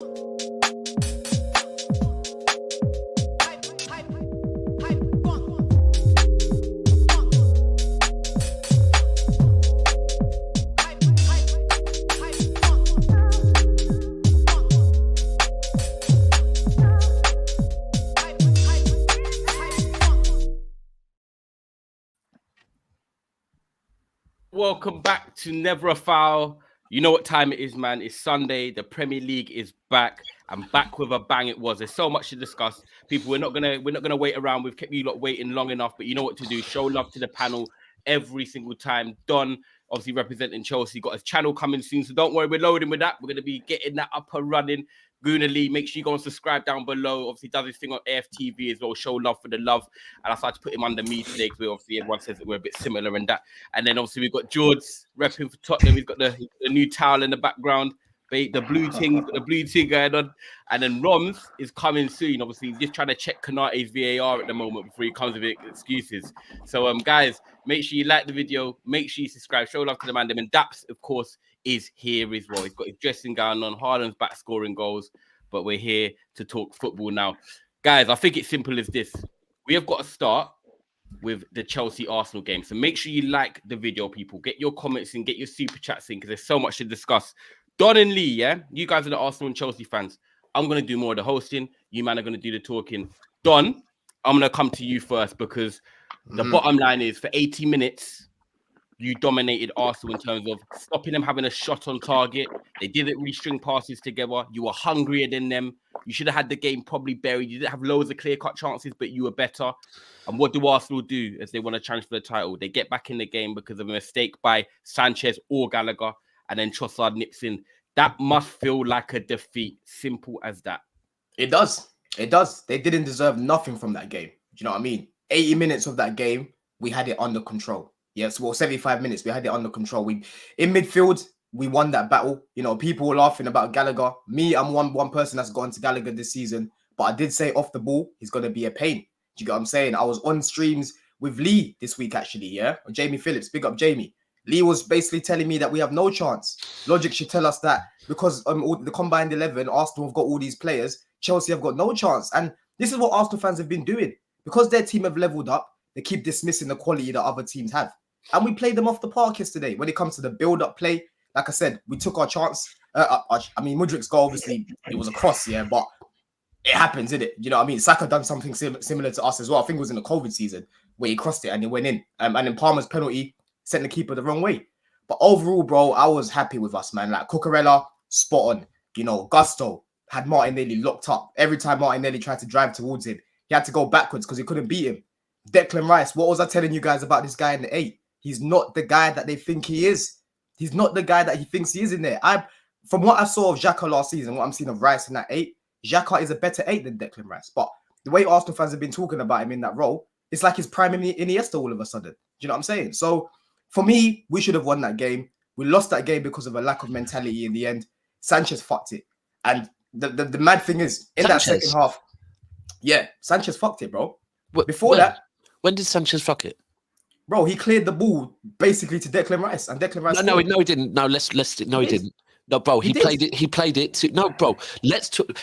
Welcome back to Never a Foul. You know what time it is, man. It's Sunday. The Premier League is back, and back with a bang it was. There's so much to discuss. People, we're not gonna wait around. We've kept you lot waiting long enough, but you know what to do. Show love to the panel every single time. Don, obviously representing Chelsea, got his channel coming soon, so don't worry, we're loading with that. We're gonna be getting that up and running. Guna Lee, make sure you go and subscribe down below. Obviously, does his thing on AFTV as well. Show love for the love. And I started to put him under me today because obviously everyone says that we're a bit similar in that. And then obviously we've got George repping for Tottenham. He's got the new towel in the background. The blue thing going on. And then Roms is coming soon. Obviously, he's just trying to check Konate's VAR at the moment before he comes with excuses. So, guys, make sure you like the video. Make sure you subscribe. Show love to the man. And Daps, of course, is here as well. He's got his dressing gown on. Haaland's back scoring goals. But we're here to talk football now. Guys, I think it's simple as this. We have got to start with the Chelsea-Arsenal game. So make sure you like the video, people. Get your comments in, get your super chats in, because there's so much to discuss. Don and Lee, yeah? You guys are the Arsenal and Chelsea fans. I'm going to do more of the hosting. You man are going to do the talking. Don, I'm going to come to you first because the bottom line is for 80 minutes, you dominated Arsenal in terms of stopping them having a shot on target. They didn't really string passes together. You were hungrier than them. You should have had the game probably buried. You didn't have loads of clear-cut chances, but you were better. And what do Arsenal do as they want to challenge for the title? They get back in the game because of a mistake by Sanchez or Gallagher, and then Trossard nips in. That must feel like a defeat. Simple as that. It does. It does. They didn't deserve nothing from that game. Do you know what I mean? 80 minutes of that game, we had it under control. Yes, well, 75 minutes, we had it under control. In midfield, we won that battle. You know, people were laughing about Gallagher. Me, I'm one person that's gone to Gallagher this season, but I did say off the ball, he's going to be a pain. Do you get what I'm saying? I was on streams with Lee this week, actually, yeah? Jamie Phillips, big up Jamie. Lee was basically telling me that we have no chance. Logic should tell us that because the combined 11, Arsenal have got all these players, Chelsea have got no chance. And this is what Arsenal fans have been doing. Because their team have leveled up, they keep dismissing the quality that other teams have. And we played them off the park yesterday. When it comes to the build-up play, like I said, we took our chance. I mean, Mudrik's goal, obviously, it was a cross, yeah, but it happens, isn't it? You know what I mean? Saka done something similar to us as well. I think it was in the COVID season where he crossed it and it went in. And then Palmer's penalty sent the keeper the wrong way. But overall, bro, I was happy with us, man. Like, Cucurella, spot on. You know, Gusto had Martinelli locked up. Every time Martinelli tried to drive towards him, he had to go backwards because he couldn't beat him. Declan Rice, what was I telling you guys about this guy in the 8? He's not the guy that they think he is. He's not the guy that he thinks he is in there. From what I saw of Xhaka last season, what I'm seeing of Rice in that 8, Xhaka is a better 8 than Declan Rice. But the way Arsenal fans have been talking about him in that role, it's like he's prime Iniesta all of a sudden. Do you know what I'm saying? So for me, we should have won that game. We lost that game because of a lack of mentality in the end. Sanchez fucked it. And the mad thing is, in that second half, yeah, Sanchez fucked it, bro. When did Sanchez fuck it? Bro, he cleared the ball basically to Declan Rice, and Declan Rice. No, he didn't. No, he didn't. No, bro, he played it to. No, bro,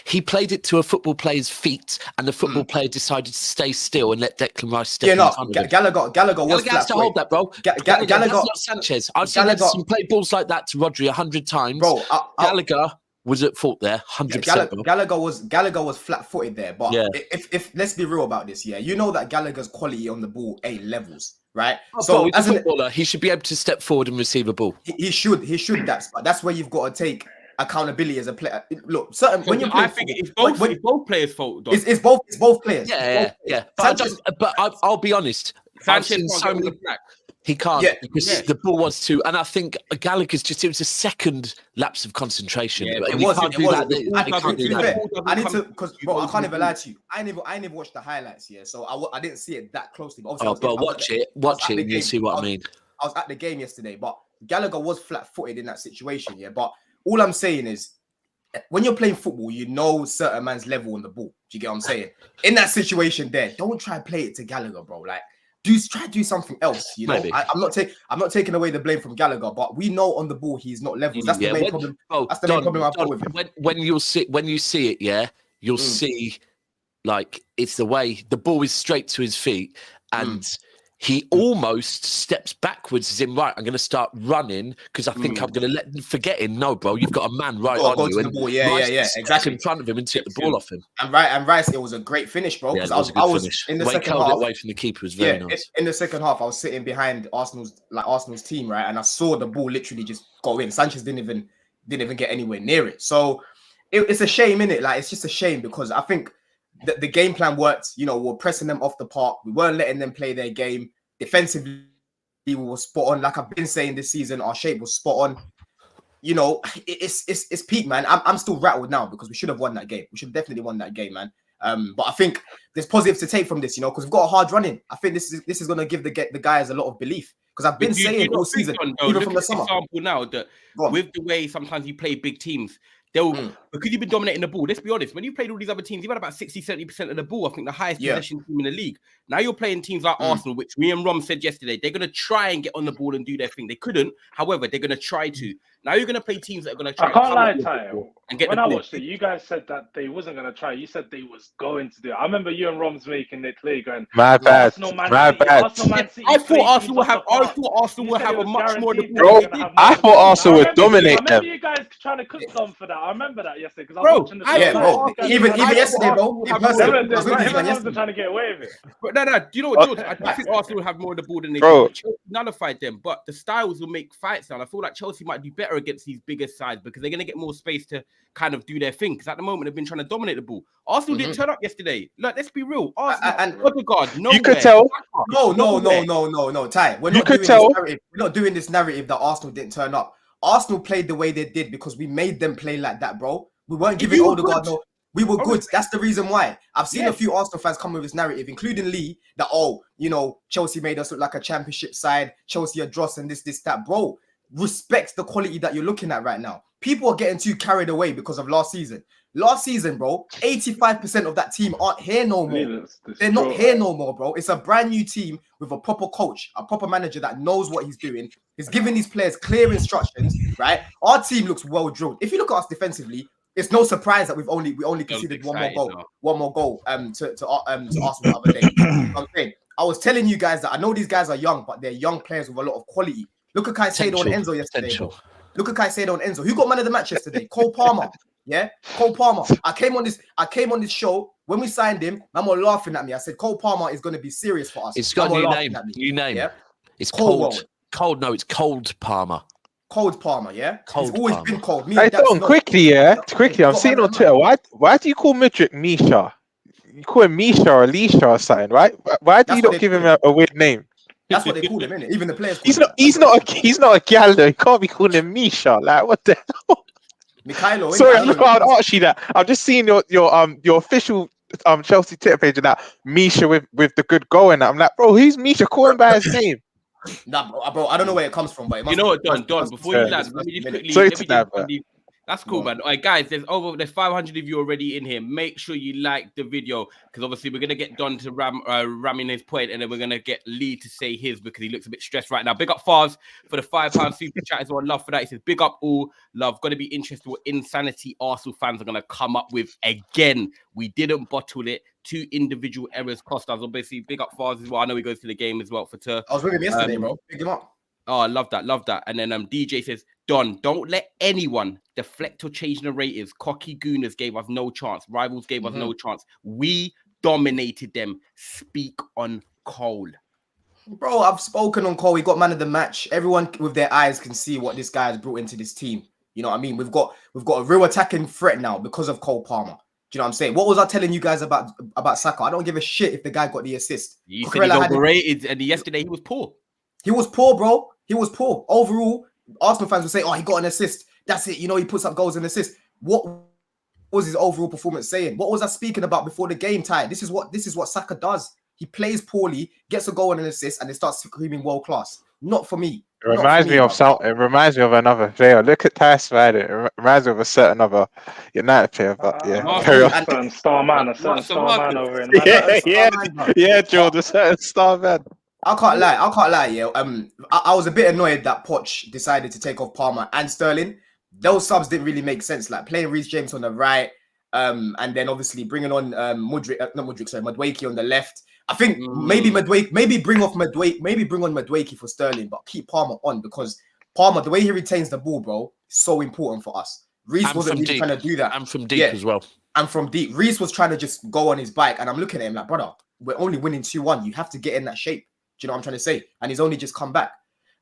he played it to a football player's feet, and the football player decided to stay still and let Declan Rice step in front of him. Gallagher was flat has to hold that, bro. Gallagher, that's not Sanchez. I've seen Edison play balls like that to Rodri 100 times. Bro, Gallagher was at fault there, 100%. Gallagher was flat-footed there, but if let's be real about this, yeah, you know that Gallagher's quality on the ball ain't levels. Right, so as a footballer, he should be able to step forward and receive a ball. He should. That's where you've got to take accountability as a player. Look, when you I think it's both players' fault. It's both players. Yeah. But I'll be honest. Sanchez he can't because the ball was too. And I think Gallagher's it was a second lapse of concentration. Yeah, it was. I need to, because bro, I can't even lie to you. I never watched the highlights. Yeah, so I didn't see it that closely. But watch it, and you'll see what I mean. I was at the game yesterday, but Gallagher was flat-footed in that situation. Yeah, but all I'm saying is, when you're playing football, you know certain man's level on the ball. Do you get what I'm saying? In that situation there, don't try and play it to Gallagher, bro. Like, try to do something else. You know, Maybe. I'm not taking away the blame from Gallagher, but we know on the ball he's not levels. That's the main problem. That's the main problem I've got with him. When you see it, yeah, you'll see like it's the way the ball is straight to his feet, and he almost steps backwards as in, right, I'm going to start running because I think I'm going to let him forget him. No, bro, you've got a man right on you. The ball. Yeah, exactly. In front of him and take the ball off him. And Rice, it was a great finish, bro. Because I was in the second half. Away from the keeper was very nice. In the second half, I was sitting behind Arsenal's team, right, and I saw the ball literally just go in. Sanchez didn't even get anywhere near it. So it's a shame, innit? Like, it's just a shame because I think the game plan worked. You know, we're pressing them off the park. We weren't letting them play their game. Defensively, we were spot on. Like I've been saying this season, our shape was spot on. You know, it's peak, man. I'm still rattled now because we should have won that game. We should have definitely won that game, man. But I think there's positives to take from this, you know, because we've got a hard run in. I think this is going to give the guys a lot of belief because I've been saying all season, even from the summer. Example now that with the way sometimes you play big teams, they'll because you've been dominating the ball. Let's be honest. When you played all these other teams, you've had about 60-70% of the ball. I think the highest possession team in the league. Now you're playing teams like Arsenal, which me and Rom said yesterday, they're going to try and get on the ball and do their thing. They couldn't. However, they're going to try to. Now you're going to play teams that are going to try. I can't lie, Ty. And get when the I ball. watched it, you guys said that they wasn't going to try. You said they was going to do it. I remember you and Rom's making it clear going, my bad. I thought Arsenal will have a much more. Bro, I thought Arsenal would dominate them. I remember you guys trying to cook some for that. I remember that yesterday because I was watching the bro. Even yesterday, bro. Everyone's trying to get away with it. But no. Do you know what, George? I think Arsenal will have more of the ball than they do. Chelsea nullified them, but the styles will make fights now. I feel like Chelsea might do better against these bigger sides because they're going to get more space to kind of do their thing. Because at the moment, they've been trying to dominate the ball. Arsenal didn't turn up yesterday. Look, let's be real. Arsenal and Odegaard, you could tell. No, Ty. We're not doing this narrative that Arsenal didn't turn up. Arsenal played the way they did because we made them play like that, bro. We weren't giving Odegaard no. We were good. That's the reason why. I've seen a few Arsenal fans come with this narrative, including Lee, that, Chelsea made us look like a championship side. Chelsea are dross and this, that. Bro, respect the quality that you're looking at right now. People are getting too carried away because of last season. Last season, bro, 85% of that team aren't here no more. They're not here no more, bro. It's a brand new team with a proper coach, a proper manager that knows what he's doing. He's giving these players clear instructions, right? Our team looks well drilled. If you look at us defensively, it's no surprise that we only conceded one more goal to Arsenal the other day. I'm saying, I was telling you guys that I know these guys are young, but they're young players with a lot of quality. Look at Caicedo and Enzo yesterday. Look at Caicedo and Enzo. Who got man of the match yesterday? Cole Palmer. Yeah, Cole Palmer. I came on this show when we signed him. Man were laughing at me. I said Cole Palmer is going to be serious for us. It's got a new name. New name. Yeah? It's cold. Cold. No, it's Cold Palmer. Cold Palmer, yeah? Cold It's always Palmer. been cold. Hey, Don, quickly, I'm seeing on Twitter, why do you call Midrick Misha? You call him Misha or Lisha or something, right? Why do you not give him a weird name? That's what they call him, innit? Even the players. He's not a gal though. You can't be calling him Misha. Like, what the hell? Mikhailo, sorry, I'm not Archie that. I've just seen your official Chelsea Twitter page and that Misha with the good goal and that. I'm like, bro, who's Misha? Call him by his name. Nah, bro, I don't know where it comes from, but it must, you know what, Don, before you land, let me just quickly. That's cool, man. All right, guys, there's 500 of you already in here. Make sure you like the video because obviously we're gonna get Don to ram in his point, and then we're gonna get Lee to say his because he looks a bit stressed right now. Big up Favs for the £5 super chat as well. Love for that. He says big up all love. Gonna be interested what insanity Arsenal fans are gonna come up with again. We didn't bottle it. 2 individual errors cost us. Obviously, big up Favs as well. I know he goes to the game as well for Tur. I was with him yesterday, bro. Big him up. Oh, I love that. And then DJ says, Don, don't let anyone deflect or change narratives. Cocky Gooners gave us no chance. Rivals gave us no chance. We dominated them. Speak on Cole. Bro, I've spoken on Cole. We got man of the match. Everyone with their eyes can see what this guy has brought into this team. You know what I mean? We've got a real attacking threat now because of Cole Palmer. Do you know what I'm saying? What was I telling you guys about Saka? I don't give a shit if the guy got the assist. You said he's overrated, and yesterday he was poor. He was poor, bro. He was poor. Overall, Arsenal fans will say, oh, he got an assist. That's it. You know, he puts up goals and assists. What was his overall performance saying? What was I speaking about before the game, Ty? This is what Saka does. He plays poorly, gets a goal and an assist, and it starts screaming world class. Not for me. It reminds me of another player. Look at Ty Snyder. It reminds me of a certain other United player. But yeah, a certain star man over in yeah, George, a certain star man. I can't lie. Yeah. I was a bit annoyed that Poch decided to take off Palmer and Sterling. Those subs didn't really make sense. Like playing Reece James on the right, and then obviously bringing on Madueke on the left. I think maybe bring on Madueke for Sterling, but keep Palmer on because Palmer, the way he retains the ball, bro, is so important for us. Reece wasn't really trying to do that. And from deep as well. And from deep. Reece was trying to just go on his bike, and I'm looking at him like, brother, we're only winning 2-1. You have to get in that shape. Do you know what I'm trying to say? And he's only just come back.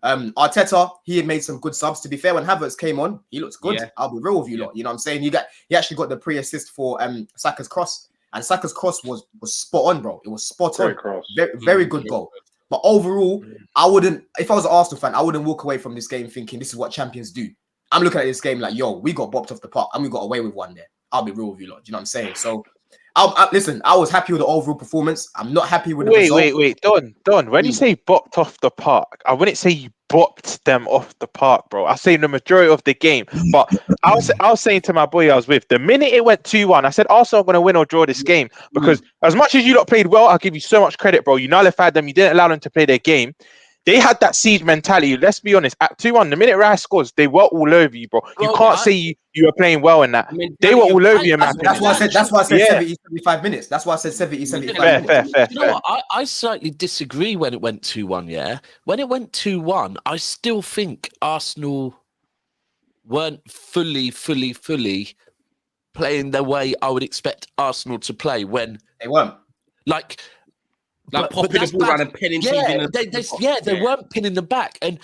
Arteta, he had made some good subs. To be fair, when Havertz came on, he looks good. Yeah. I'll be real with you lot. You know what I'm saying? He actually got the pre-assist for Saka's cross. And Saka's cross was spot on, bro. It was spot on. Very good goal. But overall, I wouldn't, if I was an Arsenal fan, I wouldn't walk away from this game thinking this is what champions do. I'm looking at this game like, yo, we got bopped off the park and we got away with one there. I'll be real with you lot. Do you know what I'm saying? So, listen, I was happy with the overall performance. I'm not happy with the result. Wait, Don. When you say bopped off the park, I wouldn't say you bopped them off the park, bro. I say the majority of the game. But I was saying to my boy I was with, the minute it went 2-1, I said Arsenal are going to win or draw this game because as much as you lot played well, I'll give you so much credit, bro. You nullified them. You didn't allow them to play their game. They had that siege mentality. Let's be honest. At 2-1, the minute Rice scores, they were all over you, bro. You can't say you were playing well in that. I mean, they were all over you, man. That's why I said 70, 75 minutes. That's why I said 70, 75 minutes. Fair. You know what? I slightly disagree when it went 2-1, yeah? When it went 2-1, I still think Arsenal weren't fully playing the way I would expect Arsenal to play when... They weren't. Like popping the ball around and pinning teams. They weren't pinning them back. And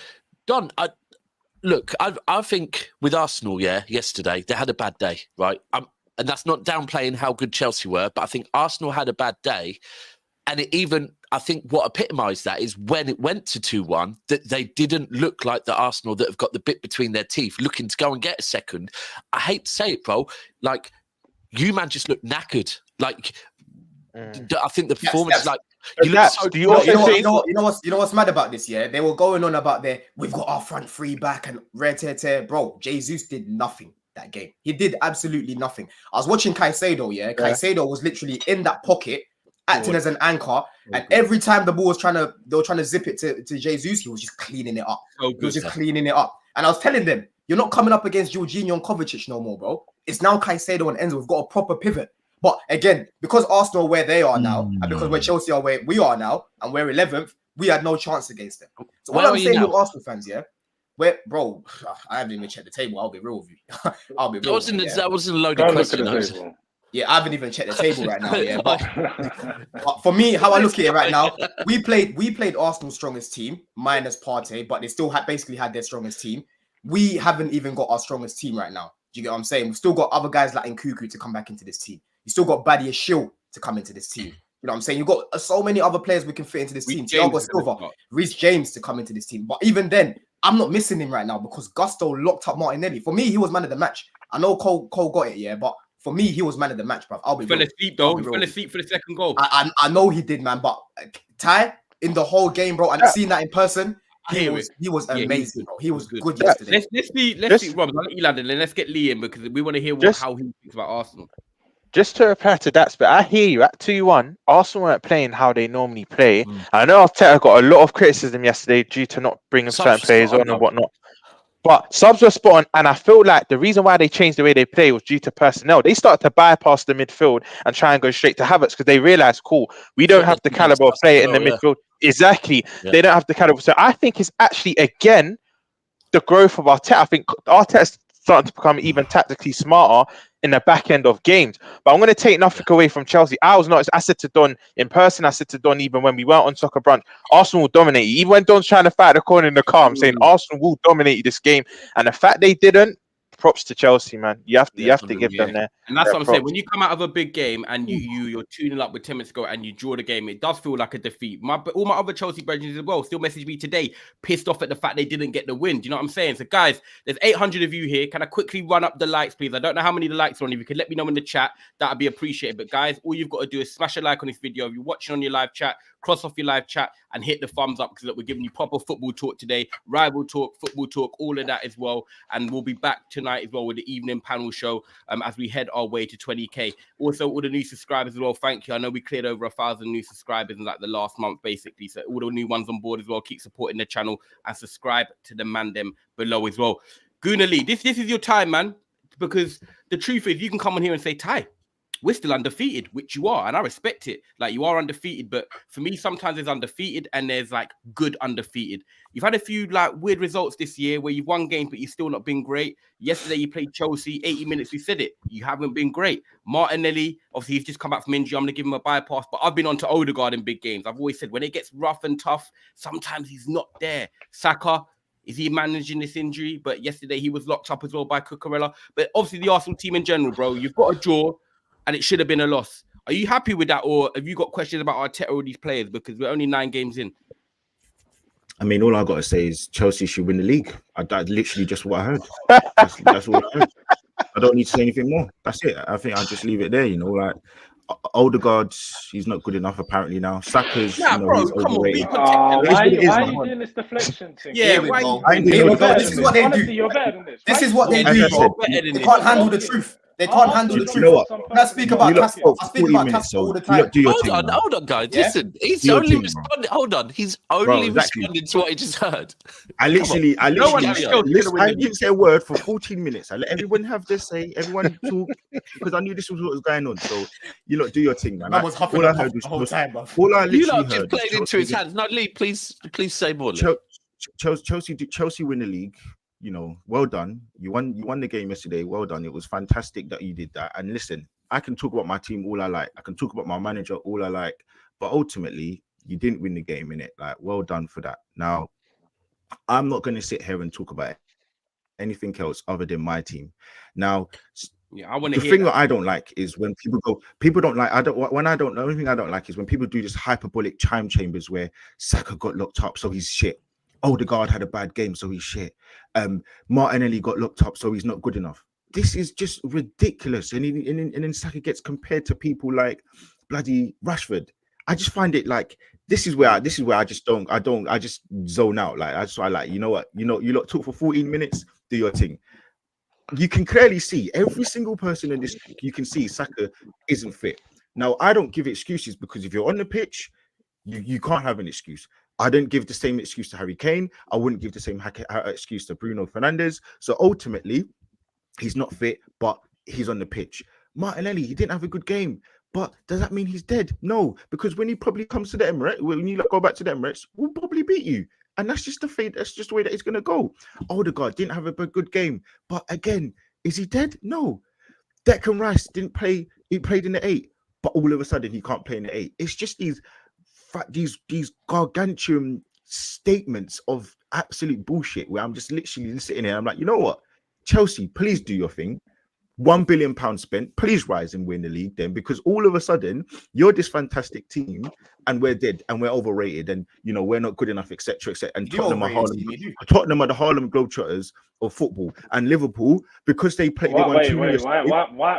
Don, I think with Arsenal, yesterday, they had a bad day, right? And that's not downplaying how good Chelsea were, but I think Arsenal had a bad day. And I think what epitomised that is when it went to 2-1, that they didn't look like the Arsenal that have got the bit between their teeth, looking to go and get a second. I hate to say it, bro. Like, you man just look knackered. Like, I think the performance, you know what's mad about this? Yeah, they were going on about we've got our front three back and tear. Bro, Jesus did nothing that game. He did absolutely nothing. I was watching Caicedo. Yeah, Caicedo was literally in that pocket, acting as an anchor, and every time the ball was they were trying to zip it to Jesus, he was just cleaning it up. Cleaning it up. And I was telling them, you're not coming up against Jorginho and Kovacic no more, bro. It's now Caicedo and Enzo. We've got a proper pivot. But again, because Arsenal are where they are now, and because we're Chelsea are where we are now, and we're 11th, we had no chance against them. So what I'm saying with Arsenal fans, bro, I haven't even checked the table. I'll be real with you. That wasn't a loaded question. Yeah, I haven't even checked the table right now. Yeah, but for me, how I look at it right now, we played Arsenal's strongest team minus Partey, but they still basically had their strongest team. We haven't even got our strongest team right now. Do you get what I'm saying? We've still got other guys like Nkuku to come back into this team. You still got Badia Shield to come into this team. You know what I'm saying? You've got so many other players we can fit into this team. Thiago Silva, Reece James to come into this team. But even then, I'm not missing him right now because Gusto locked up Martinelli. For me, he was man of the match. I know Cole got it, yeah, but for me, he was man of the match, bro. He fell asleep, though. He fell asleep for the second goal. I know he did, man. But Ty, in the whole game, bro, and seeing that in person, he was amazing, bro. He was good yesterday. Let's see, Rob. I'll let you land and then let's get Lee in because we want to hear how he thinks about Arsenal. Just to reply to that, but I hear you. At 2-1, Arsenal weren't playing how they normally play. I know Arteta got a lot of criticism yesterday due to not bringing certain players on and whatnot. But subs were spot on, and I feel like the reason why they changed the way they play was due to personnel. They started to bypass the midfield and try and go straight to Havertz because they realised, we don't have the caliber of player in the midfield. Exactly. Yeah. They don't have the caliber. So I think it's actually, again, the growth of Arteta. I think Arteta's starting to become even tactically smarter in the back end of games. But I'm going to take nothing away from Chelsea. I said to Don in person, I said to Don even when we weren't on Soccer Brunch, Arsenal will dominate you. Even when Don's trying to fight the corner in the car, I'm saying Arsenal will dominate you this game. And the fact they didn't, props to Chelsea, man. You have to give them there. And that's what I'm saying. When you come out of a big game and you're tuning up with 10 minutes ago and you draw the game, it does feel like a defeat. All my other Chelsea brethren as well still message me today, pissed off at the fact they didn't get the win. Do you know what I'm saying? So guys, there's 800 of you here. Can I quickly run up the likes, please? I don't know how many the likes are on. If you could let me know in the chat, that'd be appreciated. But guys, all you've got to do is smash a like on this video. If you're watching on your live chat, cross off your live chat and hit the thumbs up because we're giving you proper football talk today, rival talk, football talk, all of that as well. And we'll be back tonight. tonight as well with the evening panel show as we head our way to 20K. Also, all the new subscribers as well, thank you. I know we cleared over 1,000 new subscribers in like the last month, basically. So all the new ones on board as well, keep supporting the channel and subscribe to the man them below as well. Guna Lee, this is your time, man, because the truth is you can come on here and say, Ty, we're still undefeated, which you are, and I respect it. Like, you are undefeated, but for me, sometimes there's undefeated and there's like good undefeated. You've had a few like weird results this year where you've won games, but you've still not been great. Yesterday, you played Chelsea, 80 minutes. We said it. You haven't been great. Martinelli, obviously, he's just come back from injury. I'm going to give him a bypass, but I've been on to Odegaard in big games. I've always said when it gets rough and tough, sometimes he's not there. Saka, is he managing this injury? But yesterday, he was locked up as well by Cucurella. But obviously, the Arsenal team in general, bro, you've got a draw. And it should have been a loss. Are you happy with that, or have you got questions about Arteta or these players? Because we're only 9 games in. I mean, all I got to say is Chelsea should win the league. That's literally just what I heard. That's all I heard. I don't need to say anything more. That's it. I think I'll just leave it there. You know, like Odegaard, he's not good enough apparently now. Saka's, Nah, you know, bro, he's come on, overrated. be protected. Why It is, are man. you doing this deflection thing? Yeah, why? This is what they Honestly, do. you're better than this. This is what they As do, I bro. said, Better than They this. can't handle the truth. They can't handle the You truth. know what? I speak about You lot Casper. spoke I for speak 40 about minutes, Casper so all the you time. lot do your thing, man. Hold on, guys. Yeah? Listen, he's Do your only thing, bro. responding. Hold on, he's Bro, only exactly. responding to what he just heard. I literally, No one else listen, is gonna win I the league. didn't say a word for 14 minutes. I let everyone have their say, everyone talk, because I knew this was what was going on. So, you lot do your thing, man. Man was huffing All I and heard puffing was the whole time, bro. all I You literally lot just heard was played into his hands. No, Lee, please say more. Lee. Chelsea win the league. You know, well done. You won the game yesterday. Well done. It was fantastic that you did that. And listen, I can talk about my team all I like. I can talk about my manager all I like. But ultimately, you didn't win the game, innit? Like, well done for that. Now, I'm not going to sit here and talk about anything else other than my team. Now, Yeah, I want to the hear thing that. that I don't like is when people don't like, the only thing I don't like is when people do this hyperbolic chime chambers where Saka got locked up, so he's shit. Odegaard had a bad game, so he's shit. Martinelli got locked up, so he's not good enough. This is just ridiculous. And then Saka gets compared to people like bloody Rashford. I just find it like this is where I just zone out. Like I like, you know what, you lot talk for 14 minutes, do your thing. You can clearly see every single person in this. You can see Saka isn't fit. Now I don't give excuses because if you're on the pitch, you can't have an excuse. I don't give the same excuse to Harry Kane. I wouldn't give the same excuse to Bruno Fernandes. So ultimately, he's not fit, but he's on the pitch. Martinelli, he didn't have a good game. But does that mean he's dead? No, because when he probably comes to the Emirates, when you go back to the Emirates, we'll probably beat you. And that's just the fate. That's just the way that it's going to go. Odegaard didn't have a good game. But again, is he dead? No. Declan Rice didn't play. He played in the 8. But all of a sudden, he can't play in the 8. It's just these gargantuan statements of absolute bullshit where I'm just literally sitting here. I'm like, you know what? Chelsea, please do your thing. £1 billion spent. Please rise and win the league then, because all of a sudden you're this fantastic team and we're dead and we're overrated and you know we're not good enough, etc. And Tottenham are the Harlem Globetrotters of football, and Liverpool because they play. Why?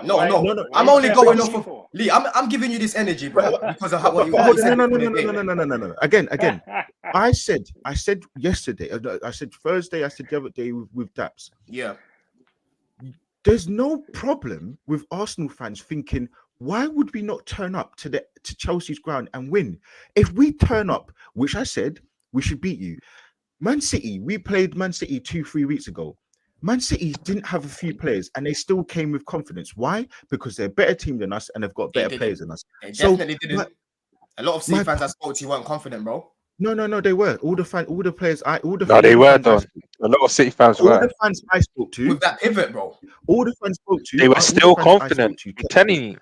No. I'm only going off of Lee. I'm giving you this energy, bro, because of what you said. No. Again. I said yesterday. I said Thursday. I said the other day with Daps. Yeah. There's no problem with Arsenal fans thinking, why would we not turn up to Chelsea's ground and win? If we turn up, which I said, we should beat you. Man City, we played Man City 2-3 weeks ago. Man City didn't have a few players and they still came with confidence. Why? Because they're a better team than us and they've got better players than us. They definitely didn't. A lot of City fans I spoke to weren't confident, bro. No, they were. All the players. They were done. A lot of City fans were. All the fans I spoke to with that pivot, bro. All the fans spoke to. They were still confident. I'm telling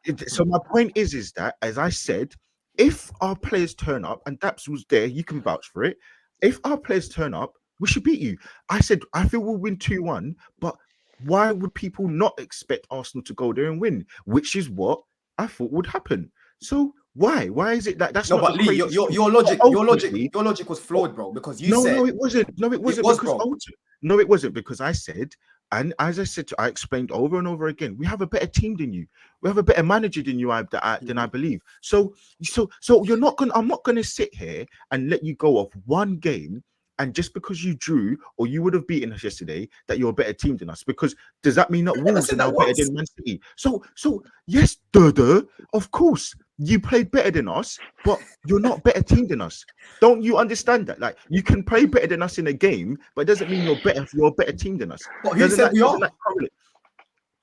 you. So my point is that, as I said, if our players turn up, and Daps was there, you can vouch for it. If our players turn up, we should beat you. I said I feel we'll win 2-1, but why would people not expect Arsenal to go there and win? Which is what I thought would happen. So. Why is it that that's no? Not But Lee, your logic was flawed, bro. Because you said no, it wasn't. No, it wasn't. No, it wasn't because I said, and as I said, I explained over and over again. We have a better team than you. We have a better manager than you. Than I believe. So you're not gonna. I'm not gonna sit here and let you go off one game And just because you drew or you would have beaten us yesterday, that you're a better team than us. Because does that mean that Wolves are now better than Man City? So yes, of course you played better than us, but you're not a better team than us. Don't you understand that? Like, you can play better than us in a game, but it doesn't mean you're a better team than us. But who said we are?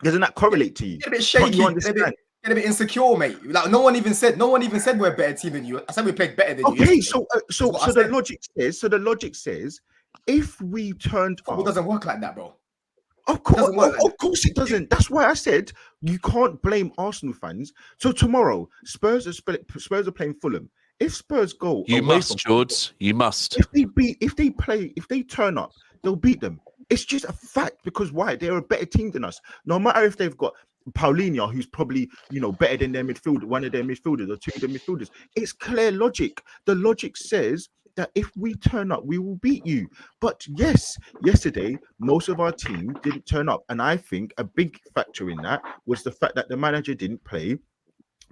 Doesn't that correlate to you? Get a bit shaky. You understand? Get a bit insecure, mate. Like, no one even said we're a better team than you. I said we played better than you. Okay, so the logic says if we turned up, it doesn't work like that, bro. Of course it doesn't. That's why I said you can't blame Arsenal fans. So tomorrow, Spurs are playing Fulham. If Spurs go, you must, George. You must. If they turn up, they'll beat them. It's just a fact, because why? They're a better team than us. No matter if they've got Paulinho, who's probably, better than their midfielder, one of their midfielders or two of their midfielders. It's clear logic. The logic says that if we turn up, we will beat you. But yes, yesterday, most of our team didn't turn up. And I think a big factor in that was the fact that the manager didn't play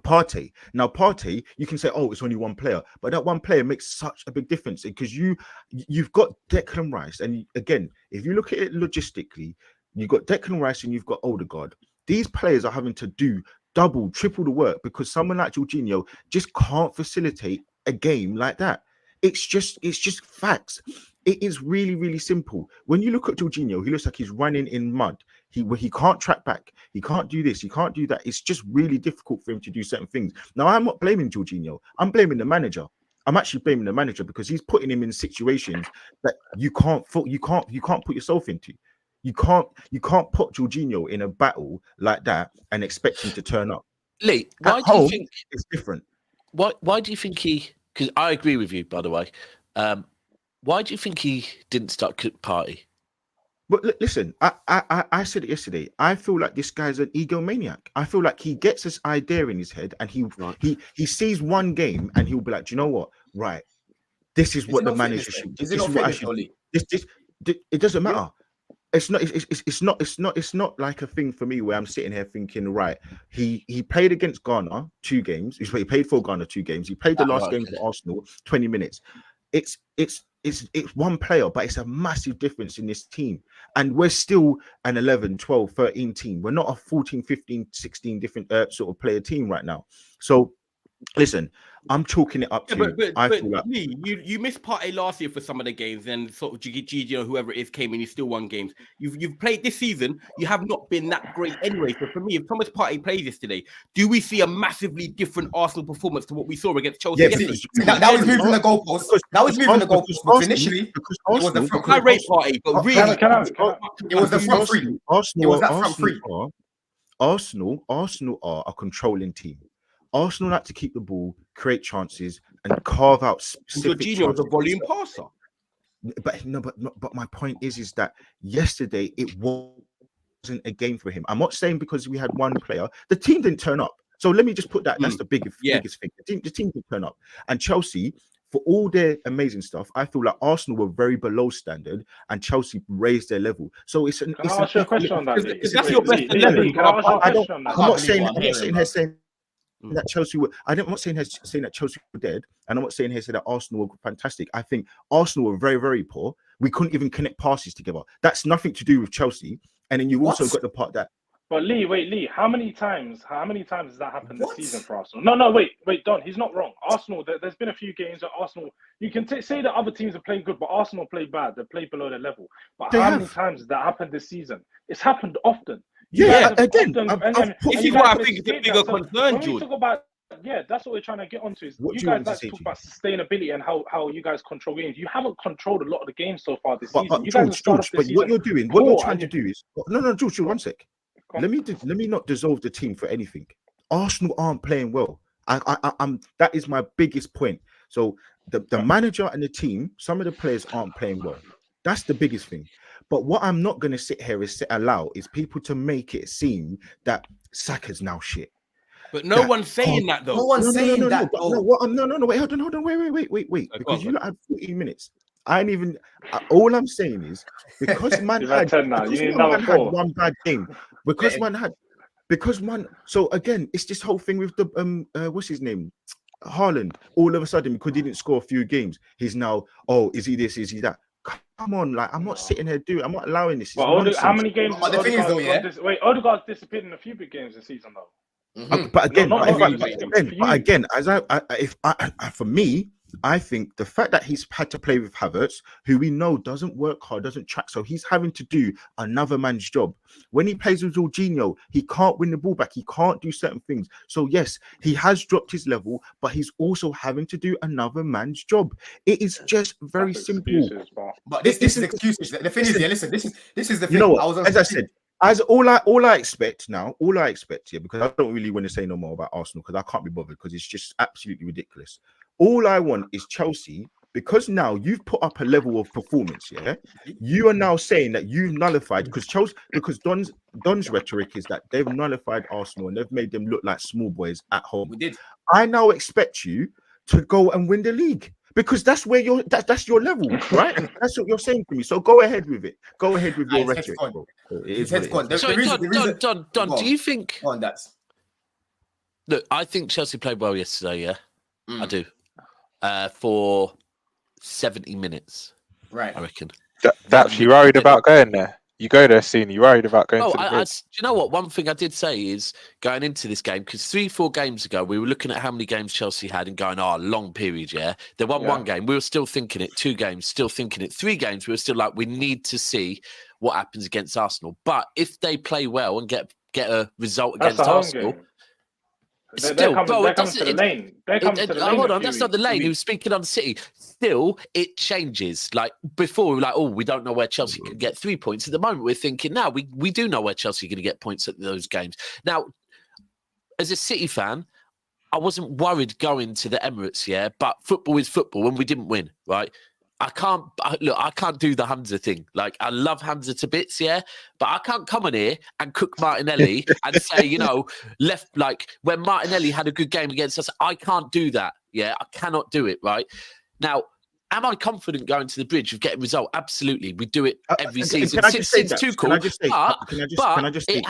Partey. Now, Partey, you can say, oh, it's only one player, but that one player makes such a big difference, because you've got Declan Rice. And again, if you look at it logistically, you've got Declan Rice and you've got Odegaard. These players are having to do double, triple the work, because someone like Jorginho just can't facilitate a game like that. It's just facts. It is really, really simple. When you look at Jorginho, he looks like he's running in mud. He can't track back. He can't do this. He can't do that. It's just really difficult for him to do certain things. Now, I'm not blaming Jorginho. I'm blaming the manager. I'm actually blaming the manager, because he's putting him in situations that you can't put yourself into. You can't put Jorginho in a battle like that and expect him to turn up. Lee, why do you think it's different? Why do you think he? Because I agree with you, by the way. Why do you think he didn't start Partey? But listen, I said it yesterday. I feel like this guy's an egomaniac. I feel like he gets this idea in his head, and he sees one game and he'll be like, do you know what? Right, this is what the manager should do. This is what I should do. It doesn't matter. It's not like a thing for me where I'm sitting here thinking, right, he played against Ghana 2 games. He played for Ghana 2 games. He played the last game for Arsenal 20 minutes. It's one player, but it's a massive difference in this team. And we're still an 11, 12, 13 team. We're not a 14, 15, 16 different sort of player team right now. So listen, I'm chalking it up to but Lee, you missed Partey last year for some of the games, and sort of Gigi or whoever it is came and you still won games. You've played this season, you have not been that great anyway. So for me, if Thomas Partey plays yesterday, do we see a massively different Arsenal performance to what we saw against Chelsea yesterday? That was moving the goalposts. That was moving the goalposts initially. Because it was the front I rate Partey, but really, it was the front three. It was that front three. Arsenal are a controlling team. Arsenal like to keep the ball, create chances, and carve out specific chances. Jorginho was a volume passer. But my point is that yesterday it wasn't a game for him. I'm not saying because we had one player, the team didn't turn up. So let me just put that. That's the biggest thing. The team didn't turn up, and Chelsea, for all their amazing stuff, I feel like Arsenal were very below standard, and Chelsea raised their level. So it's an. Can I ask you a question on that? That's your best 11. I'm not saying here saying that Chelsea were. I'm not saying that Chelsea were dead, and I'm not saying here that Arsenal were fantastic. I think Arsenal were very, very poor. We couldn't even connect passes together. That's nothing to do with Chelsea. And then you also got the part that. But Lee, how many times has that happened this season for Arsenal? No, wait, Don, he's not wrong. Arsenal, there's been a few games that Arsenal, you can say that other teams are playing good, but Arsenal played bad. They played below their level. But how many times has that happened this season? It's happened often. Again, this is what I think is a bigger concern, George. That's what we're trying to get onto. Is you guys like to talk about sustainability and how you guys control games. You haven't controlled a lot of the games so far this season. You guys George, but what you're trying to do is no, George, one sec. Let me not dissolve the team for anything. Arsenal aren't playing well. I'm that is my biggest point. So the manager and the team, some of the players aren't playing well. That's the biggest thing. But what I'm not going to sit here is allow is people to make it seem that Saka's now shit. But no one's saying that though. No one's saying that. No. Wait, hold on. Wait. Because you had 14 minutes. I ain't even. All I'm saying is because man had one bad game. So again, it's this whole thing with the what's his name, Haaland. All of a sudden, because he didn't score a few games, he's now is he this? Is he that? Come on, like I'm not sitting here I'm not allowing this. It's Well, nonsense. how many games? But the thing is, though, yeah. Wait, Odegaard's disappeared in a few big games this season, though. But again, not again, for me, I think the fact that he's had to play with Havertz, who we know doesn't work hard, doesn't track, so he's having to do another man's job. When he plays with Jorginho, he can't win the ball back. He can't do certain things. So yes, he has dropped his level, but he's also having to do another man's job. It is just very simple. But this is excuses. The thing is, yeah, listen, this is the thing. You know what? As I said, as all I expect, yeah, because I don't really want to say no more about Arsenal because I can't be bothered because it's just absolutely ridiculous. All I want is Chelsea, because now you've put up a level of performance, yeah. You are now saying that you've nullified because Don's rhetoric is that they've nullified Arsenal and they've made them look like small boys at home. We did. I now expect you to go and win the league. Because that's where that's your level, right? That's what you're saying to me. So go ahead with it. Go ahead with your rhetoric. Sorry, Don, do you think? Go on, that's. Look, I think Chelsea played well yesterday. Yeah, I do. For 70 minutes, right? I reckon. That's you worried about going there? You go there soon. You worried about going to the bridge? Do you know what? One thing I did say is going into this game, because 3-4 games ago, we were looking at how many games Chelsea had and going, long period, yeah. They won one game. We were still thinking it. 2 games, still thinking it. 3 games, we were still like, we need to see what happens against Arsenal. But if they play well and get a result against Arsenal... They're coming to the lane. Hold on, that's not the lane. He was speaking on City. Still, it changes. Like before, we were like, we don't know where Chelsea can get 3 points. At the moment, we're thinking, now we do know where Chelsea are going to get points at those games. Now, as a City fan, I wasn't worried going to the Emirates, yeah, but football is football, and we didn't win, right? I can't do the Hamza thing. Like, I love Hamza to bits, yeah, but I can't come in here and cook Martinelli and say, like when Martinelli had a good game against us, I can't do that. Yeah, I cannot do it, right? Now, am I confident going to the bridge of getting a result? Absolutely. We do it every season since Tuchel.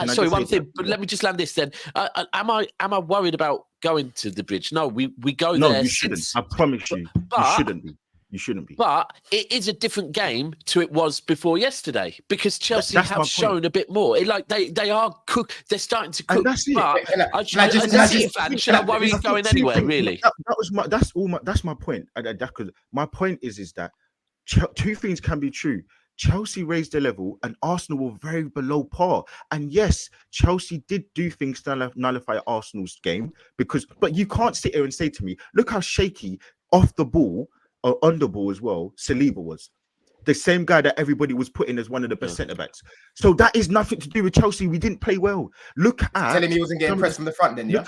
Sorry, one thing, but let me just land this then. Am I worried about going to the bridge? No, we go there. No, you shouldn't. I promise you. You shouldn't be. You shouldn't be. But it is a different game to it was before yesterday because Chelsea have shown a bit more. They are cook. They're starting to cook. And that's it. But should I worry going anywhere? Really? That's my point. Because my point is that 2 things can be true. Chelsea raised the level and Arsenal were very below par. And yes, Chelsea did do things to nullify Arsenal's game but you can't sit here and say to me, look how shaky off the ball or on the ball as well, Saliba was. The same guy that everybody was putting as one of the best centre-backs. So that is nothing to do with Chelsea. We didn't play well. Look at... Telling me he wasn't getting pressed from the front then, yeah?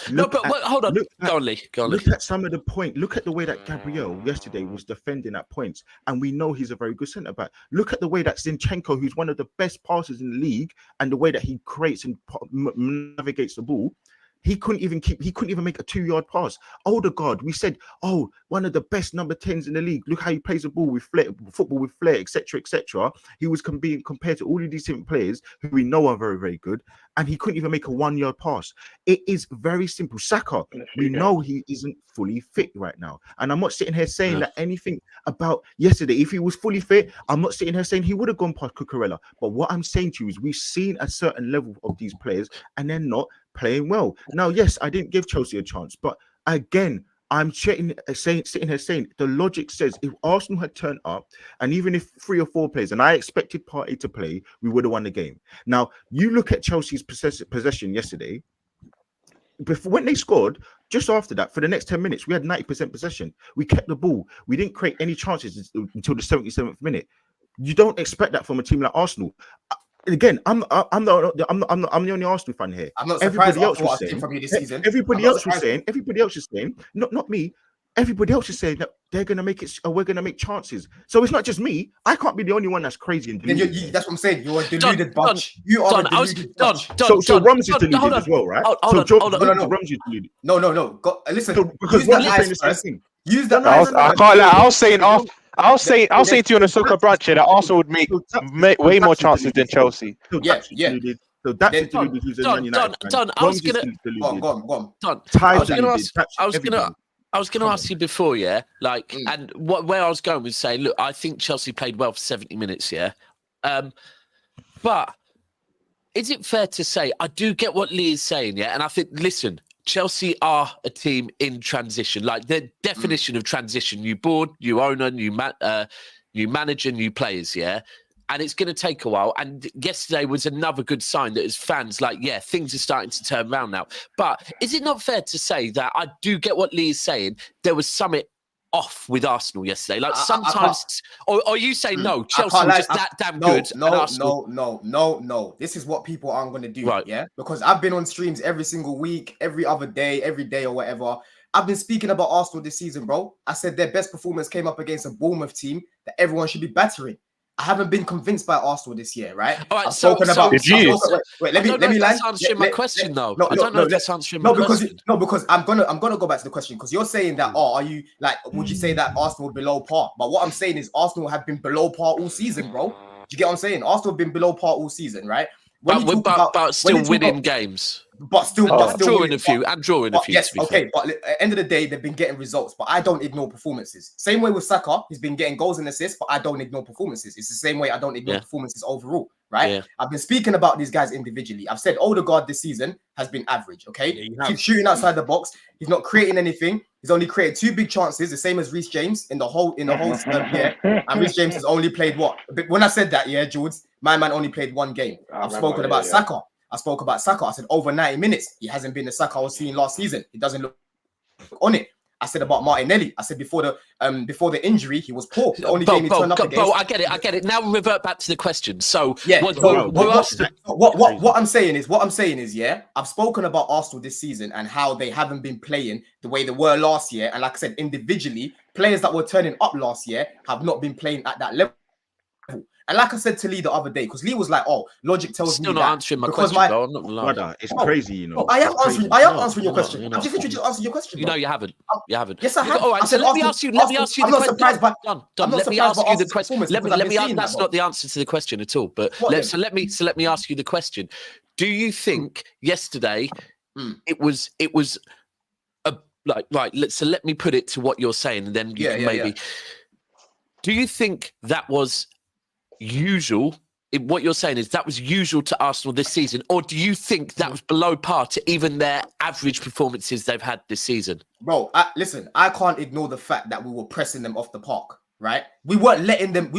Hold on. Go on, Lee. Look at some of the point. Look at the way that Gabriel yesterday was defending at points. And we know he's a very good centre-back. Look at the way that Zinchenko, who's one of the best passers in the league, and the way that he creates and navigates the ball. He couldn't even make a 2-yard pass. Odegaard, we said, one of the best number 10s in the league. Look how he plays the ball with flair, football with flair, etc., etc. He was being compared to all of these different players who we know are very, very good, and he couldn't even make a 1-yard pass. It is very simple. Saka, we know he isn't fully fit right now, and I'm not sitting here saying that anything about yesterday. If he was fully fit, I'm not sitting here saying he would have gone past Cucurella. But what I'm saying to you is we've seen a certain level of these players, and they're not playing well. Now, yes, I didn't give Chelsea a chance, but again, I'm sitting here saying the logic says if Arsenal had turned up, and even if 3 or 4 players, and I expected Partey to play, we would have won the game. Now, you look at Chelsea's possession yesterday. When they scored, just after that, for the next 10 minutes, we had 90% possession. We kept the ball. We didn't create any chances until the 77th minute. You don't expect that from a team like Arsenal. Again, I'm the only Arsenal fan here. I'm not surprised from you this season. Everybody else is saying, not me. Everybody else is saying that they're going to make it, or we're going to make chances. So it's not just me. I can't be the only one that's crazy and deluded. That's what I'm saying. You're a deluded bunch. You are a deluded bunch. So Rums is deluded as well, right? Rums is deluded. No. Listen, because Rums is saying the same thing. Use that. I can't lie. I was saying to you on the soccer branch that Arsenal would make way more chances than Chelsea. Yeah. So that's deluded. Don, I was gonna. Go on. I was gonna I was going to ask you before, yeah, like, and where I was going was saying, look, I think Chelsea played well for 70 minutes, yeah, but is it fair to say, I do get what Lee is saying, yeah, and I think, listen, Chelsea are a team in transition, like the definition of transition, new board, new owner, new manager, new players, yeah. And it's going to take a while. And yesterday was another good sign that as fans, like, yeah, things are starting to turn around now. But is it not fair to say that I do get what Lee is saying? There was something off with Arsenal yesterday. Like sometimes, or you say no, Chelsea was just that damn good. No. This is what people aren't going to do, right? Yeah, because I've been on streams every single week, every other day, every day or whatever. I've been speaking about Arsenal this season, bro. I said their best performance came up against a Bournemouth team that everyone should be battering. I haven't been convinced by Arsenal this year, right? All right, I've spoken about. Wait, let me land. That's answering my question, though. I don't know if that's answering my question. Because I'm gonna go back to the question because you're saying that. Are you like? Would you say that Arsenal below par? But what I'm saying is Arsenal have been below par all season, bro. Do you get what I'm saying? Arsenal have been below par all season, right? But still winning games. But still drawing a few. Yes, okay. But at the end of the day, they've been getting results. But I don't ignore performances. Same way with Saka, he's been getting goals and assists. But I don't ignore performances. It's the same way I don't ignore performances overall, right? Yeah. I've been speaking about these guys individually. I've said Odegaard this season has been average. Okay, keeps shooting outside the box. He's not creating anything. He's only created 2 big chances, the same as Reece James in the whole year. And Reece James has only played what? But when I said that, Jude, my man only played 1 game. I've spoken about Saka. I spoke about Saka. I said over 90 minutes. He hasn't been the Saka I was seeing last season. He doesn't look on it. I said about Martinelli. I said before the injury, he was poor. The only game he turned up against. I get it. Now revert back to the question. So what I'm saying is, yeah, I've spoken about Arsenal this season and how they haven't been playing the way they were last year. And like I said, individually, players that were turning up last year have not been playing at that level. And like I said to Lee the other day, because Lee was like, "Oh, logic tells me that." Still not answering my question, though. I'm not lying. Brother, it's crazy, you know. I am answering your question. I'm just answering your question. You know, you haven't. Yes, I have. All right, so let me ask you the question. I'm not surprised by. Let me ask you the question. Let me. That's not the answer to the question at all. But let me ask you the question. Do you think yesterday it was so let me put it to what you're saying, and then you can maybe. Do you think that was usual? What you're saying is that was usual to Arsenal this season, or do you think that was below par to even their average performances they've had this season? Bro, listen, I can't ignore the fact that we were pressing them off the park, right? We weren't letting them.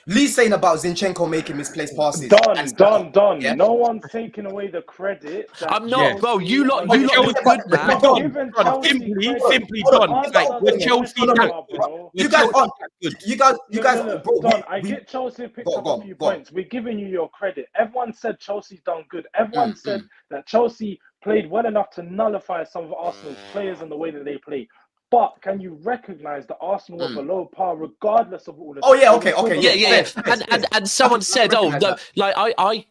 Lee's saying about Zinchenko making misplaced passes. Done. Yeah? No one's taking away the credit. I'm not, bro. You lot good, man. Simply done. Like, we're Chelsea, bro. You guys. Bro, I get Chelsea picked up a few points. We're giving you your credit. Everyone said Chelsea's done good. Everyone said that Chelsea played well enough to nullify some of Arsenal's players and the way that they play. But can you recognize that Arsenal were below par regardless of all of this? Oh yeah, okay. And someone said, I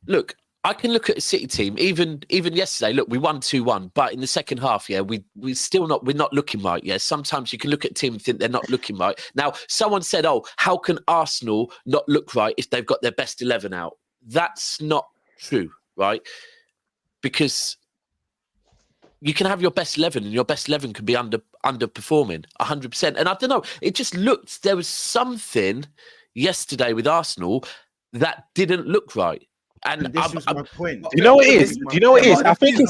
look. I can look at a City team, even yesterday. Look, we won 2-1, but in the second half, we're not looking right. Yeah, sometimes you can look at a team and think they're not looking right. Now, someone said, "Oh, how can Arsenal not look right if they've got their best 11 out?" That's not true, right? Because you can have your best 11 and your best 11 can be underperforming 100%. And I don't know, it just looked, there was something yesterday with Arsenal that didn't look right. And this is my point. Do you know what it is? I think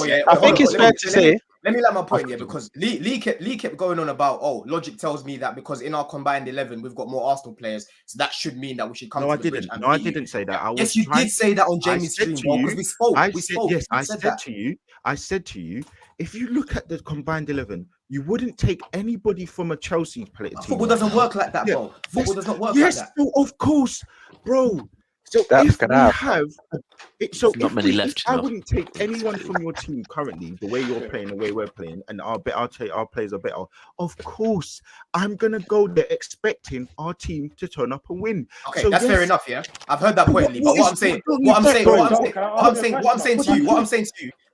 it's fair to say. Let me let my point here, because Lee kept going on about, logic tells me that because in our combined 11 we've got more Arsenal players, so that should mean that we should come. I didn't say that. Yes, you did say that on Jamie's stream, because we spoke. I said to you, if you look at the combined 11, you wouldn't take anybody from a Chelsea player team. Football doesn't work like that, bro. Football does not work like that. Yes, of course, bro. So that's not many left. I wouldn't take anyone from your team currently, the way you're playing, the way we're playing, and I'll tell you our players are better. Of course, I'm gonna go there expecting our team to turn up and win. Okay, so that's fair enough. Yeah, I've heard that point, Lee. But what I'm saying to you,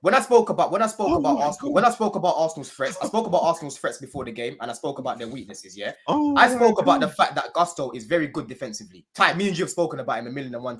when I spoke about Arsenal's threats, I spoke about Arsenal's threats before the game, and I spoke about their weaknesses. Yeah, I spoke about the fact that Gusto is very good defensively. Me and you have spoken about him a million and one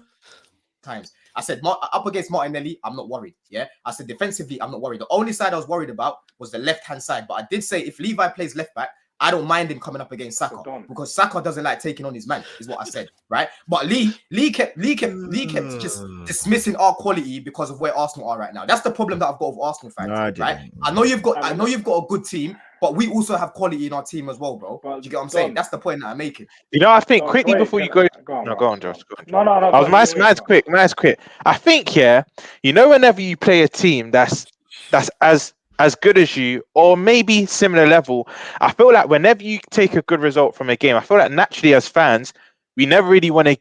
times. I said up against Martinelli, I'm not worried. Yeah, I said defensively, I'm not worried. The only side I was worried about was the left-hand side. But I did say if Levi plays left back, I don't mind him coming up against Saka because Saka doesn't like taking on his man, is what I said, right? But Lee kept just dismissing our quality because of where Arsenal are right now. That's the problem that I've got with Arsenal fans, right? I know you've got a good team, but we also have quality in our team as well, bro. Do you get what I'm saying? That's the point that I'm making. You know, I think quickly before you go, go on, Josh. No. Mine's quick. I think, yeah, you know, whenever you play a team that's as good as you, or maybe similar level, I feel like whenever you take a good result from a game, I feel like naturally as fans, we never really want to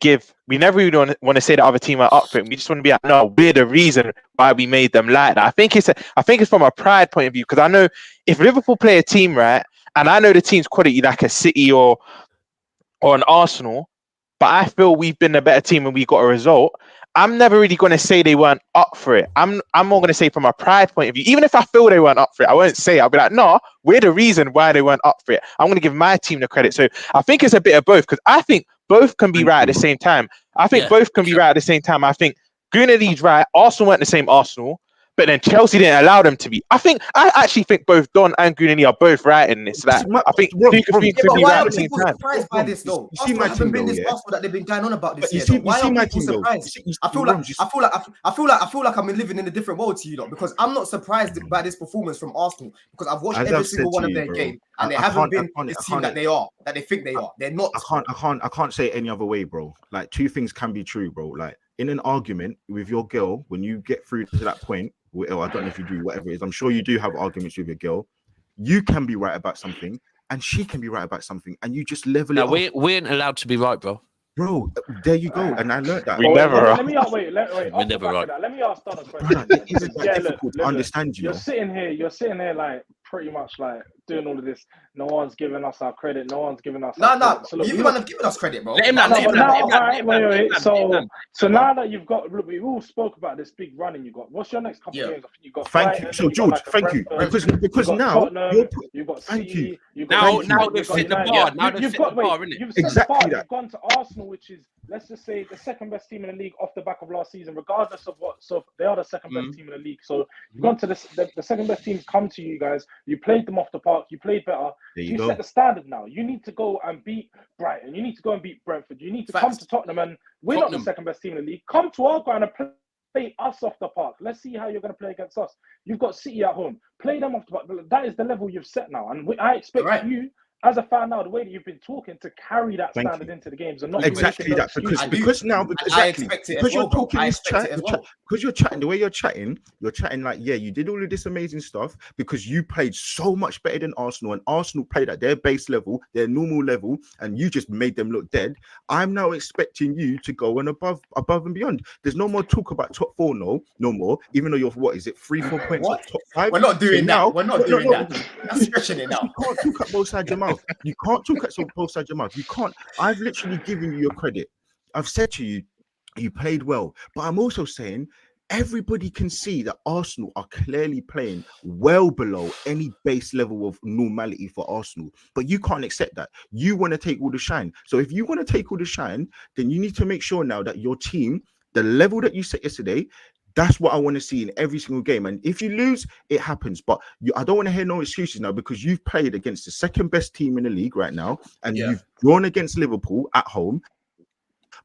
say the other team are up for it. We just want to be like, no, we're the reason why we made them like that. I think it's from a pride point of view, because I know if Liverpool play a team, right, and I know the team's quality like a City or an Arsenal, but I feel we've been a better team and we got a result, I'm never really going to say they weren't up for it. I'm more going to say from a pride point of view, even if I feel they weren't up for it, I won't say it. I'll be like, no, we're the reason why they weren't up for it. I'm going to give my team the credit. So I think it's a bit of both, because I think both can be right at the same time. I think Greenerly's right. Arsenal weren't the same Arsenal, but then Chelsea didn't allow them to be. I actually think both Don and Greenerly are both right in this. Like, I think two could be right at the same time. Surprised by this though. You see my team though, yeah? That they've been going on about this year. Why are people surprised? I feel like I'm living in a different world to you lot, because I'm not surprised by this performance from Arsenal, because I've watched every single one of their games and they haven't been the team that they think they are. They're not. I can't say it any other way, bro. Like, two things can be true, bro. Like, in an argument with your girl, when you get through to that point, well, I don't know if you do, whatever it is, I'm sure you do have arguments with your girl. You can be right about something and she can be right about something, and you just level it off. We ain't allowed to be right, bro. Bro, there you go. And I learned that. We never are. Let me ask Don a question. It isn't that difficult to understand you. You're sitting here like pretty much like doing all of this. No one's giving us our credit. No one's giving us. No. You man have given us credit, bro. Let him land. So now that you've got, look, we all spoke about this big running you got. What's your next couple of games? You got. Thank you. So George, thank you. Because now you've got. Thank you. Now they've set the bar. Now they've set the bar, isn't it? You've set the bar. You've gone to Arsenal, which is, let's just say, the second best team in the league off the back of last season, regardless of what. So they are the second best team in the league. So you've gone to the second best teams come to you guys. You played them off the park. You played better. You set the standard now. You need to go and beat Brighton. You need to go and beat Brentford. You need to come to Tottenham, and we're not the second best team in the league. Come to our ground and play us off the park. Let's see how you're going to play against us. You've got City at home. Play them off the park. That is the level you've set now, and I expect you, as a fan now, the way that you've been talking, to carry that standard into the games and not exactly that, because you're talking this chat, because you're chatting the way you're chatting like, yeah, you did all of this amazing stuff because you played so much better than Arsenal, and Arsenal played at their base level, their normal level, and you just made them look dead. I'm now expecting you to go and above and beyond. There's no more talk about top four, no more. Even though you're 3-4 points off top five. We're not doing that. We're not doing that. I'm stretching it now. You can't talk at both sides of your mouth. You can't talk at both sides of your mouth. You can't. I've literally given you your credit. I've said to you, you played well. But I'm also saying everybody can see that Arsenal are clearly playing well below any base level of normality for Arsenal. But you can't accept that. You want to take all the shine. So if you want to take all the shine, then you need to make sure now that your team, the level that you set yesterday, that's what I want to see in every single game. And if you lose, it happens. But I don't want to hear no excuses now, because you've played against the second best team in the league right now, and you've drawn against Liverpool at home,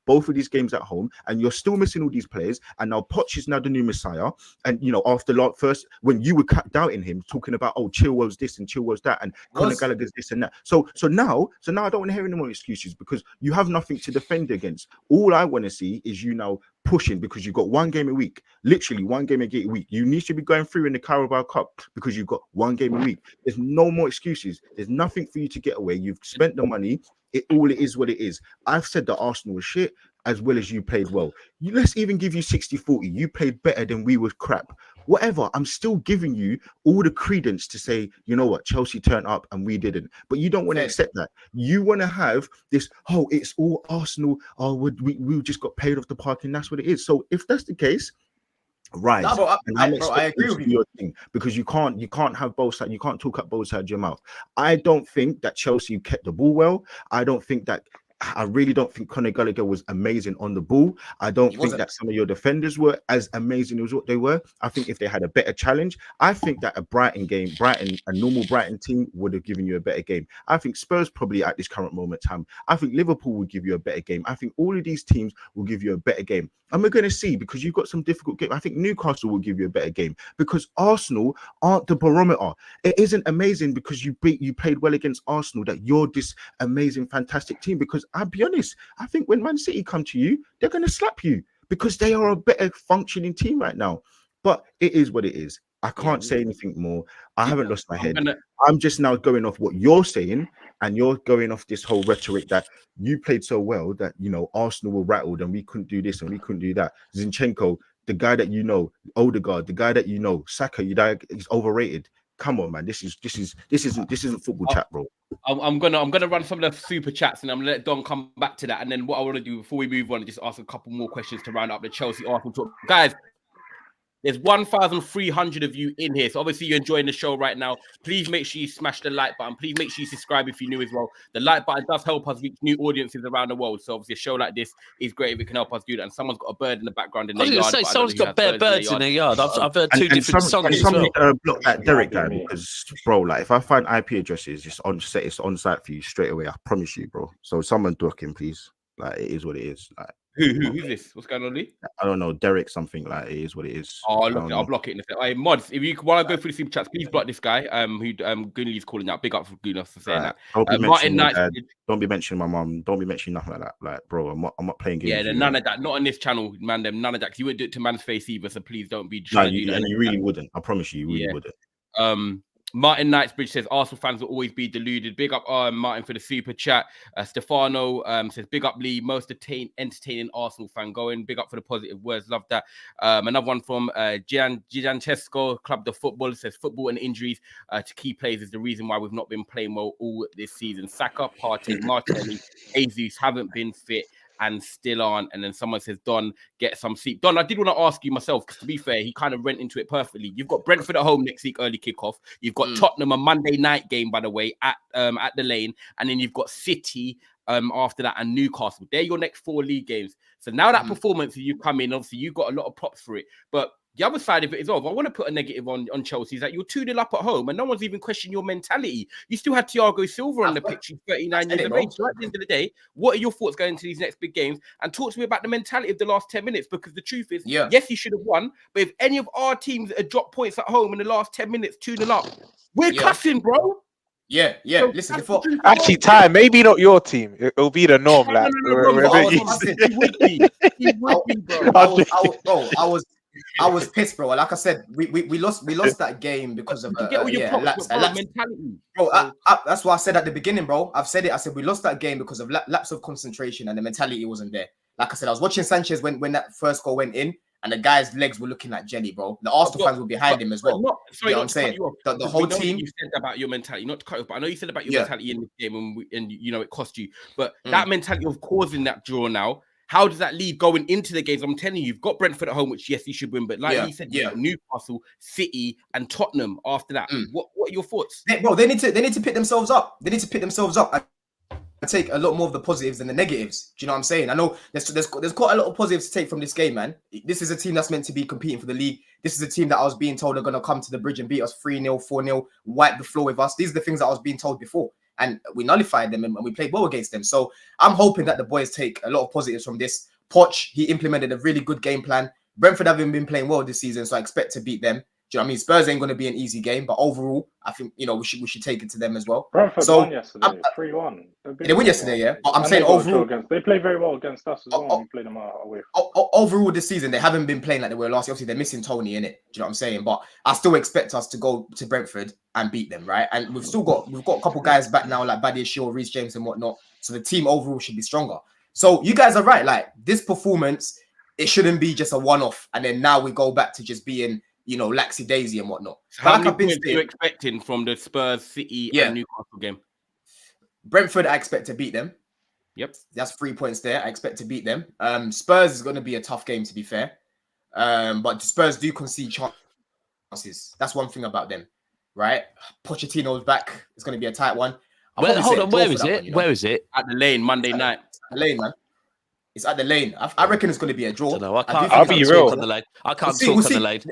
both of these games at home, and you're still missing all these players. And now Poch is now the new Messiah. And after first, when you were doubting him, talking about Chilwell's this and Chilwell's that, and Conor Gallagher's this and that. So now I don't want to hear any more excuses, because you have nothing to defend against. All I want to see is you now pushing, because you've got one game a week, literally one game a week. You need to be going through in the Carabao Cup because you've got one game a week. There's no more excuses. There's nothing for you to get away. You've spent the money. It is what it is. I've said that Arsenal was shit, as well as you played well. Let's even give you 60-40. You played better than we were crap. Whatever. I'm still giving you all the credence to say, you know what, Chelsea turned up and we didn't. But you don't want to accept that. You want to have this, it's all Arsenal. We just got paid off the park, and that's what it is. So if that's the case, right. No, I agree with you. Because you can't have both sides. You can't talk up both sides of your mouth. I don't think that Chelsea kept the ball well. I don't think that I really don't think Conor Gallagher was amazing on the ball. I don't think wasn't. that some of your defenders were as amazing as what they were. I think if they had a better challenge, I think that a normal Brighton team would have given you a better game. I think Spurs probably at this current moment in time. I think Liverpool would give you a better game. I think all of these teams will give you a better game. And we're going to see, because you've got some difficult games. I think Newcastle will give you a better game because Arsenal aren't the barometer. It isn't amazing because you played well against Arsenal that you're this amazing, fantastic team. Because I'll be honest, I think when Man City come to you, they're going to slap you because they are a better functioning team right now. But it is what it is. I can't say anything more. I haven't lost my head. I'm just now going off what you're saying, and you're going off this whole rhetoric that you played so well that, you know, Arsenal were rattled and we couldn't do this and we couldn't do that. Zinchenko, the guy that you know, Odegaard, the guy that you know, Saka, he's overrated. Come on, man. This isn't football chat, bro. I'm gonna run some of the super chats and I'm gonna let Don come back to that. And then what I want to do before we move on is just ask a couple more questions to round up the Chelsea Arsenal talk. Guys, there's 1,300 of you in here. So obviously you're enjoying the show right now. Please make sure you smash the like button. Please make sure you subscribe if you're new as well. The like button does help us reach new audiences around the world. So obviously a show like this is great if it can help us do that. And someone's got a bird in the background in their yard. Say, someone's got bare birds in their yard. I've heard two different songs as well. Block that Derek guy because, bro, like if I find IP addresses, it's on site for you straight away. I promise you, bro. So someone block him, please. Like it is what it is. Like who's this? What's going on, Lee? I don't know, Derek something. Like it is what it is. Oh, look, I'll block it in a second. Hey, mods, if you want to go through the super chats, please block this guy. Who Goonley's calling out. Big up for Goonley for saying that. Martin Knight. Don't be mentioning my mom. Don't be mentioning nothing like that. Like, bro, I'm not playing games. Yeah, none of that. Not on this channel, man. None of that. 'Cause you wouldn't do it to man's face either. So please don't be trying to do that. And you really wouldn't. I promise you, you really wouldn't. Martin Knightsbridge says Arsenal fans will always be deluded. Big up Martin for the super chat. Stefano says big up Lee, most entertaining Arsenal fan going. Big up for the positive words, love that. Another one from Giancesco Club de Football says football and injuries to key players is the reason why we've not been playing well all this season. Saka, Partey, Martinelli, Jesus haven't been fit and still aren't. And then someone says, Don, get some sleep. Don, I did want to ask you myself, because to be fair, he kind of went into it perfectly. You've got Brentford at home next week, early kickoff. You've got Tottenham, a Monday night game, by the way, at the Lane. And then you've got City after that and Newcastle. They're your next 4 league games. So now that performance, you come in, obviously, you've got a lot of props for it. But the other side of it is, I want to put a negative on Chelsea, is that you're 2-0 up at home and no one's even questioning your mentality. You still had Thiago Silva on the pitch, he's 39 years of age. So at the end of the day, what are your thoughts going into these next big games? And talk to me about the mentality of the last 10 minutes, because the truth is, yes, you should have won, but if any of our teams had dropped points at home in the last 10 minutes, 2-0 up, we're cussing, bro. Yeah. So listen, actually, Ty, maybe not your team. It'll be the norm. I was pissed, bro. Like I said, we lost that game because of mentality. Bro, that's what I said at the beginning, bro. I've said it. I said we lost that game because of lapse of concentration and the mentality wasn't there. Like I said, I was watching Sanchez when that first goal went in, and the guy's legs were looking like jelly, bro. The Arsenal fans were behind him as well. You know what I'm saying? The whole team. You said about your mentality, not to cut off, but I know you said about your mentality in this game, and you know it cost you. But that mentality of causing that draw now. How does that lead going into the games? I'm telling you, you've got Brentford at home, which yes, you should win. But like you said, you've got Newcastle, City, and Tottenham after that. What are your thoughts? They need to pick themselves up. They need to pick themselves up and take a lot more of the positives than the negatives. Do you know what I'm saying? I know there's quite a lot of positives to take from this game, man. This is a team that's meant to be competing for the league. This is a team that I was being told are going to come to the bridge and beat us 3-0, 4-0, wipe the floor with us. These are the things that I was being told before. And we nullified them and we played well against them. So I'm hoping that the boys take a lot of positives from this. Poch, he implemented a really good game plan. Brentford haven't been playing well this season, so I expect to beat them. Do you know what I mean? Spurs ain't going to be an easy game, but overall, I think, you know, we should take it to them as well. Brentford won yesterday, 3-1. They won yesterday, yeah? But I'm saying overall... They play very well against us as well. We played them away. Overall this season, they haven't been playing like they were last year. Obviously, they're missing Tony in it. Do you know what I'm saying? But I still expect us to go to Brentford and beat them, right? And we've got a couple guys back now, like Badia Shaw, Reece James and whatnot. So the team overall should be stronger. So you guys are right. Like this performance, it shouldn't be just a one-off. And then now we go back to just being, you know, laxy-daisy and whatnot. So how many points are you expecting from the Spurs, City and Newcastle game? Brentford, I expect to beat them. Yep. That's 3 points there. I expect to beat them. Spurs is going to be a tough game, to be fair. But the Spurs do concede chances. That's one thing about them, right? Pochettino's back. It's going to be a tight one. Hold on, where is it? Where is it? At the Lane, Monday night. The Lane, man. It's at the Lane. I reckon it's going to be a draw. I can't. I'll be real. On the lane. I can't We'll talk on the lane.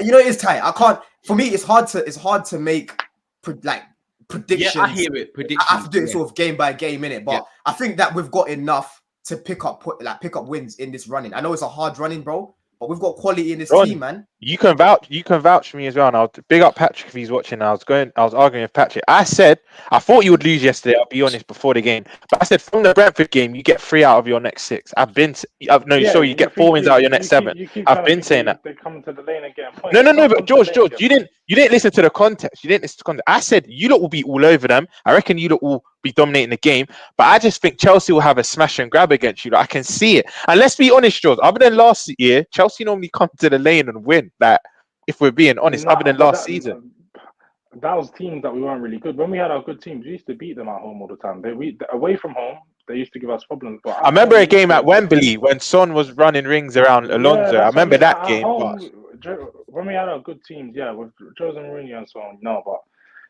You know, it's tight. I can't. For me, it's hard to make predictions. Yeah, I hear it. Predictions. I have to do it sort of game by game in it, but I think that we've got enough to pick up wins in this running. I know it's a hard running, bro, but we've got quality in this team, man. You can vouch for me as well. And I'll big up Patrick if he's watching. I was arguing with Patrick. I thought you would lose yesterday. I'll be honest, before the game, but I said from the Brentford game, you get 3 out of your next 6. You get 4 wins out of your next 7. I've been saying that. They're coming to the lane again. No, but George, you didn't listen to the context. You didn't listen to the context. I said you lot will be all over them. I reckon you lot will be dominating the game, but I just think Chelsea will have a smash and grab against you. I can see it. And let's be honest, George. Other than last year, Chelsea normally come to the lane and win. Like, if we're being honest, other than last season. That was teams that we weren't really good. When we had our good teams, we used to beat them at home all the time. Away from home, they used to give us problems. But I remember a game at Wembley when Son was running rings around Alonso. I remember that game. When we had our good teams, with Jose Mourinho and so on. No, but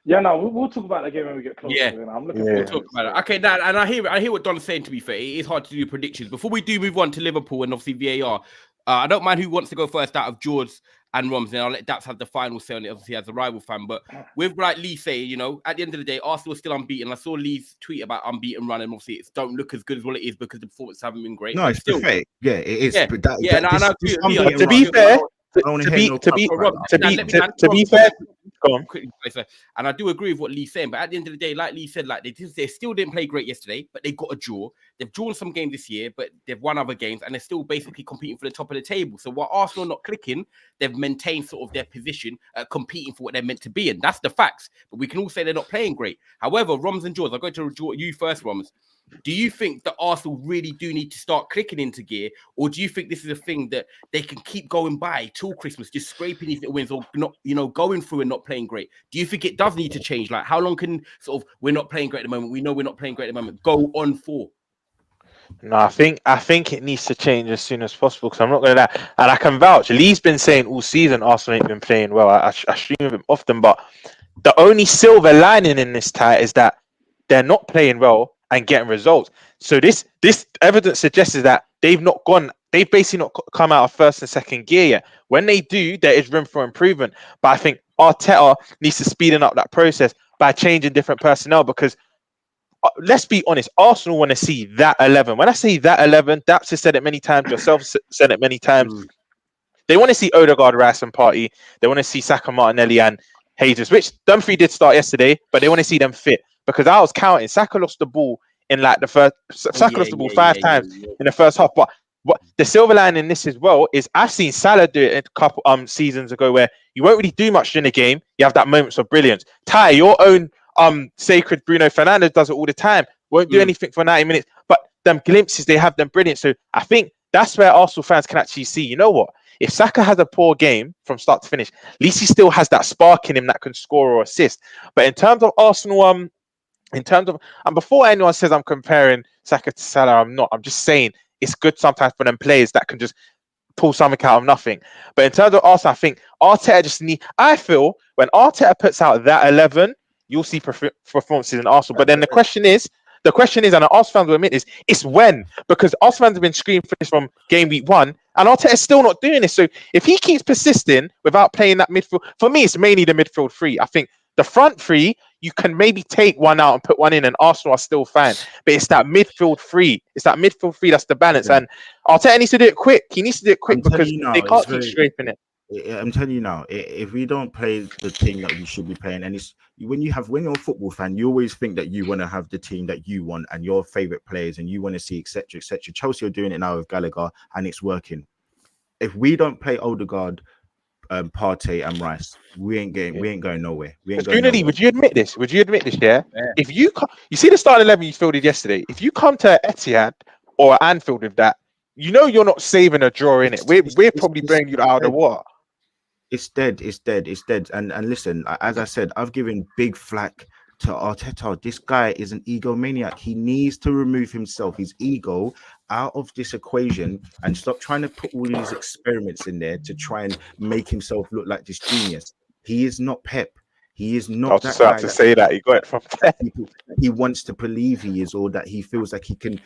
we'll talk about that game when we get closer. I'm looking forward to it. Okay, and I hear what Don's saying. To be fair, it is hard to do predictions. Before we do move on to Liverpool and obviously VAR, I don't mind who wants to go first out of George and Roms, and I'll let Daps have the final say on it, obviously, as a rival fan. But with like Lee saying, you know, at the end of the day, Arsenal is still unbeaten. I saw Lee's tweet about unbeaten run, and obviously it don't look as good as what it is because the performances haven't been great. No, it's still fake. Yeah, it is. Yeah, To be fair, go on. And I do agree with what Lee's saying, but at the end of the day, like Lee said, like they still didn't play great yesterday, but they got a draw. They've drawn some games this year, but they've won other games, and they're still basically competing for the top of the table. So while Arsenal not clicking, they've maintained sort of their position, competing for what they're meant to be in. That's the facts. But we can all say they're not playing great. However, Roms and Jaws, I'll go to you first, Roms. Do you think that Arsenal really do need to start clicking into gear, or do you think this is a thing that they can keep going by till Christmas, just scraping these little wins, or not, you know, going through and not playing great? Do you think it does need to change? Like, how long can sort of we're not playing great at the moment, we know we're not playing great at the moment, go on for? No, I think it needs to change as soon as possible, because I'm not going to lie, and I can vouch. Lee's been saying all season Arsenal ain't been playing well. I stream with him often, but the only silver lining in this tie is that they're not playing well and getting results. So this evidence suggests that they've basically not come out of first and second gear yet. When they do, there is room for improvement. But I think Arteta needs to speeden up that process by changing different personnel, because let's be honest, Arsenal want to see that 11. When I say that 11, Daps has said it many times, yourself said it many times. They want to see Odegaard, Rice and Partey. They want to see Saka, Martinelli and Jesus, which Dumfries did start yesterday, but they want to see them fit. Because I was counting, Saka lost the ball in like the first. Saka lost the ball 5 times in the first half. But what the silver line in this as well is, I've seen Salah do it a couple seasons ago, where you won't really do much during the game. You have that moments of brilliance. Ty, your own sacred Bruno Fernandes does it all the time. Won't do anything for 90 minutes, but them glimpses, they have them brilliant. So I think that's where Arsenal fans can actually see, you know what? If Saka has a poor game from start to finish, at least he still has that spark in him that can score or assist. But in terms of Arsenal, and before anyone says I'm comparing Saka to Salah, I'm not. I'm just saying it's good sometimes for them players that can just pull something out of nothing. But in terms of Arsenal, I think Arteta I feel when Arteta puts out that 11, you'll see performances in Arsenal. But then the question is, and the Arsenal fans will admit this, it's when. Because Arsenal fans have been screaming for this from game week 1, and Arteta's still not doing this. So if he keeps persisting without playing that midfield, for me, it's mainly the midfield 3. I think the front 3, you can maybe take one out and put one in, and Arsenal are still fine. But it's that midfield 3. It's that midfield 3 that's the balance. Yeah. And Arteta needs to do it quick. He needs to do it quick because they can't keep scraping it. I'm telling you now, if we don't play the team that we should be playing, and it's when you're a football fan, you always think that you want to have the team that you want and your favorite players, and you want to see etc. etc. Chelsea are doing it now with Gallagher, and it's working. If we don't play Odegaard, Partey and Rice, we ain't going nowhere. Unity, would you admit this? Yeah. If you see the starting 11 you fielded yesterday, if you come to Etihad or Anfield with that, you know you're not saving a draw in it. We're probably bringing you out of the water. It's dead. And listen, as I said, I've given big flack to Arteta. This guy is an egomaniac. He needs to remove himself, his ego, out of this equation and stop trying to put all these experiments in there to try and make himself look like this genius. He is not Pep. He is I not was that just about guy to that say that he got it from there. he wants to believe he is, or that he feels like he can,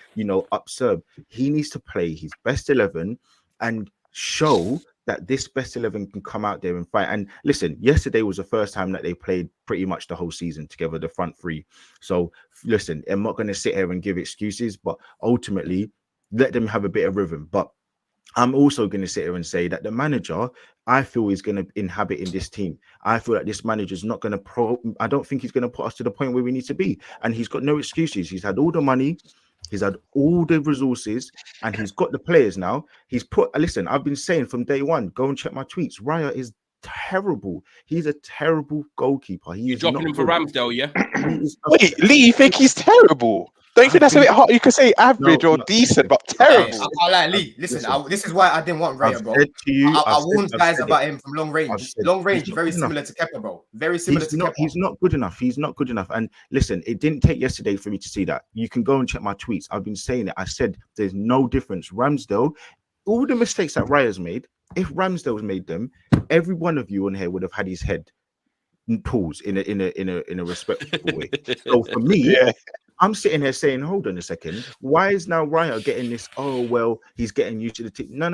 upserve. He needs to play his best 11 and show that this best 11 can come out there and fight. And listen, yesterday was the first time that they played pretty much the whole season together, the front three. So listen, I'm not going to sit here and give excuses, but ultimately let them have a bit of rhythm. But I'm also going to sit here and say that the manager, I feel, is going to inhabit in this team. I feel that this manager is not going to I don't think he's going to put us to the point where we need to be. And he's got no excuses. He's had all the money, he's had all the resources, and he's got the players now. Listen, I've been saying from day one, go and check my tweets. Raya is terrible. He's a terrible goalkeeper. You're dropping him for Ramsdale, yeah? Wait, Lee, you think he's terrible? Don't you think that's a bit hard? You could say average or decent, but terrible. I like Lee. Listen, this is why I didn't want Raya, bro. I warned guys about him from long range. Long range, very similar to Kepa, bro. Very similar to Kepa. He's not good enough. He's not good enough. And listen, it didn't take yesterday for me to see that. You can go and check my tweets. I've been saying it. I said there's no difference. Ramsdale, all the mistakes that Raya's made, if Ramsdale's made them, every one of you on here would have had his head paused in a respectful way. So for me, I'm sitting here saying, hold on a second. Why is now Raya getting this? Oh, well, he's getting used to the team. No.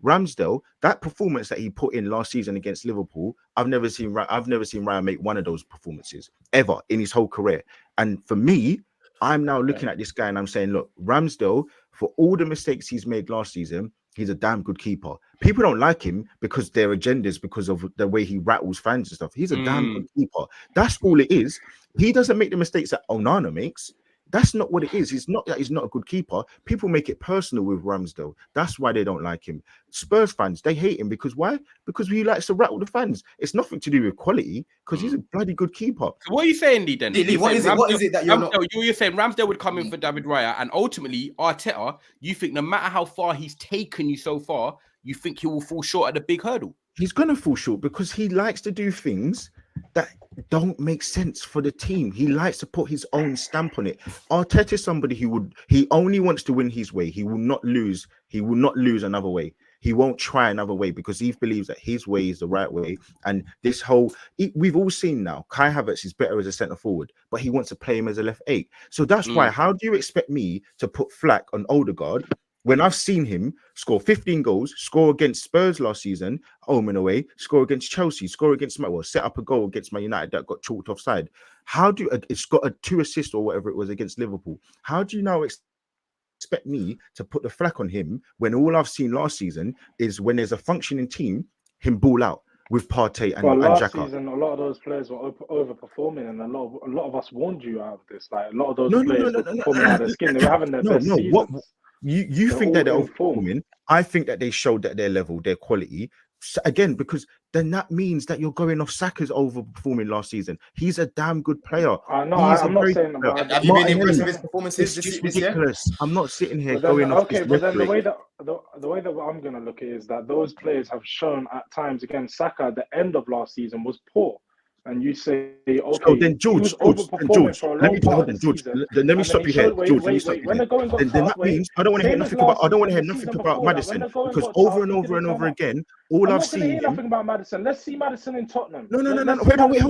Ramsdale, that performance that he put in last season against Liverpool, I've never seen Raya make one of those performances ever in his whole career. And for me, I'm now looking at this guy and I'm saying, look, Ramsdale, for all the mistakes he's made last season, he's a damn good keeper. People don't like him because their agendas, because of the way he rattles fans and stuff. He's a damn good keeper. That's all it is. He doesn't make the mistakes that Onana makes. That's not what it is. It's not that he's not a good keeper. People make it personal with Ramsdale. That's why they don't like him. Spurs fans, they hate him because why? Because he likes to rattle the fans. It's nothing to do with quality because he's a bloody good keeper. So what are you saying, Lee, then? Lee, what is it that you're not... You're saying Ramsdale would come in for David Raya, and ultimately, Arteta, you think no matter how far he's taken you so far, you think he will fall short at the big hurdle? He's going to fall short because he likes to do things that don't make sense for the team. He likes to put his own stamp on it. Arteta is somebody he only wants to win his way. He will not lose. He will not lose another way. He won't try another way because he believes that his way is the right way. And this whole, we've all seen now, Kai Havertz is better as a centre forward, but he wants to play him as a left 8. So that's why, how do you expect me to put flack on Odegaard when I've seen him score 15 goals, score against Spurs last season, home and away, score against Chelsea, score against set up a goal against Man United that got chalked offside? It's got a 2 assists or whatever it was against Liverpool. How do you now expect me to put the flack on him when all I've seen last season is when there's a functioning team, him ball out with Partey and last Xhaka? Season, a lot of those players were overperforming, and a lot of us warned you out of this. Like a lot of those players were performing out of their skin. They were having their best seasons. You think that they're overperforming? I think that they showed that their level, their quality. So again, because then that means that you're going off Saka's overperforming last season. He's a damn good player. I'm not saying about. Have you been impressed with his performances this ridiculous. year? I'm not sitting here going off this but then the way that I'm going to look at it is that those players have shown at times against Saka at the end of last season was poor. And you say, okay, so then George, let me stop you here. George, let me stop you here. Then that means I don't want to hear nothing about Maddison because over and over again, all I've seen him. Nothing about Maddison. Let's see Maddison in Tottenham. No. Wait,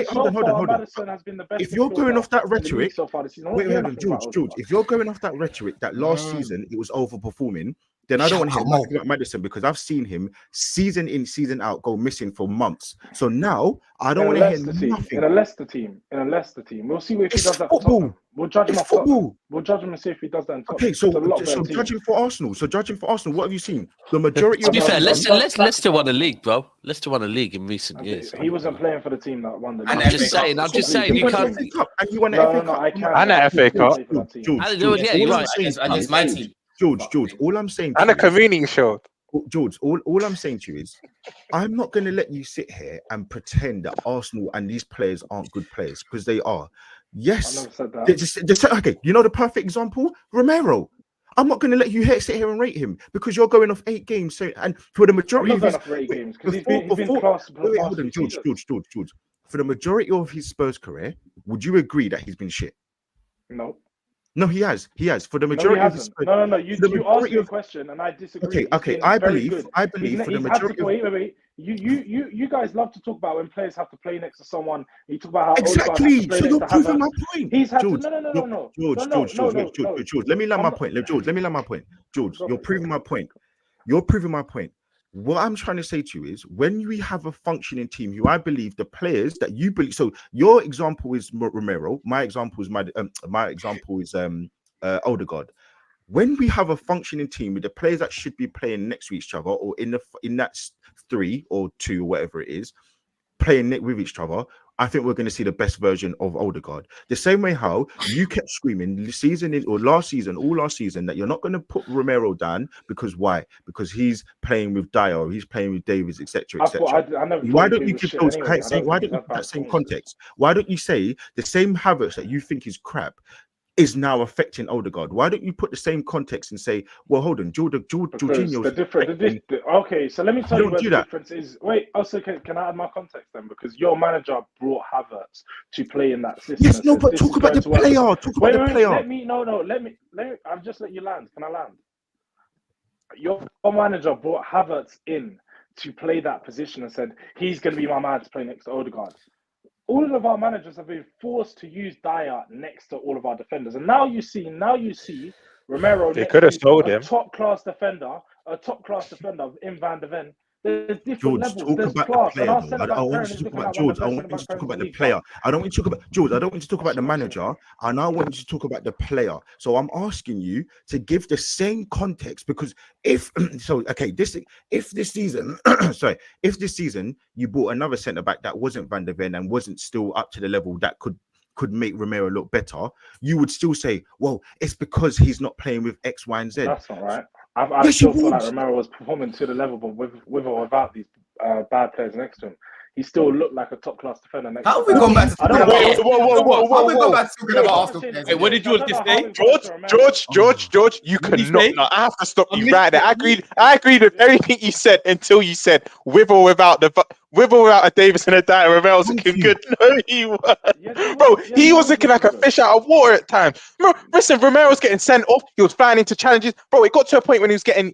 hold on. Maddison has been the best. If you're going off that rhetoric, so far this season, wait, George. If you're going off that rhetoric that last season it was overperforming, then I don't want to hear nothing about Maddison because I've seen him season in, season out go missing for months. So now I don't want to hear nothing. In a Leicester team, we'll see if he does that. Football. We'll judge him. Football. We'll judge him and see if he does that. Okay, so judging for Arsenal. What have you seen? The majority. To be fair, Leicester won a league, bro. Leicester won a league in recent years. He wasn't playing for the team that won the league. I'm just saying. You can't. And you won the FA Cup. I can't. And the FA Cup. Yeah, you're right. And it's my team. George, all I'm saying, and a community show. George, all I'm saying to you is, I'm not going to let you sit here and pretend that Arsenal and these players aren't good players because they are. Yes, I never said that. Just okay. You know the perfect example, Romero. I'm not going to let you sit here and rate him because you're going off 8 games. So, and for the majority of his games because he's been class. Hold on, George. For the majority of his Spurs career, would you agree that he's been shit? No. No, he has. He has for the No, he majority of his. hasn't. No. You for the asked majority me a of. question, and I disagree. Okay. He's been very good. I believe for the He's had to majority of. wait. You guys love to talk about when players have to play next to someone. You talk about how Odegaard has to Exactly. play So next you're to proving Havertz. my point. He's had George, to. No. George. Let me land my point. George, let me land my point. George, you're proving my point. You're proving my point. What I'm trying to say to you is when we have a functioning team, who I believe the players that you believe. So your example is Romero. My example is Odegaard. When we have a functioning team with the players that should be playing next to each other, or in that 3 or 2 or whatever it is, playing with each other, I think we're going to see the best version of Odegaard. The same way how you kept screaming last season that you're not going to put Romero down because why? Because he's playing with Dyer, or he's playing with Davies, etc., etc. Why don't you give those? Why don't you put that same context? Why don't you say the same Havertz that you think is crap is now affecting Odegaard? Why don't you put the same context and say, well, hold on, Jorginho's the difference. Okay, so let me tell you where the difference is. Wait, also, can I add my context then? Because your manager brought Havertz to play in that system. Yes, no, but talk about the player. Talk about the player. Let me. I've just let you land. Can I land? Your manager brought Havertz in to play that position and said he's going to be my man to play next to Odegaard. All of our managers have been forced to use Dyer next to all of our defenders, and now you see Romero. They could have sold him. A top class defender in Van de Ven. There's different levels. There's class. I want you to talk about George. I want you to talk about the player. I don't want you to talk about George. I don't want you to talk about the manager. And I want you to talk about the player. So I'm asking you to give the same context, because if this season, if this season you bought another centre back that wasn't Van de Ven and wasn't still up to the level that could make Romero look better, you would still say, well, it's because he's not playing with X, Y, and Z. That's not right. I still feel like Romero was performing to the level, but with or without these bad players next to him, he still looked like a top class defender next to him. How have we gone back to talking about Arsenal players? Hey, what did George just say? George, you cannot. No, I have to stop you right there. I agreed with everything you said until you said with or without a Davis and a Dyer, Romero's looking good. No, he was. Bro, he was looking like a fish out of water at times. Bro, listen, Romero's getting sent off. He was flying into challenges. Bro, it got to a point when he was getting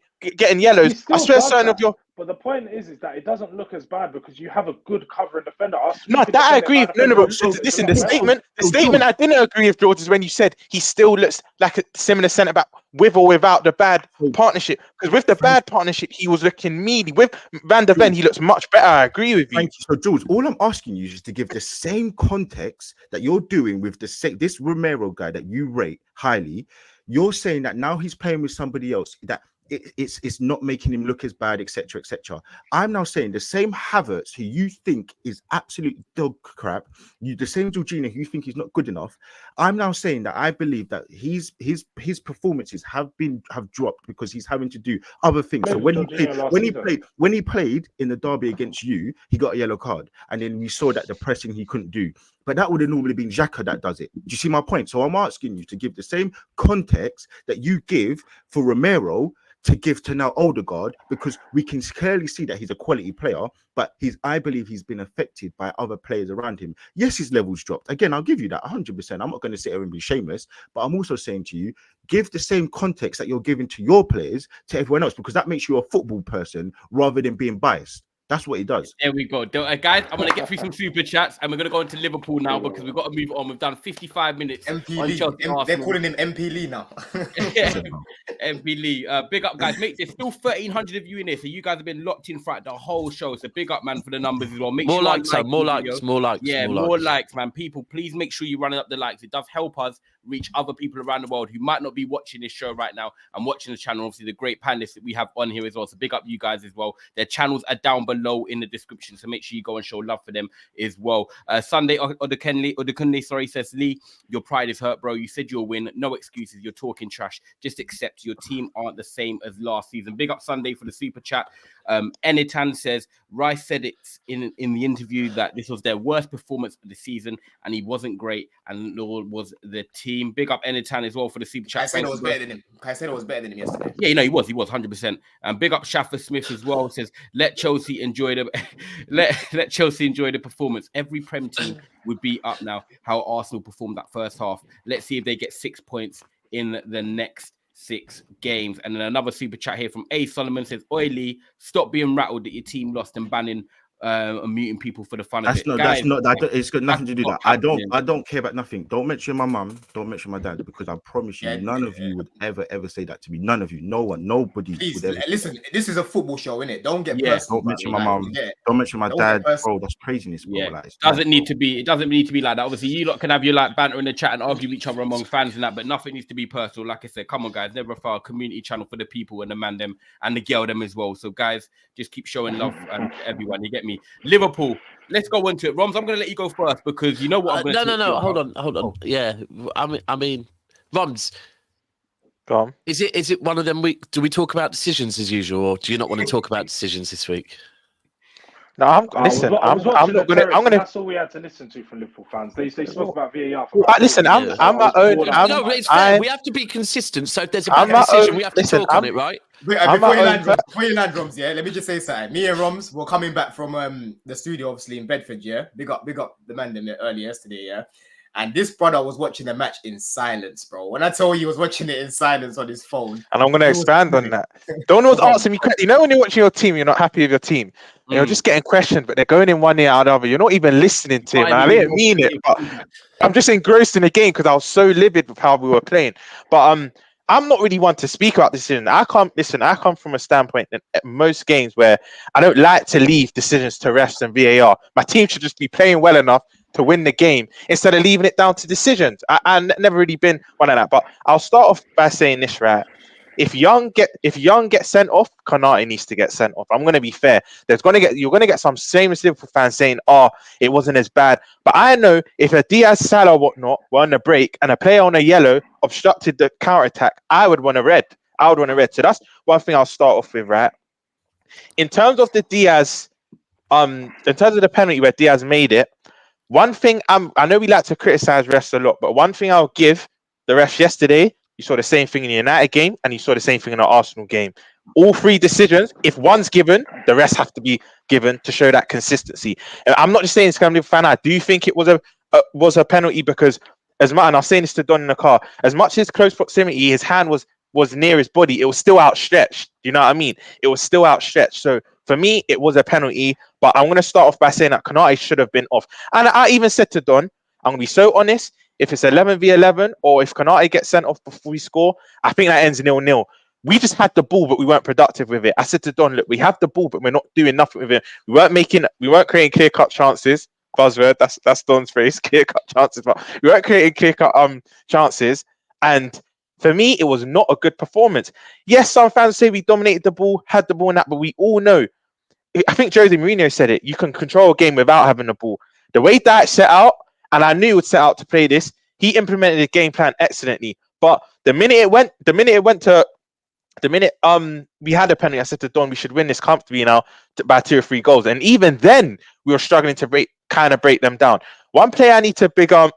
yellows. I swear certain of your... But the point is that it doesn't look as bad because you have a good covering defender. No, that I agree. No, bro. Listen, the statement I didn't agree with, George, is when you said he still looks like a similar centre back with or without the bad partnership. Because with the bad partnership, he was looking meaty. With Van de Ven, he looks much better. I agree with you. Thank you. So, George, all I'm asking you is to give the same context that you're doing with this Romero guy that you rate highly. You're saying that now he's playing with somebody else, that it's not making him look as bad, etc., etc. I'm now saying the same Havertz, who you think is absolute dog crap, the same Jorginho who you think is not good enough. I'm now saying that I believe that his performances have dropped because he's having to do other things. So when he played in the derby against you, he got a yellow card, and then we saw that the pressing he couldn't do. But that would have normally been Xhaka that does it. Do you see my point? So I'm asking you to give the same context that you give for Romero to give to now Odegaard, because we can clearly see that he's a quality player, but I believe he's been affected by other players around him. Yes, his levels dropped. Again, I'll give you that 100%. I'm not going to sit here and be shameless, but I'm also saying to you, give the same context that you're giving to your players to everyone else, because that makes you a football person rather than being biased. That's what he does. There we go. Guys, I'm going to get through some super chats and we're going to go into Liverpool now because we've got to move on. We've done 55 minutes. MP Lee. They're calling him MP Lee now. MP Lee. Big up, guys. Mate, there's still 1,300 of you in here, so you guys have been locked in throughout the whole show. So big up, man, for the numbers as well. More likes. Yeah, more likes, man. People, please make sure you're running up the likes. It does help us reach other people around the world who might not be watching this show right now and watching the channel. Obviously, the great panelists that we have on here as well. So big up you guys as well. Their channels are down below in the description, so make sure you go and show love for them as well. Sunday Odekunle, says Lee, your pride is hurt, bro. You said you'll win. No excuses. You're talking trash. Just accept your team aren't the same as last season. Big up Sunday for the super chat. Enitan says Rice said it in the interview that this was their worst performance of the season, and he wasn't great, and nor was the team. Big up Enitan as well for the super chat. I said it was better than him. I said it was better than him yesterday. Yeah, he was 100%. And big up Shaffer Smith as well. Says let Chelsea enjoy the let Chelsea enjoy the performance. Every Prem team would be up now. How Arsenal performed that first half. Let's see if they get 6 points in the next 6 games. And then another super chat here from A. Solomon says, Oily, stop being rattled that your team lost and banning and muting people for the fun of it. That's not that. It's got nothing to do with that. I don't care about nothing. Don't mention my mum. Don't mention my dad, because I promise you, none of you would ever say that to me. None of you. No one. Nobody. Please, would ever listen. This is a football show, innit? Don't get personal. Don't mention my mum. Don't mention my dad. Bro, that's craziness, bro. Yeah. Like, It doesn't need to be like that. Obviously, you lot can have your like banter in the chat and argue each other among fans and that, but nothing needs to be personal. Like I said, come on, guys. Never file a community channel for the people and the man them and the girl them as well. So, guys, just keep showing love to everyone. You get me? Liverpool. Let's go into it. Roms, I'm going to let you go first because you know what I'm going to No. Hold on. Yeah. I mean, Roms. Go on. Is it one of them do we talk about decisions as usual, or do you not want to talk about decisions this week? No, I'm not gonna. That's all we had to listen to from Liverpool fans. They spoke about VAR. Listen, I'm my own. No, it's fair. We have to be consistent. So if there's a bad decision, we have to talk on it, right? Before you land, Roms, yeah, let me just say something. Me and Roms were coming back from the studio, obviously in Bedford, yeah. Big up the man them early yesterday, yeah. And this brother was watching the match in silence, bro. When I told you he was watching it in silence on his phone. And I'm going to expand on that. Donald's asking me, you know, when you're watching your team, you're not happy with your team. You're just getting questioned, but they're going in one ear out of the other. You're not even listening to him. And I didn't mean it, but I'm just engrossed in the game because I was so livid with how we were playing. But I'm not really one to speak about decisions. I come from a standpoint in most games where I don't like to leave decisions to refs and VAR. My team should just be playing well enough to win the game instead of leaving it down to decisions. I've never really been one of that. But I'll start off by saying this, right? If Young gets sent off, Konate needs to get sent off. I'm going to be fair. You're going to get some famous Liverpool fans saying, "Oh, it wasn't as bad." But I know if a Diaz, Salah, whatnot were on a break and a player on a yellow obstructed the counter attack, I would want a red. So that's one thing I'll start off with, right? In terms of the Diaz, in terms of the penalty where Diaz made it, one thing I know we like to criticize refs a lot, but one thing I'll give the refs yesterday, you saw the same thing in the United game, and you saw the same thing in the Arsenal game. All 3 decisions, if one's given, the rest have to be given to show that consistency. And I'm not just saying it's going to be fan. I do think it was a penalty because, as much, and I was saying this to Don in the car, as much as close proximity, his hand was near his body, it was still outstretched. Do you know what I mean? It was still outstretched. So for me, it was a penalty. But I'm going to start off by saying that Konate should have been off. And I even said to Don, I'm going to be so honest. If it's 11v11 or if Konate gets sent off before we score, I think that ends 0-0. We just had the ball, but we weren't productive with it. I said to Don, look, we have the ball, but we're not doing nothing with it. We weren't creating clear-cut chances. Buzzword, that's Don's phrase, clear-cut chances. But we weren't creating clear-cut chances. And for me, it was not a good performance. Yes, some fans say we dominated the ball, had the ball in that, but we all know. I think Jose Mourinho said it. You can control a game without having the ball. The way that set out, and I knew he would set out to play this, he implemented the game plan excellently. But the minute we had a penalty, I said to Don, we should win this comfortably now by 2 or 3 goals. And even then, we were struggling to break them down. One player I need to big up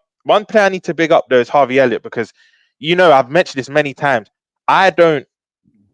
though is Harvey Elliott, because you know I've mentioned this many times. I'm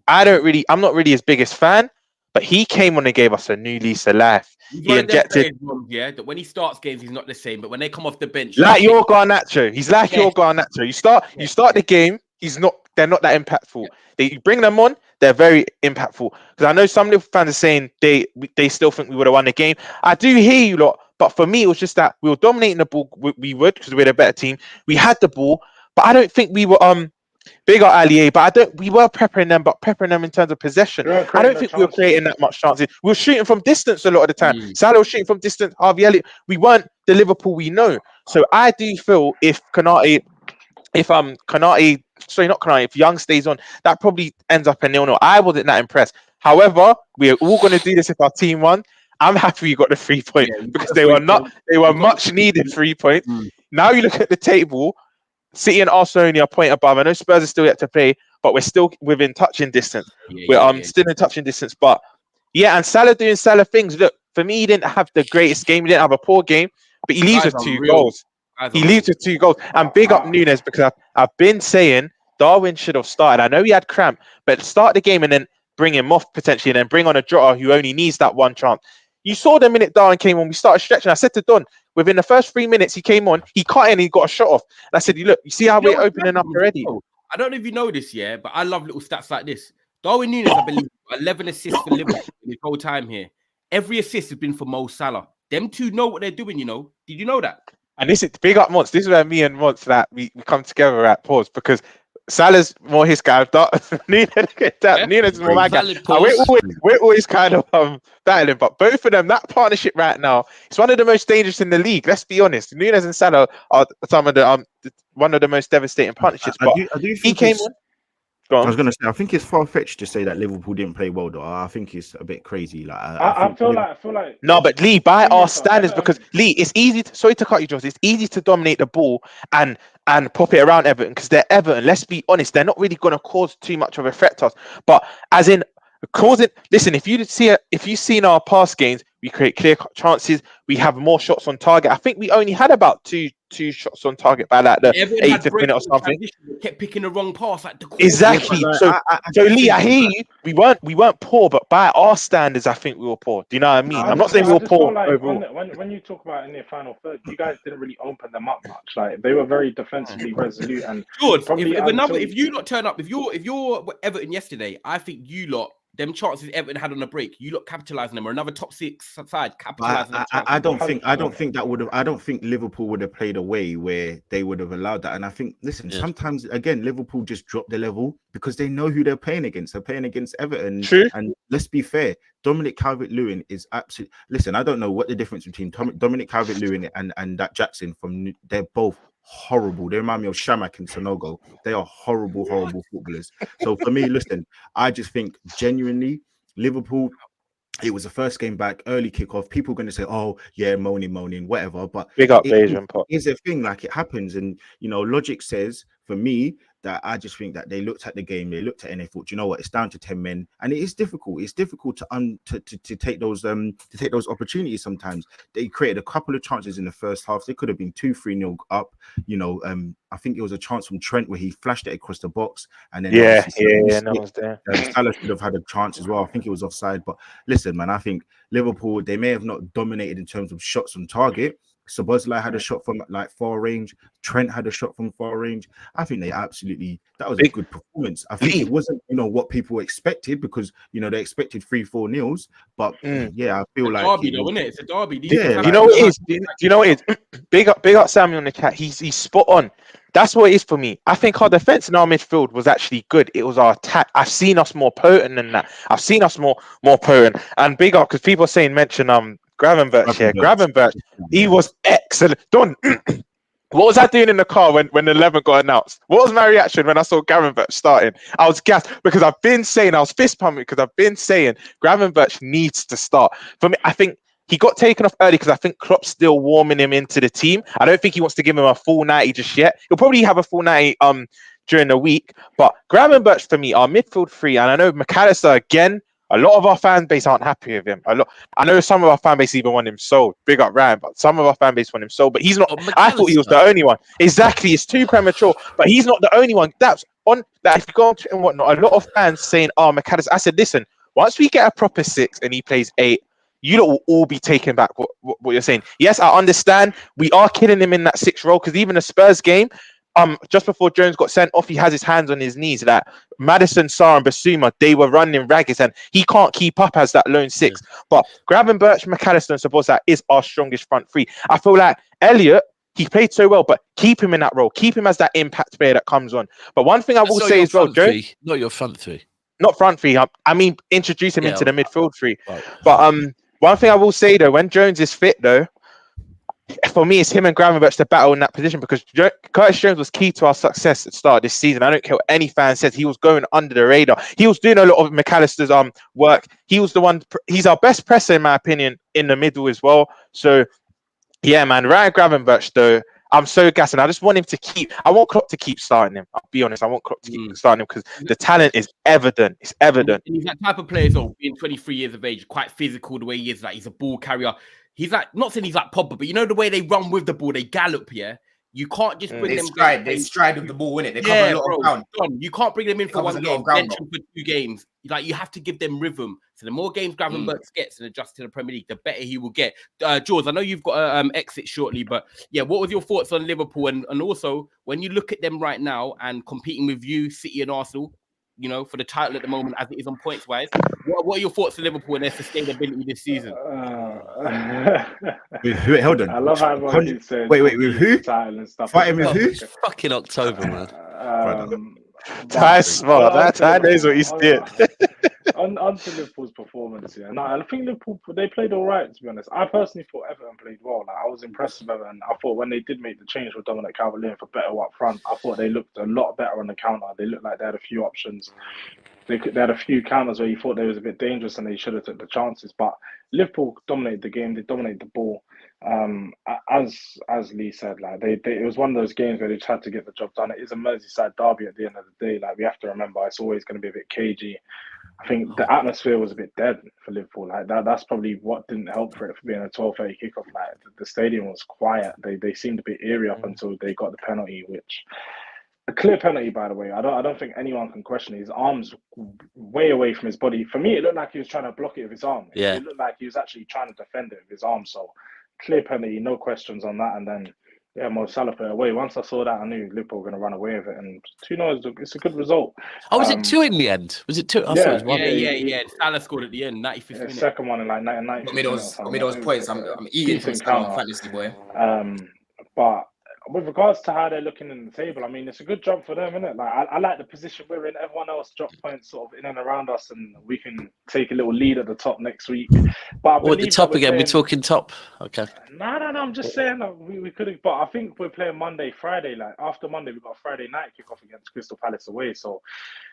not really his biggest fan, but he came on and gave us a new lease of life. He injected, that when he starts games, he's not the same. But when they come off the bench, like your Garnacho, he's like your Garnacho. You start the game, they're not that impactful. You bring them on, they're very impactful. Because I know some Liverpool fans are saying they still think we would have won the game. I do hear you lot, but for me, it was just that we were dominating the ball. We would, because we're the better team. We had the ball, but I don't think we were big on Allier, but we were peppering them in terms of possession. I don't think we were creating that much chances. We were shooting from distance a lot of the time. Salah was shooting from distance. Harvey Elliott, we weren't the Liverpool we know. So I do feel if Young stays on, that probably ends up in 0-0. I wasn't that impressed. However, we are all going to do this if our team won. I'm happy we got the 3 points because they were much needed 3 points. Now you look at the table. City and Arsenal only a point above. I know Spurs are still yet to play, but we're still within touching distance. We're still in touching distance. But Yeah, and Salah doing Salah things. Look, for me, he didn't have the greatest game. He didn't have a poor game, but he leaves Guys with are 2 real. goals. He leaves with 2 goals. And big up Nunes, because I've been saying Darwin should have started. I know he had cramp, but start the game and then bring him off potentially, and then bring on a Jota who only needs that one chance. You saw the minute Darwin came on, we started stretching. I said to Don, within the first 3 minutes he came on, he cut in, he got a shot off. And I said, look, you see how we're opening up already? I don't know if you know this, yeah, but I love little stats like this. Darwin Nunes, I believe, 11 assists for Liverpool in his whole time here. Every assist has been for Mo Salah. Them two know what they're doing, you know. Did you know that? And this is big up Monts. This is where me and Monts that we come together at pause, because Salah's more his guy. Nunes is more my guy. We're always kind of battling, but both of them, that partnership right now, it's one of the most dangerous in the league. Let's be honest. Nunes and Salah are some of the one of the most devastating partnerships. I do think he came on. I was going to say, I think it's far-fetched to say that Liverpool didn't play well, though. I think it's a bit crazy. Like, I feel like. No, but Lee, by our standards, because Lee, it's easy. Sorry to cut you, Josh. It's easy to dominate the ball and pop it around Everton, because they're Everton. Let's be honest, they're not really going to cause too much of a threat to us. But as in causing, listen, if you've seen our past games, we create clear chances. We have more shots on target. I think we only had about two shots on target by like the 80th minute or something. Kept picking the wrong pass. Exactly. So Lee, I hear you. We weren't poor, but by our standards, I think we were poor. Do you know what I mean? I'm not saying we were poor overall. When you talk about in the final third, you guys didn't really open them up much. Like, they were very defensively resolute. And George, if you lot turn up, if you're Everton yesterday, I think you lot. Them chances Everton had on the break, you look capitalizing them, or another top 6 side capitalizing. I don't think that would have. I don't think Liverpool would have played a way where they would have allowed that. And I think, listen, sometimes again, Liverpool just drop the level because they know who they're playing against. They're playing against Everton. True. And let's be fair, Dominic Calvert-Lewin is absolutely. Listen, I don't know what the difference between Dominic Calvert-Lewin and that Jackson from. They're both horrible. They remind me of Shamak and Sonogo. They are horrible footballers. So for me, listen, I just think genuinely Liverpool, it was the first game back, early kickoff. People are going to say, oh, yeah, moaning, whatever. But big up Asian Pot. It's a thing, like, it happens. And, you know, logic says, for me, that I just think that they looked at the game, they looked at it and they thought, you know what, it's down to 10 men. And it is difficult. It's difficult to take those opportunities sometimes. They created a couple of chances in the first half. They could have been 2-3-0 up. You know, I think it was a chance from Trent where he flashed it across the box. And then no one's there. Salah should have had a chance as well. I think it was offside. But listen, man, I think Liverpool, they may have not dominated in terms of shots on target. Szoboszlai had a shot from like far range. Trent had a shot from far range. I think that was a good performance. I think it wasn't, you know, what people expected, because, you know, they expected 3-4 nils. But yeah, I feel like derby, though, isn't it? It's a derby. Yeah, you know what it is. Do you know what it is? Big up Samuel in the chat. He's spot on. That's what it is for me. I think our defense and our midfield was actually good. It was our attack. I've seen us more potent than that. I've seen us more potent. And big up, because people are saying mention Gravenberch here. Gravenberch, he was excellent. Don, what was I doing in the car when 11 got announced? What was my reaction when I saw Gravenberch starting? I was gassed, because I was fist pumping, because I've been saying Gravenberch needs to start. For me, I think he got taken off early because I think Klopp's still warming him into the team. I don't think he wants to give him a full 90 just yet. He'll probably have a full 90 during the week. But Gravenberch, for me, our midfield 3, and I know McAllister, again, a lot of our fan base aren't happy with him. I know some of our fan base even want him sold. Big up Ryan, but some of our fan base want him sold. But he's not. I thought he was the only one. Exactly, it's too premature. But he's not the only one. That's on that. If you go on Twitter and whatnot, a lot of fans saying, "Oh, McAllister." I said, listen, once we get a proper 6 and he plays 8, you lot will all be taken back what you're saying. Yes, I understand. We are killing him in that 6 role, because even the Spurs game, just before Jones got sent off, he has his hands on his knees. That Maddison, Sarr, and Basuma, they were running ragged, and he can't keep up as that lone 6. But Gravenberch, McAllister, and Szoboszlai is our strongest front 3. I feel like Elliott, he played so well, but keep him in that role. Keep him as that impact player that comes on. But one thing I will say as well, Jones, not your front 3. Not front 3. I mean, introduce him into the midfield 3. Right. But one thing I will say though, when Jones is fit though, for me, it's him and Gravenberch to battle in that position, because Curtis Jones was key to our success at the start of this season. I don't care what any fan says. He was going under the radar. He was doing a lot of McAllister's work. He was the one. He's our best presser, in my opinion, in the middle as well. So, yeah, man, Ryan Gravenberch, though, I'm so gassed, and I just want him to keep. I want Klopp to keep starting him. I'll be honest. I want Klopp to keep starting him because the talent is evident. It's evident. And he's that type of player, so being 23 years of age, quite physical. The way he is, like he's a ball carrier. He's like, not saying he's like Pogba, but you know the way they run with the ball, they gallop. Yeah, you can't just bring them. They stride with the ball, innit? They cover a lot of ground. You can't bring them in for one game, bench them for 2 games. Like you have to give them rhythm. So the more games Gravenberch gets and adjusts to the Premier League, the better he will get. George, I know you've got an exit shortly, but yeah, what was your thoughts on Liverpool? And also, when you look at them right now and competing with you, City and Arsenal, you know, for the title at the moment as it is on points wise, what are your thoughts on Liverpool and their sustainability this season? Wait, hold on. I love how everyone keeps saying wait, with who? Title and stuff. Fighting with who? It's fucking October, man. That's smart. That knows what he's doing. On to Liverpool's performance, yeah. No, I think Liverpool, they played all right, to be honest. I personally thought Everton played well. Like, I was impressed with Everton. I thought when they did make the change with Dominic Calvert-Lewin for better up front, I thought they looked a lot better on the counter. They looked like they had a few options. They had a few counters where you thought they was a bit dangerous and they should have took the chances. But Liverpool dominated the game. They dominated the ball. As Lee said, like it was one of those games where they tried to get the job done. It is a Merseyside derby at the end of the day. Like we have to remember, it's always going to be a bit cagey. I think the atmosphere was a bit dead for Liverpool. Like that's probably what didn't help for it for being a 12:30 kickoff. Like the stadium was quiet. They seemed a bit eerie up until they got the penalty, which a clear penalty, by the way. I don't think anyone can question it. His arms way away from his body. For me, it looked like he was trying to block it with his arm. Yeah. It looked like he was actually trying to defend it with his arm. So clear penalty, no questions on that. And then Mo Salah put it away. Once I saw that, I knew Liverpool were going to run away with it. And 2-0, it's a good result. Oh, was it 2 in the end? Was it 2? I thought it was 1. Yeah. Salah scored at the end, 95th minute. Second one in like 90. Got me those points. I'm eating from fantasy, boy. But with regards to how they're looking in the table, I mean, it's a good job for them, isn't it? Like, I like the position we're in. Everyone else dropped points sort of in and around us, and we can take a little lead at the top next week. But at the top again, we're talking top. Okay. No. I'm just saying that we could have. But I think we're playing Monday, Friday. Like after Monday, we've got a Friday night kickoff against Crystal Palace away. So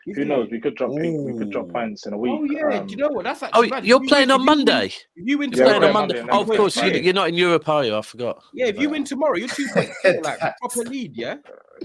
who knows? We could drop points in a week. Oh yeah, do you know what? That's actually bad. You're playing on Monday. You win tomorrow tomorrow on Monday. Oh, of course, you're not in Europe, are you? I forgot. Yeah, if you win tomorrow, you're 2 points clear, like proper lead, yeah.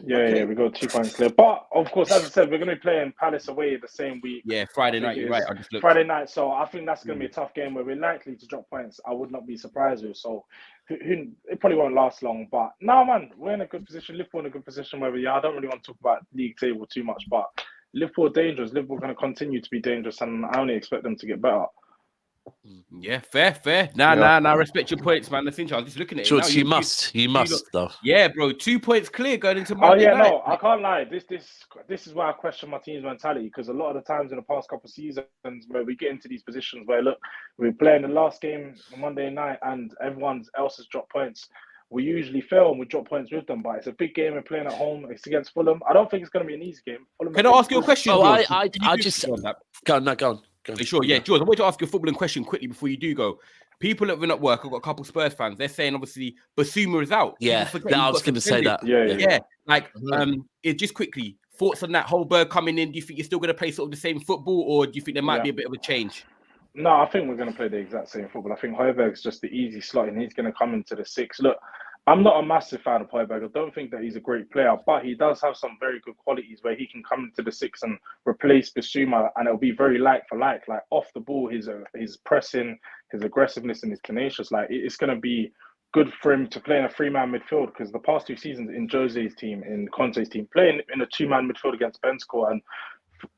Yeah, we got 2 points clear. But of course, as I said, we're going to be playing Palace away the same week. Yeah, Friday night. You're right. I just looked. Friday night. So I think that's going to be a tough game where we're likely to drop points. I would not be surprised with. So it probably won't last long. But no, man, we're in a good position. Liverpool in a good position where I don't really want to talk about league table too much, but Liverpool are dangerous. Liverpool are going to continue to be dangerous, and I only expect them to get better. Yeah, fair. Nah. Respect your points, man. That's interesting. I was just looking at it. George, now. You must, though. Yeah, bro. 2 points clear going into Monday night. No, I can't lie. This is why I question my team's mentality, because a lot of the times in the past couple of seasons where we get into these positions where look, we're playing the last game on Monday night and everyone else has dropped points. We usually fail and we drop points with them, but it's a big game. We're playing at home. It's against Fulham. I don't think it's going to be an easy game. Can I ask you a question? I just go on. Sure, yeah, George. I want to ask you a footballing question quickly before you do go. People that have been at work, I've got a couple Spurs fans. They're saying obviously Basuma is out. Yeah, I was going to say that. Yeah. Like, just quickly, thoughts on that Holberg coming in? Do you think you're still going to play sort of the same football, or do you think there might be a bit of a change? No, I think we're going to play the exact same football. I think Højbjerg's just the easy slot, and he's going to come into the 6. Look, I'm not a massive fan of Højbjerg. I don't think that he's a great player, but he does have some very good qualities where he can come into the 6 and replace Basuma, and it'll be very like for like. Like off the ball, his pressing, his aggressiveness, and his tenacious. Like it's going to be good for him to play in a 3-man midfield, because the past 2 seasons in Jose's team, in Conte's team, playing in a 2-man midfield against Bensko, and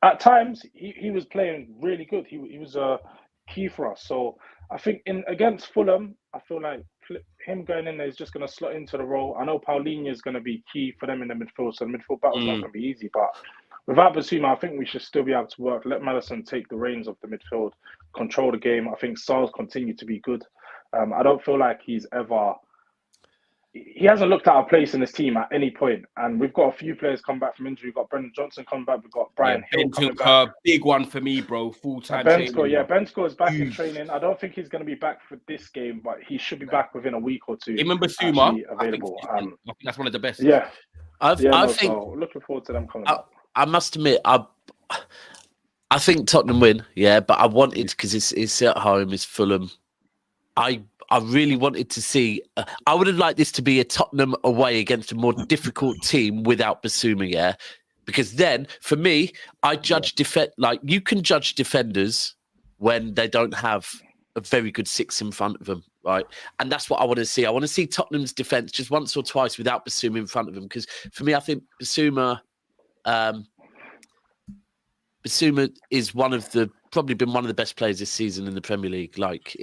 at times he was playing really good. He was key for us. So I think against Fulham, I feel like him going in there is just going to slot into the role. I know Paulinho is going to be key for them in the midfield, so the midfield battle's not going to be easy. But without Basuma, I think we should still be able to work. Let Maddison take the reins of the midfield, control the game. I think Sar's continue to be good. I don't feel like he hasn't looked out of place in this team at any point. And we've got a few players come back from injury. We've got Brendan Johnson coming back. We've got Brian Hill coming back. Big one for me, bro. Full-time Bensko is back in training. I don't think he's going to be back for this game, but he should be back within a week or 2. Remember Basuma available. I think that's one of the best. Yeah. I think so looking forward to them coming back. I must admit, I think Tottenham win, but I wanted, because it's at home, it's Fulham. I I really wanted to see. I would have liked this to be a Tottenham away against a more difficult team without Basuma, yeah. Because then, for me, I judge like you can judge defenders when they don't have a very good six in front of them, right? And that's what I want to see. I want to see Tottenham's defense just once or twice without Basuma in front of them. Because for me, I think Basuma is probably been one of the best players this season in the Premier League. Like,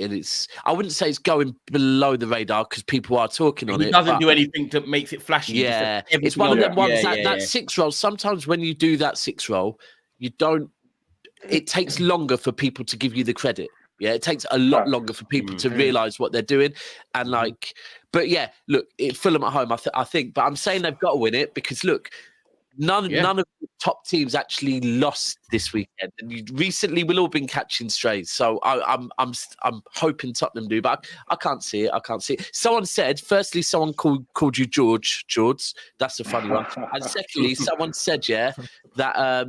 I wouldn't say it's going below the radar because people are talking on it. He doesn't do anything that makes it flashy. Yeah, it's one of them ones that 6 role. Sometimes when you do that 6 role, it takes longer for people to give you the credit. Yeah, it takes a lot longer for people to realise what they're doing. And but yeah, look, Fulham at home, I think. But I'm saying they've got to win it because look, none of the top teams actually lost this weekend. And recently, we've all been catching strays. So I'm hoping Tottenham do, but I can't see it. Someone said, firstly, someone called you George. That's a funny one. And secondly, someone said, that.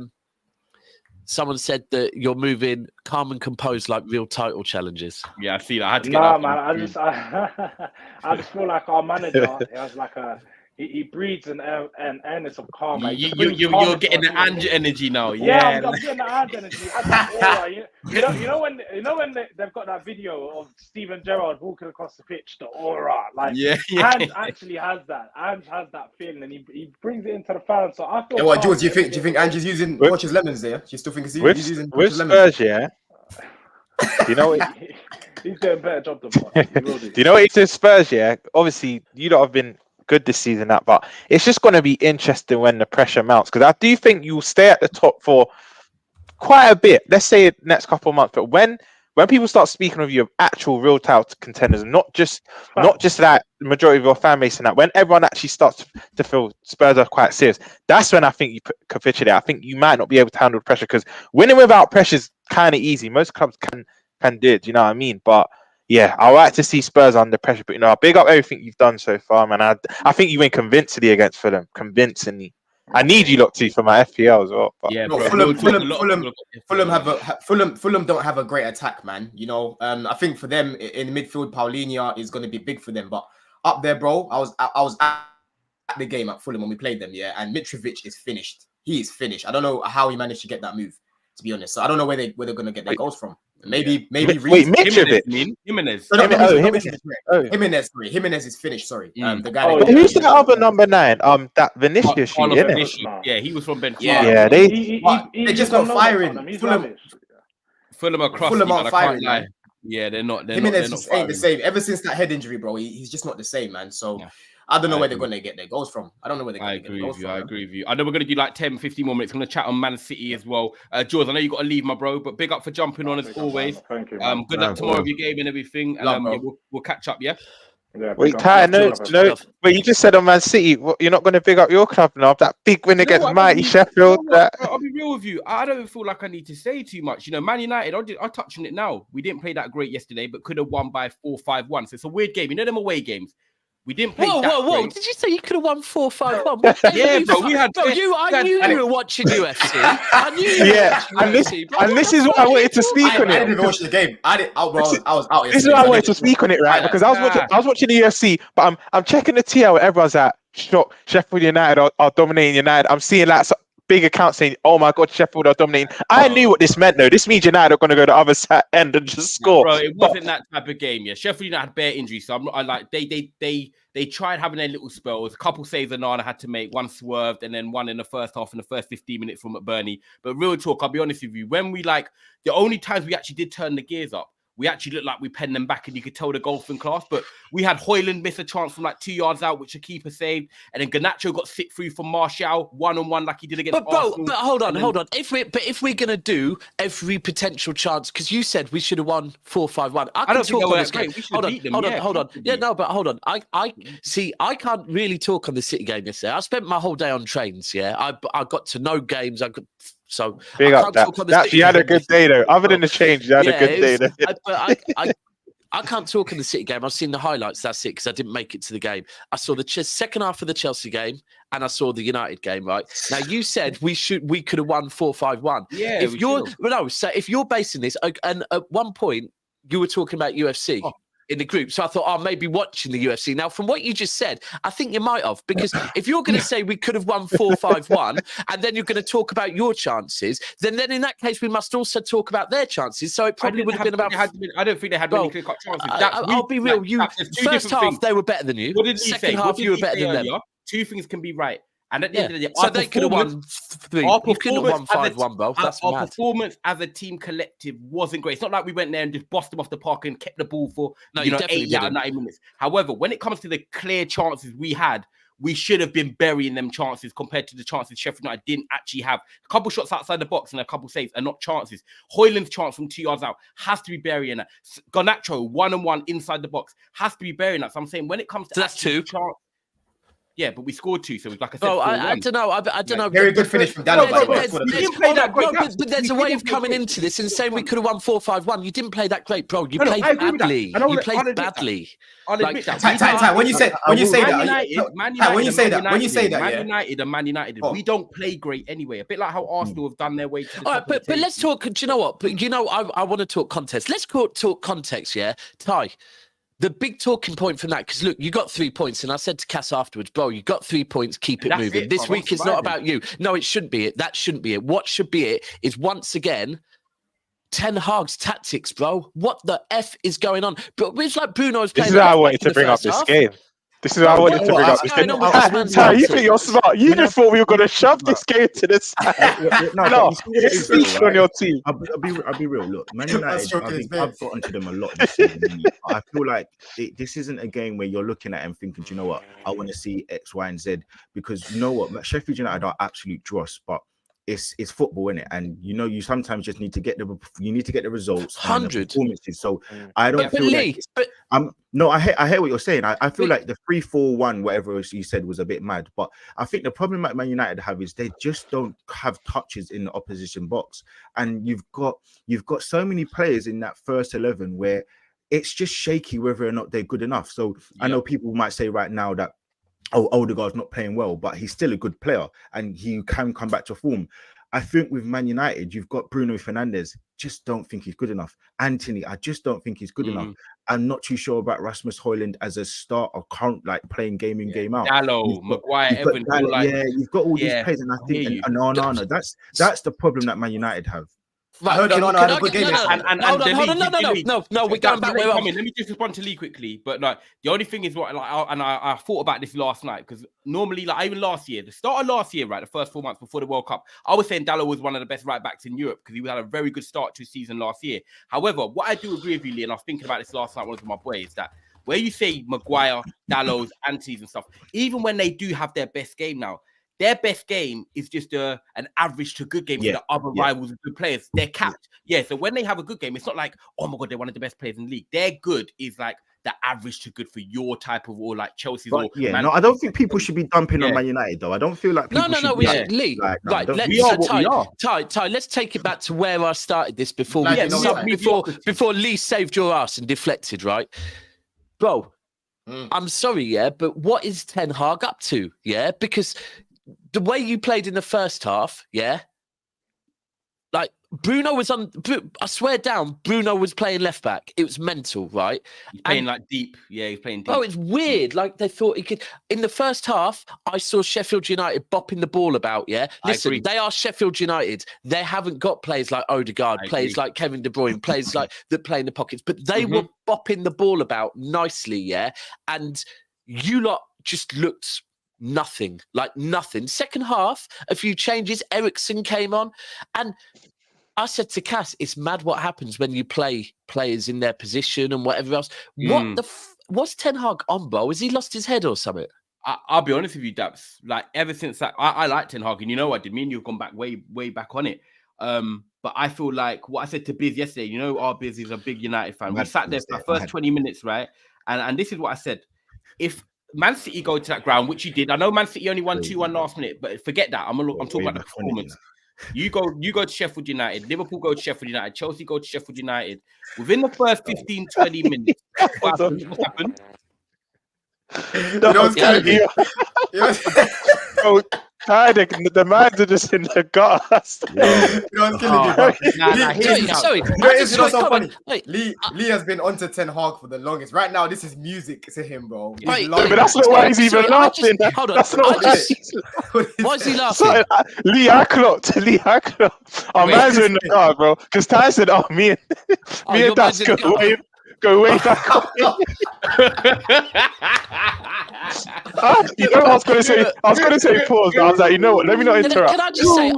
Someone said that you're moving calm and composed like real title challenges. Yeah, I see that. I had to get man. I just feel like our manager has like he breeds an airness of calm. Like, you're getting the Ange energy now. Yeah, I'm getting the Ange energy. You know when they've got that video of Steven Gerrard walking across the pitch, the aura. Like, Ange actually has that. Ange has that feeling, and he brings it into the fans. So I feel. Yeah, George, do you think Ange is using Watch's lemons there? Do you still think he's using with lemons? Spurs? Yeah. You know what? He's doing a better job than us. Do you know what? It's Spurs. Yeah. Obviously, you lot have been good this season, but it's just going to be interesting when the pressure mounts because I do think you'll stay at the top for quite a bit. Let's say next couple of months, but when people start speaking of you of actual real title contenders, not just that majority of your fan base and that, when everyone actually starts to feel Spurs are quite serious, that's when I think you capitulate. I think you might not be able to handle the pressure because winning without pressure is kind of easy. Most clubs can do it. Do you know what I mean? But yeah, I like to see Spurs under pressure, but I big up everything you've done so far, man. I think you win convincingly against Fulham. Convincingly, I need you lot to for my FPL as well. But. Yeah, Fulham don't have a great attack, man. I think for them in midfield, Paulinho is going to be big for them. But up there, bro, I was at the game at Fulham when we played them, and Mitrovic is finished. He is finished. I don't know how he managed to get that move, to be honest. So I don't know where they're going to get their goals from. Maybe Mitrovic. Jimenez. Jimenez is finished. Sorry, the guy. Who's the other number 9? That Vinicius, Yeah, he was from Benfica. Yeah, they just got firing. Fulham are crossing. Fulham are firing. Yeah, they're not. Jimenez ain't the same. Ever since that head injury, bro, he's just not the same, man. So. Yeah. I don't know where they're going to get their goals from. I don't know where they're going to get their goals from. I agree with you. I know we're going to do like 10, 15 more minutes. I'm going to chat on Man City as well. George, I know you got to leave, my bro, but big up for jumping on as always. Thank you. Good luck tomorrow with your game and everything. And we'll catch up, yeah? Wait, Ty, no. But you just said on Man City, you're not going to big up your club now. That big win against mighty Sheffield. I'll be real with you. I don't feel like I need to say too much. Man United, I'll touch on it now. We didn't play that great yesterday, but could have won by 4-5-1. So it's a weird game. Them away games. We didn't play that great. Did you say you could have won 4-5-1? Yeah, bro. I knew you were watching UFC. I knew you were watching UFC. And this is what I wanted to speak on it. I didn't even watch the game. I was out. This is what I wanted to speak on it, right? Because I was watching the UFC, but I'm checking the TL. Everyone's at shock. Sheffield United are dominating United. I'm seeing like big accounts saying, "Oh my God, Sheffield are dominating." I knew what this meant, though. This means United are going to go to the other side end and just score. Bro, it wasn't that type of game. Yeah, Sheffield United had bare injuries, so they tried having their little spells. A couple saves Onana had to make, one swerved, and then one in the first half in the first 15 minutes from McBurney. But real talk, I'll be honest with you, when we the only times we actually did turn the gears up, we actually looked like we penned them back and you could tell the golfing class. But we had Højlund miss a chance from 2 yards out, which the keeper saved. And then Garnacho got sick through from Martial, one-on-one like he did against Arsenal. But hold on. If we're going to do every potential chance, because you said we should have won 4-5-1. I don't talk on this game. Hold on. Yeah, no, but hold on. I can't really talk on the City game yesterday. I spent my whole day on trains, yeah. I got to know games. So big up that. You had a good day though. Other than the change, you had a good day though. I can't talk in the City game. I've seen the highlights. That's it, because I didn't make it to the game. I saw the second half of the Chelsea game, and I saw the United game. Right now, you said we could have won 4-5-1. Yeah. So if you're basing this, and at one point you were talking about UFC. in the group. So I thought, maybe watching the UFC. Now, from what you just said, I think you might have, because if you're going to say we could have won 4-5-1, and then you're going to talk about your chances, then in that case, we must also talk about their chances. So it probably would have been about... I don't think they had many clear-cut chances. I'll be real. First half, they were better than you. Second half, you were better than them. Two things can be right. And at the end of the day, so they could have won 3. You could have won 5-1, bro. That's our mad. performance as a team collective wasn't great. It's not like we went there and just bossed them off the park and kept the ball for 8 out of 90 minutes. However, when it comes to the clear chances we had, we should have been burying them chances compared to the chances Sheffield United didn't actually have. A couple shots outside the box and a couple saves are not chances. Hoyland's chance from 2 yards out has to be burying that. Garnacho, 1-on-1 inside the box, has to be burying that. So I'm saying when it comes to that's 2. Yeah, but we scored 2, so it was like I said. I don't know. I don't know. Very good finish from Dallo. But there's a way of coming into this and saying we could have won 4-5-1. You didn't play that great, bro. You played badly. You played badly. I'll admit that. When you say that, Man United, we don't play great anyway. A bit like how Arsenal have done their way to the top. But let's talk. Do you know what? But I want to talk context. Let's talk context. Yeah, Ty. The big talking point from that, because look, you got 3 points, and I said to Cass afterwards, bro, you got 3 points, keep it moving. This week is not about you. No, it shouldn't be it. That shouldn't be it. What should be it is, once again, Ten Hag's tactics, bro. What the F is going on? But it's like Bruno's playing. This is how I wanted to bring up this game. This is how I wanted to bring up this game. You think you're smart? You just thought we were going to shove this game to the side. No, it's featured on your team. I'll be real. Look, Man United, I've gotten to them a lot this season. I feel like this isn't a game where you're looking at it and thinking, do you know what? I want to see X, Y, and Z. Because you know what? Sheffield United are absolute dross, but it's football, innit? And you sometimes just need to get the results, 100 performances. So I don't feel like I hear what you're saying. I feel like the 3-4-1, whatever you said, was a bit mad. But I think the problem that Man United have is they just don't have touches in the opposition box, and you've got so many players in that first 11 where it's just shaky whether or not they're good enough. So I know people might say right now that, Odegaard's not playing well, but he's still a good player and he can come back to form. I think with Man United, you've got Bruno Fernandes. Just don't think he's good enough. Anthony, I just don't think he's good enough. I'm not too sure about Rasmus Højlund as a starter, current, like playing game in, game out. Dallo, Maguire, Everton. You've got all these players, and I think no. That's the problem that Man United have. Right, we're going back. Let me just respond to Lee quickly. But like, the only thing is I thought about this last night, because normally, like even last year, the start of last year, right, the first 4 months before the World Cup, I was saying Dallo was one of the best right backs in Europe because he had a very good start to his season last year. However, what I do agree with you, Lee, and I was thinking about this last night with my boys, that where you say Maguire, Dallo's, Antis and stuff, even when they do have their best game now, their best game is just an average to good game for the other rivals and good players. They're capped. So when they have a good game, it's not like, oh my God, they're one of the best players in the league. Their good is like the average to good for your type of, or like Chelsea's. But I don't think people should be dumping on Man United though. I don't feel like people Lee. Ty, let's take it back to where I started this before before Lee saved your ass and deflected, right? Bro, I'm sorry, but what is Ten Hag up to? Because the way you played in the first half, like Bruno was I swear down, Bruno was playing left back. It was mental, right? He's playing like deep. Yeah, he's playing deep. Oh, it's weird. Like they thought he could. In the first half, I saw Sheffield United bopping the ball about. Listen, they are Sheffield United. They haven't got players like Odegaard, players like Kevin De Bruyne, players like that play in the pockets, but they were bopping the ball about nicely. And you lot just looked nothing. Second half, a few changes. Ericsson came on, and I said to Cass, it's mad what happens when you play players in their position and whatever else. What's Ten Hag on, bro? Has he lost his head or something? I'll be honest with you, Daps. Like ever since that, I like Ten Hag, and you know what? Me and you've gone back way back on it. But I feel like what I said to Biz yesterday. Our Biz is a big United fan. We sat there for the first 20 minutes, right? And this is what I said: if Man City go to that ground, which he did. I know Man City only won 2-1 last minute, but forget that. I'm talking about the performance. You go to Sheffield United, Liverpool go to Sheffield United, Chelsea go to Sheffield United. Within the first 15, 20 minutes, what happened? The minds are just in the gutter. You know, it's killing me, bro. Sorry. It's not so funny. Wait, Lee has been onto Ten Hag for the longest. Right now, this is music to him, bro. He's Wait, loving But that's it. not why he's even laughing. Hold on. That's not why Why is he laughing? Sorry, Lee Hacklock. Our minds are in the gutter, bro. Because Ty said, me and your Daps man's in the gutter. go way back. You know what I was gonna say? I was gonna say pause, but I was like, you know what? Let me not interrupt. Can I just say,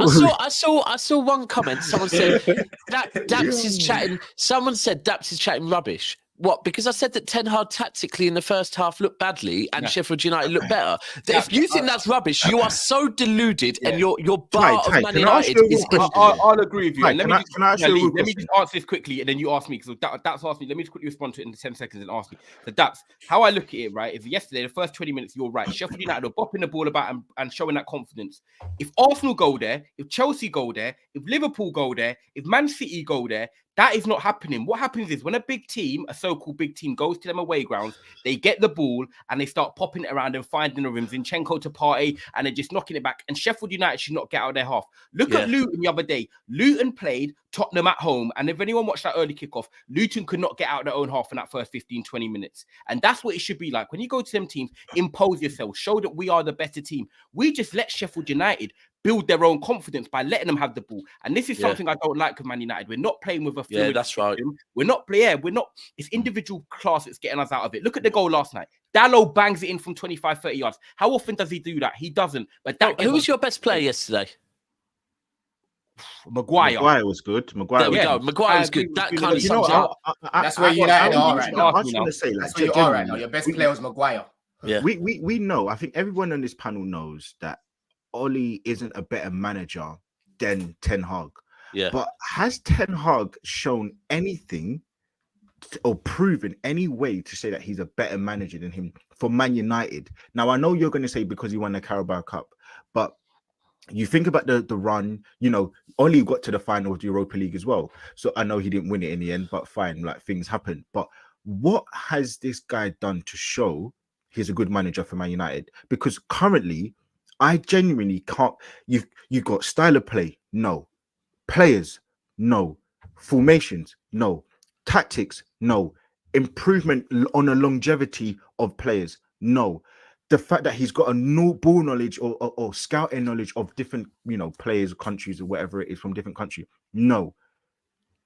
I saw one comment. Someone said Daps is chatting. Someone said Daps is chatting rubbish. What? Because I said that Ten Hag tactically in the first half looked badly and Sheffield United looked better. If you think that's rubbish, you are so deluded, and your bar of Man United is. I'll agree with you. Right, Let can I ask you a real me just answer this quickly, and then you ask me, because Daps asked me. Let me just quickly respond to it in 10 seconds and ask me. So Daps, how I look at it, right, is yesterday, the first 20 minutes, you're right. Sheffield United are bopping the ball about and showing that confidence. If Arsenal go there, if Chelsea go there, if Liverpool go there, if Man City go there, that is not happening. What happens is when a big team, a so-called big team, goes to them away grounds, they get the ball and they start popping it around and finding the rims. Zinchenko to Partey, and they're just knocking it back. And Sheffield United should not get out of their half. Look at Luton the other day. Luton played Tottenham at home. And if anyone watched that early kickoff, Luton could not get out of their own half in that first 15, 20 minutes. And that's what it should be like. When you go to them teams, impose yourself. Show that we are the better team. We just let Sheffield United build their own confidence by letting them have the ball. And this is something I don't like with Man United. We're not playing with a fluid that's right. system. We're not. It's individual class that's getting us out of it. Look at the goal last night. Dalot bangs it in from 25, 30 yards. How often does he do that? He doesn't. But who was your best player yesterday? Maguire was good. There we go. Maguire was good. That kind of sums up. That's where United are right now. I was going to say, that's where you are right now. Your best player was Maguire. Yeah. We know. I think everyone on this panel knows that Oli isn't a better manager than Ten Hag. Yeah. But has Ten Hag shown anything or proven any way to say that he's a better manager than him for Man United? Now, I know you're going to say because he won the Carabao Cup, but you think about the run, Oli got to the final of the Europa League as well. So I know he didn't win it in the end, but fine, like things happen. But what has this guy done to show he's a good manager for Man United? Because currently, I genuinely can't. You've got style of play, no. Players, no. Formations, no. Tactics, no. Improvement on the longevity of players, no. The fact that he's got a ball knowledge or scouting knowledge of different, players, countries, or whatever it is from different countries, no.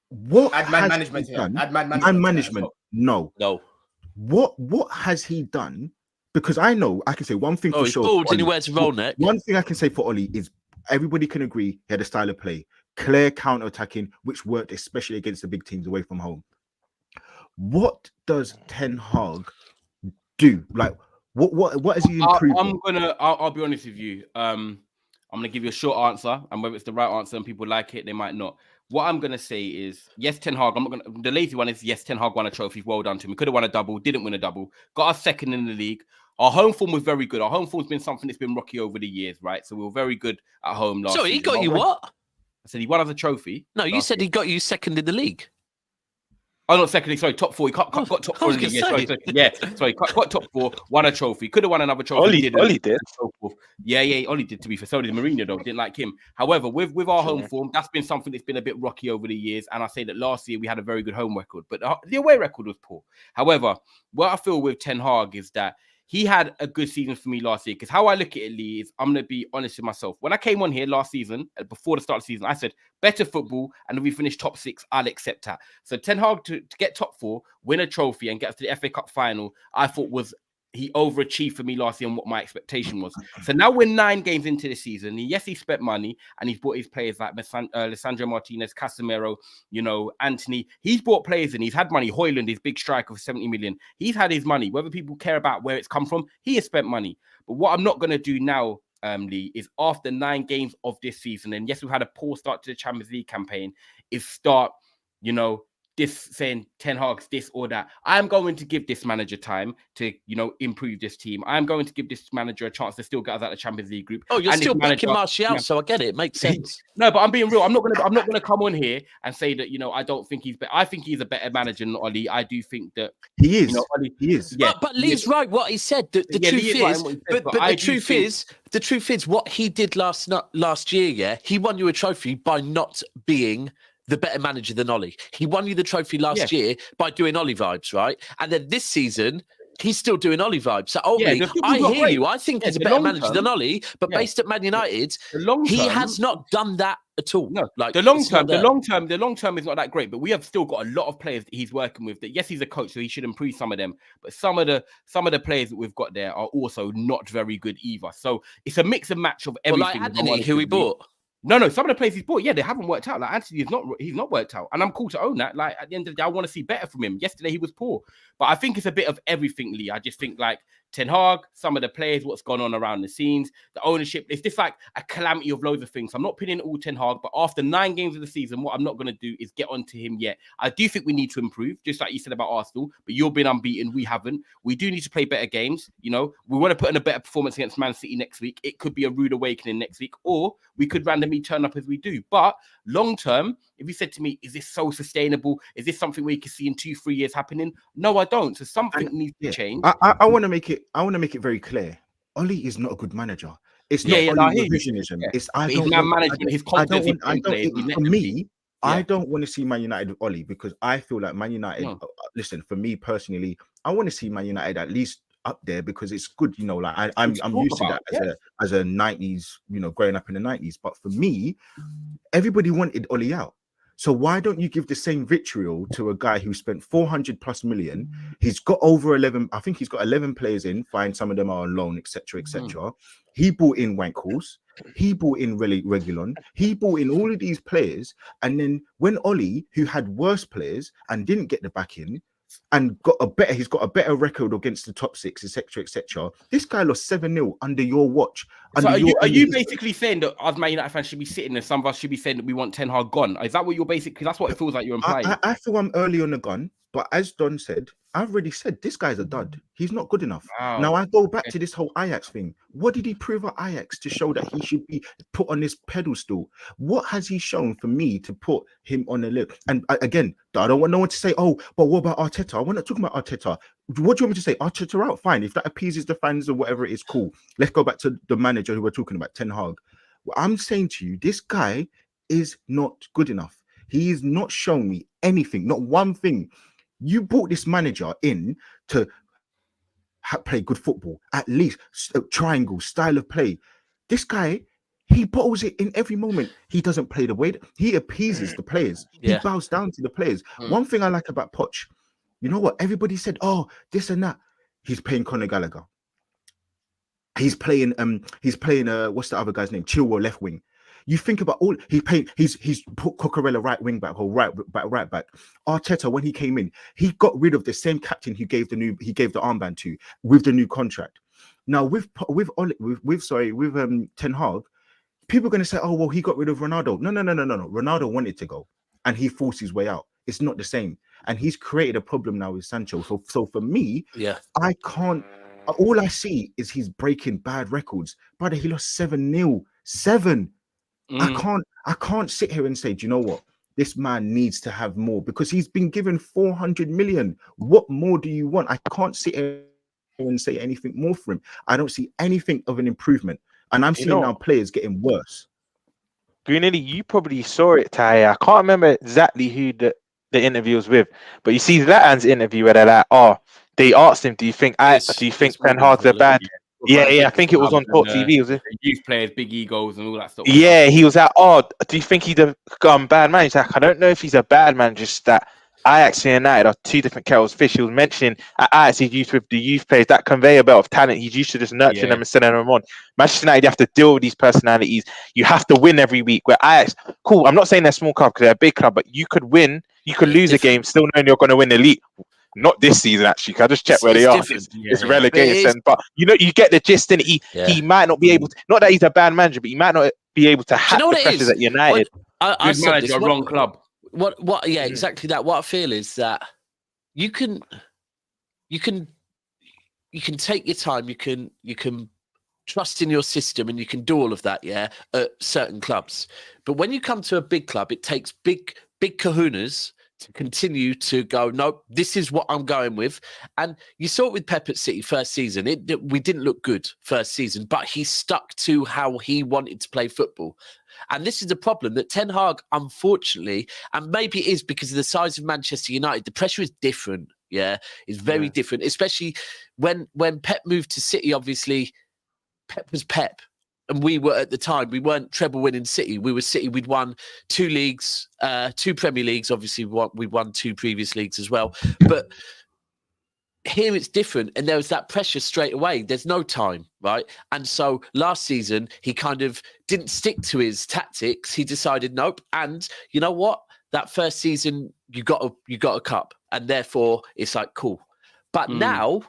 What add man management here? Add man management. No. What has he done? Because I know I can say one thing for sure. Bald and he wears a roll neck. One thing I can say for Oli is everybody can agree he had a style of play, clear counter-attacking, which worked especially against the big teams away from home. What does Ten Hag do? Like, what is he improving? I'll be honest with you. I'm gonna give you a short answer, and whether it's the right answer and people like it, they might not. What I'm gonna say is yes, Ten Hag. The lazy one is yes, Ten Hag won a trophy. Well done to him. He could have won a double, didn't win a double. Got us second in the league. Our home form was very good. Our home form's been something that's been rocky over the years, right? So we were very good at home last season. He got you what? I said he won us a trophy. No, you said he got you second in the league. Oh, not second. Sorry, top four. He got top four in the league. Sorry, got top four. Won a trophy. Could have won another trophy. Oli did. So forth. Yeah, Oli did. To be fair, so did Mourinho though. Didn't like him. However, with our home form, that's been something that's been a bit rocky over the years. And I say that last year we had a very good home record, but the away record was poor. However, what I feel with Ten Hag is that he had a good season for me last year. Because how I look at it, Lee, is I'm going to be honest with myself. When I came on here last season, before the start of the season, I said, better football, and if we finish top 6, I'll accept that. So Ten Hag to get top 4, win a trophy, and get us to the FA Cup final, I thought he overachieved for me last year on what my expectation was. So now we're 9 games into the season. Yes, he spent money, and he's bought his players like Lisandro Martinez, Casemiro, Anthony. He's bought players and he's had money. Højlund, his big striker of 70 million. He's had his money. Whether people care about where it's come from, he has spent money. But what I'm not going to do now, Lee, is after 9 games of this season, and yes, we've had a poor start to the Champions League campaign, is start, this saying Ten Hag's this or that. I'm going to give this manager time to, improve this team. I'm going to give this manager a chance to still get us out of the Champions League group. Oh, you're still backing Martial, so I get it. It makes sense. No, but I'm being real. I'm not gonna come on here and say that I don't think he's better. I think he's a better manager than Oli. I do think that he is. Oli, he is. Yeah, but Lee's right. What he said. The truth is, but the truth is, the truth is, what he did last year, yeah, he won you a trophy by not being the better manager than Ollie. He won you the trophy last year by doing Ollie vibes, right? And then this season, he's still doing Ollie vibes. So ultimately, I hear you. I think he's a better manager than Ollie, but based at Man United, he has not done that at all. No, like the long term is not that great. But we have still got a lot of players that he's working with. That yes, he's a coach, so he should improve some of them. But some of the players that we've got there are also not very good either. So it's a mix and match of everything. Like Anthony, who we bought. No, some of the players he's bought, they haven't worked out. Like Anthony he's not worked out. And I'm cool to own that. Like at the end of the day, I want to see better from him. Yesterday he was poor. But I think it's a bit of everything, Lee. I just think like Ten Hag, some of the players, what's gone on around the scenes, the ownership. It's just like a calamity of loads of things. I'm not pinning all Ten Hag, but after 9 games of the season, what I'm not going to do is get onto him yet. I do think we need to improve, just like you said about Arsenal, but you've been unbeaten. We haven't. We do need to play better games. You know, we want to put in a better performance against Man City next week. It could be a rude awakening next week, or we could randomly turn up as we do. But long term, if you said to me, is this so sustainable? Is this something we can see in 2-3 years happening? No, I don't. So something needs to change. I want to make it very clear. Ollie is not a good manager. It's not revisionism. It's his confidence. I don't want to see Man United with Ollie because I feel like Man United. Listen, for me personally, I want to see Man United at least up there because it's good. You know, like I'm used to that as a 90s. You know, growing up in the 90s. But for me, everybody wanted Ollie out. So why don't you give the same vitriol to a guy who spent 400+ million? He's got over 11. I think he's got 11 players in. Fine, some of them are on loan, etc., etc. He bought in Wankles. He bought in Regulon. He bought in all of these players. And then when Ollie, who had worse players and didn't get the backing, and he's got a better record against the top 6, etc., etc. This guy lost 7-0 under your watch. So are you basically saying that us Man United fans should be sitting and some of us should be saying that we want Ten Hag gone? Is that what you're basically? That's what it feels like you're implying. I feel I'm early on the gun, but as Don said, I've already said this guy's a dud. He's not good enough. Wow. Now I go back to this whole Ajax thing. What did he prove at Ajax to show that he should be put on this pedestal? What has he shown for me to put him on the list? And again, I don't want no one to say, "Oh, but what about Arteta?" We're not talking about Arteta. What do you want me to say? Arteta out, fine. If that appeases the fans or whatever it is, cool. Let's go back to the manager who we're talking about, Ten Hag. Well, I'm saying to you, this guy is not good enough. He has not shown me anything, not one thing. You brought this manager in to play good football, at least triangle style of play. This guy, he bottles it in every moment. He doesn't play the way he appeases the players. He bows down to the players. One thing I like about Poch, you know what? Everybody said, "Oh, this and that." He's playing Conor Gallagher. He's playing what's the other guy's name? Chilwell left wing. You think about all he's put Cucurella right wing back or right back. Arteta, when he came in, he got rid of the same captain he gave the armband to with the new contract. Now with Ten Hag, people are going to say, "Oh well, he got rid of Ronaldo." No. Ronaldo wanted to go, and he forced his way out. It's not the same, and he's created a problem now with Sancho. So for me, I can't. All I see is he's breaking bad records. Brother, he lost 7-0. 7. I can't sit here and say, do you know what? This man needs to have more because he's been given 400 million. What more do you want? I can't sit here and say anything more for him. I don't see anything of an improvement. And I'm seeing now players getting worse. Greenelly, you probably saw it, Ty. I can't remember exactly who the interview was with, but you see Zlatan's interview where they're like, they asked him, do you think Ten Hag's a bad? Yeah, I think it was on Talk TV. Was it? Youth players, big egos, and all that stuff. Yeah, he was like, do you think he's a bad man? He's like, I don't know if he's a bad man, just that Ajax and United are 2 different kettles of fish. He was mentioning at Ajax, he's used with the youth players, that conveyor belt of talent. He's used to just nurturing them and sending them on. Manchester United, you have to deal with these personalities. You have to win every week. Where Ajax, cool, I'm not saying they're a small club because they're a big club, but you could win, you could lose a game, still knowing you're going to win the league. Not this season, actually. Can I just check where they are? It's relegated. But you know, you get the gist. And he might not be able to. Not that he's a bad manager, but he might not be able to hack the pressures at United. I said this, wrong club. What? Yeah, exactly that. What I feel is that you can take your time. You can trust in your system, and you can do all of that. Yeah, at certain clubs. But when you come to a big club, it takes big kahunas to continue to go, no, this is what I'm going with. And you saw it with Pep at City first season. We didn't look good first season, but he stuck to how he wanted to play football. And this is the problem that Ten Hag, unfortunately, and maybe it is because of the size of Manchester United, the pressure is different. Yeah, it's very different, especially when Pep moved to City. Obviously, Pep was Pep. And we were at the time, we weren't treble winning City. We were City. We'd won 2 leagues, 2 Premier Leagues. Obviously, we won 2 previous leagues as well. But here it's different. And there was that pressure straight away. There's no time, right? And so last season, he kind of didn't stick to his tactics. He decided, nope. And you know what? That first season, you got a cup. And therefore, it's like, cool. But now...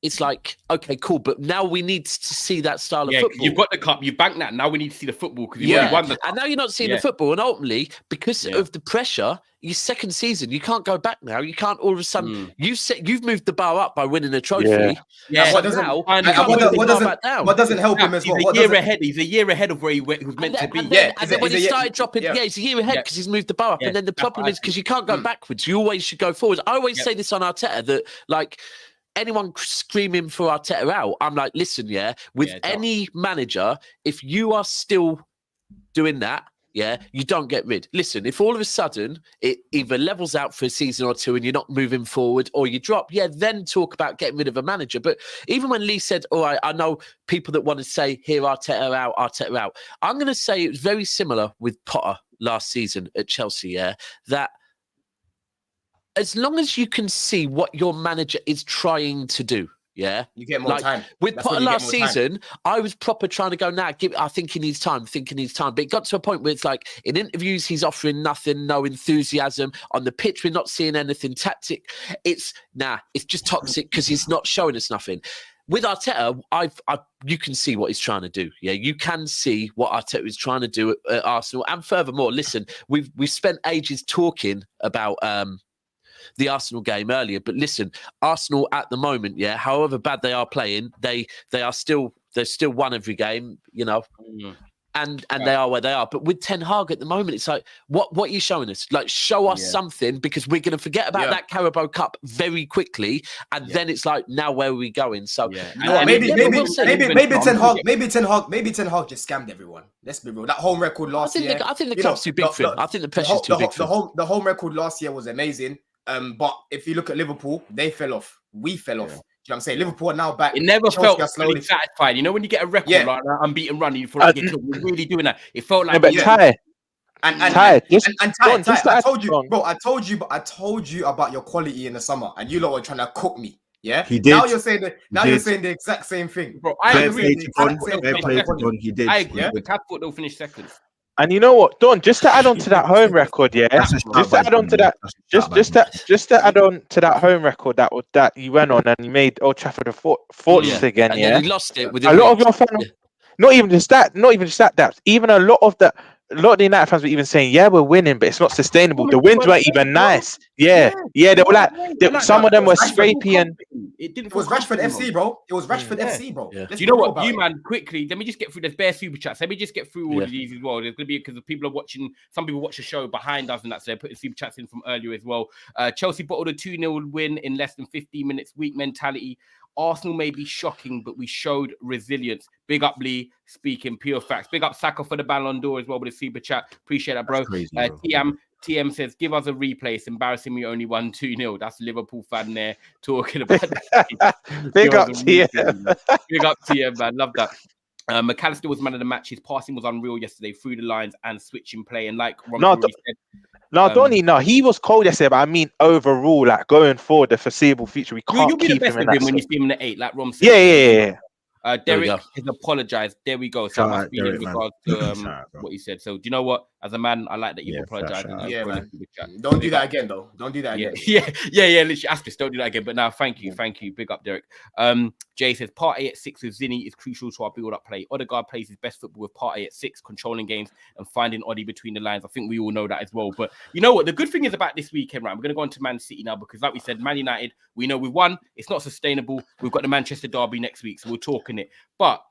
it's like, okay, cool, but now we need to see that style of football. You've got the cup, you've banked that. Now we need to see the football because you've already won the cup. And now you're not seeing the football. And ultimately, because of the pressure, your second season, you can't go back now. You can't all of a sudden, you've moved the bar up by winning a trophy. What doesn't help him as well? He's a year ahead of where he was meant to be. And then when he started dropping, he's a year ahead because he's moved the bar up. And then the problem is because you can't go backwards. You always should go forwards. I always say this on Arteta that, like, anyone screaming for Arteta out, I'm like, listen, with any manager, if you are still doing that, you don't get rid. Listen, if all of a sudden it either levels out for a season or 2 and you're not moving forward or you drop, then talk about getting rid of a manager. But even when Lee said, all right, I know people that want to say, here, Arteta out. I'm going to say it was very similar with Potter last season at Chelsea, that as long as you can see what your manager is trying to do, you get more time. With Potter last season, I was proper trying to go, I think he needs time. But it got to a point where it's like, in interviews, he's offering nothing, no enthusiasm. On the pitch, we're not seeing anything tactic. It's just toxic because he's not showing us nothing. With Arteta, you can see what he's trying to do. Yeah, you can see what Arteta is trying to do at Arsenal. And furthermore, listen, we've spent ages talking about the Arsenal game earlier, but listen, Arsenal at the moment, however bad they are playing, they're still won every game, and they are where they are. But with Ten Hag at the moment, it's like, what are you showing us? Like, show us something, because we're going to forget about that Carabao Cup very quickly, and then it's like, now where are we going? So maybe Ten Hag just scammed everyone. Let's be real. That home record last year, I think the cup's too big for him. I think the pressure's too big for him. The home record last year was amazing. But if you look at Liverpool, they fell off. We fell off. You know what I'm saying? Liverpool are now back. It never felt really satisfied. You know, when you get a record like that, unbeaten run, you feel like we're really doing that. It felt like Ty. I told you about your quality in the summer, and you lot were trying to cook me. Yeah, he did. Now you're saying the exact same thing, bro. I agree. He did. I agree. But Cap thought they'll finish second. And you know what, Don? Just to add on to that home record, just to add on to that home record that you went on and you made Old Trafford a fortress again. And then he lost it with a lot of your fans. Not even just that, Daps. Even a lot of the United fans were even saying, we're winning, but it's not sustainable. The wins weren't even nice. They were like, some of them were scrapey and... It was Rashford FC, bro. It was Rashford FC, bro. Do you know what, man, quickly, let me just get through, there's bare super chats. Let me just get through all of these as well. There's going to be, because people are watching, some people watch the show behind us and that, so they're putting super chats in from earlier as well. Chelsea bottled a 2-0 win in less than 15 minutes. Weak mentality. Arsenal may be shocking, but we showed resilience. Big up Lee, speaking pure facts. Big up Saka for the Ballon d'Or as well with a super chat. Appreciate that, bro. Crazy, bro. TM says, give us a replay. It's embarrassing we only won 2-0. That's Liverpool fan there talking about that. Big up TM. Big up TM, man. Love that. McAllister was man of the match. His passing was unreal yesterday, through the lines and switching play. And like Ron said, he was cold yesterday, but I mean overall, like going forward, the foreseeable future, we can't you'll be keep the best him of in him when you see him in the 8, like Rom said. Yeah. Derek has apologized. There we go. So I must be in regards to what he said. So do you know what? As a man, I like that you've apologized. Man. Don't do that again, though. Don't do that again. Yeah. Literally, Aspis, don't do that again. But now, thank you. Big up, Derek. Jay says, Partey at 6 with Zinni is crucial to our build-up play. Odegaard plays his best football with Partey at 6, controlling games and finding Oddie between the lines. I think we all know that as well. But you know what? The good thing is about this weekend, right? We're going to go on to Man City now because, like we said, Man United, we know we won. It's not sustainable. We've got the Manchester derby next week, so we're talking it. But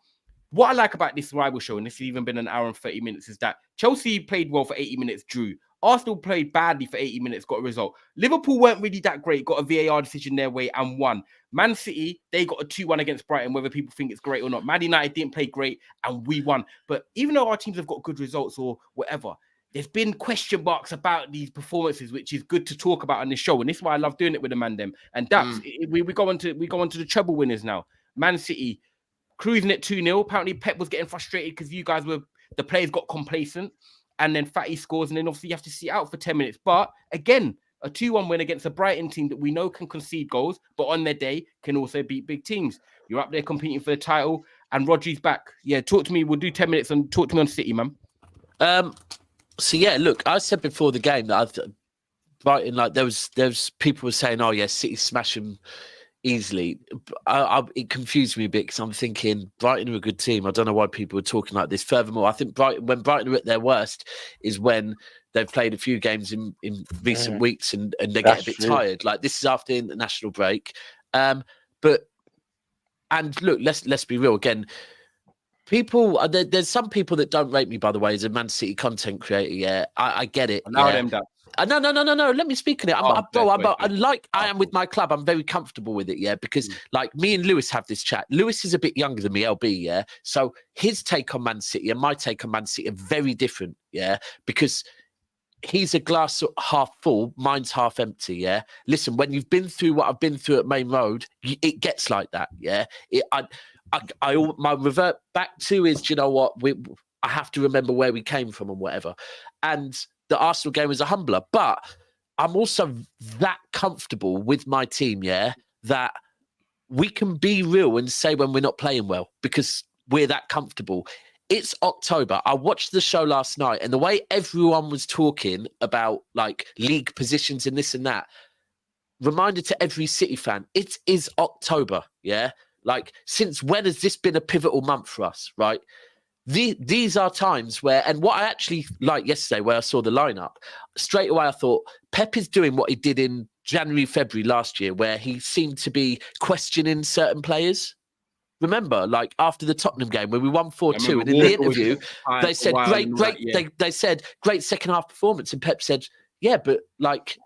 what I like about this rival show, and this has even been an hour and 30 minutes, is that Chelsea played well for 80 minutes, drew. Arsenal played badly for 80 minutes, got a result. Liverpool weren't really that great, got a VAR decision their way and won. Man City, they got a 2-1 against Brighton, whether people think it's great or not. Man United didn't play great and we won. But even though our teams have got good results or whatever, there's been question marks about these performances, which is good to talk about on this show. And this is why I love doing it with the man them. And Daps, we go on to the treble winners now. Man City cruising at 2-0. Apparently Pep was getting frustrated because the players got complacent. And then Fatty scores, and then obviously you have to see out for 10 minutes. But again, a 2-1 win against a Brighton team that we know can concede goals, but on their day can also beat big teams. You're up there competing for the title, and Rodri's back. Yeah, talk to me. We'll do 10 minutes and talk to me on City, man. So yeah, look, I said before the game that Brighton, like there was people were saying, oh yeah, City smash them easily. It confused me a bit because I'm thinking Brighton are a good team. I don't know why people are talking like this. Furthermore, I think when Brighton are at their worst is when they've played a few games in recent weeks and they get a bit tired. Like this is after the international break. And look, let's be real again. People, there's some people that don't rate me, by the way, as a Man City content creator. Yeah, I get it. Allow them down. No. Let me speak on it. I am with my club. I'm very comfortable with it. Yeah, because like me and Lewis have this chat. Lewis is a bit younger than me, LB. Yeah, so his take on Man City and my take on Man City are very different. Yeah, because he's a glass half full, mine's half empty. Yeah, listen, when you've been through what I've been through at Main Road, it gets like that. Yeah, my revert back to is, do you know what? I have to remember where we came from and whatever. And the Arsenal game was a humbler, but I'm also that comfortable with my team, yeah, that we can be real and say when we're not playing well because we're that comfortable. It's October. I watched the show last night and the way everyone was talking about like league positions and this and that, reminder to every City fan, it is October, yeah? Like, since when has this been a pivotal month for us, right? These are times where, and what I actually like yesterday, where I saw the lineup, straight away I thought Pep is doing what he did in January, February last year, where he seemed to be questioning certain players. Remember, like after the Tottenham game, when we won 4-2, and in the interview, they said, great. They said, great second half performance. And Pep said, yeah, but like,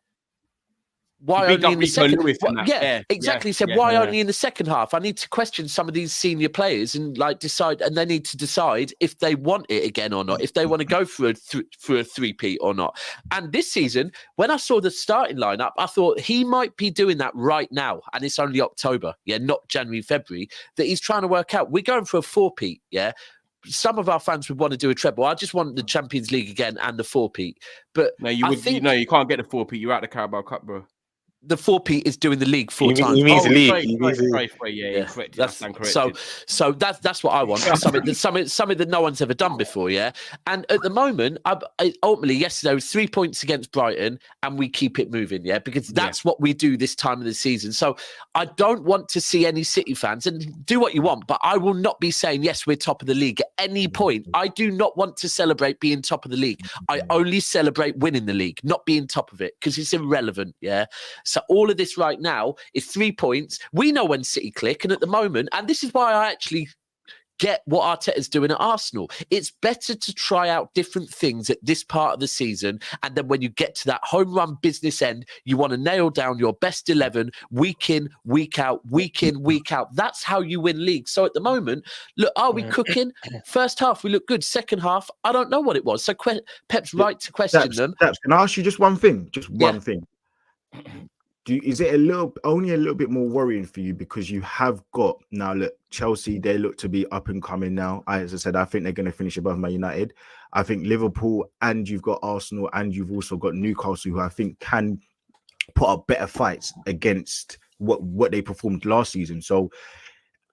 why only in the second? Exactly. He said, why only in the second half? I need to question some of these senior players and like decide, and they need to decide if they want it again or not, if they want to go for a three-peat or not. And this season, when I saw the starting lineup, I thought he might be doing that right now, and it's only October, not January, February, that he's trying to work out. We're going for a four-peat, Some of our fans would want to do a treble. I just want the Champions League again and the four-peat. But no, you can't get the four-peat. You're out of the Carabao Cup, bro. The 4P is doing the league 4 times. He means league. So that's what I want. Something that no one's ever done before, yeah. And at the moment, ultimately yesterday was 3 points against Brighton, and we keep it moving, yeah, because that's what we do this time of the season. So I don't want to see any City fans, and do what you want, but I will not be saying yes, we're top of the league at any point. I do not want to celebrate being top of the league. I only celebrate winning the league, not being top of it, because it's irrelevant, yeah. So all of this right now is 3 points. We know when City click, and at the moment, and this is why I actually get what Arteta's doing at Arsenal. It's better to try out different things at this part of the season, and then when you get to that home run business end, you want to nail down your best 11 week in, week out, week in, week out. That's how you win leagues. So at the moment, look, are we cooking? First half, we look good. Second half, I don't know what it was. So Pep's right to question them. Can I ask you just one thing? Just one thing. Is it only a little bit more worrying for you because you have got now? Look, Chelsea, they look to be up and coming now. As I said, I think they're going to finish above Man United. I think Liverpool, and you've got Arsenal, and you've also got Newcastle, who I think can put up better fights against what they performed last season. So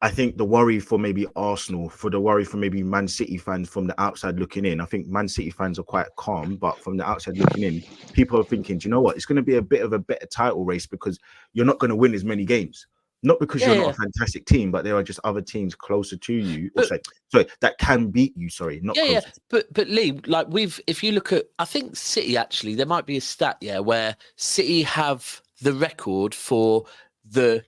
I think the worry for maybe Arsenal, for the worry for maybe Man City fans from the outside looking in, I think Man City fans are quite calm, but from the outside looking in, people are thinking, do you know what? It's going to be a bit of a better title race because you're not going to win as many games. Not because you're not a fantastic team, but there are just other teams closer to you. That can beat you. Sorry, not closer. But Lee, like if you look at, I think City actually, there might be a stat, where City have the record for the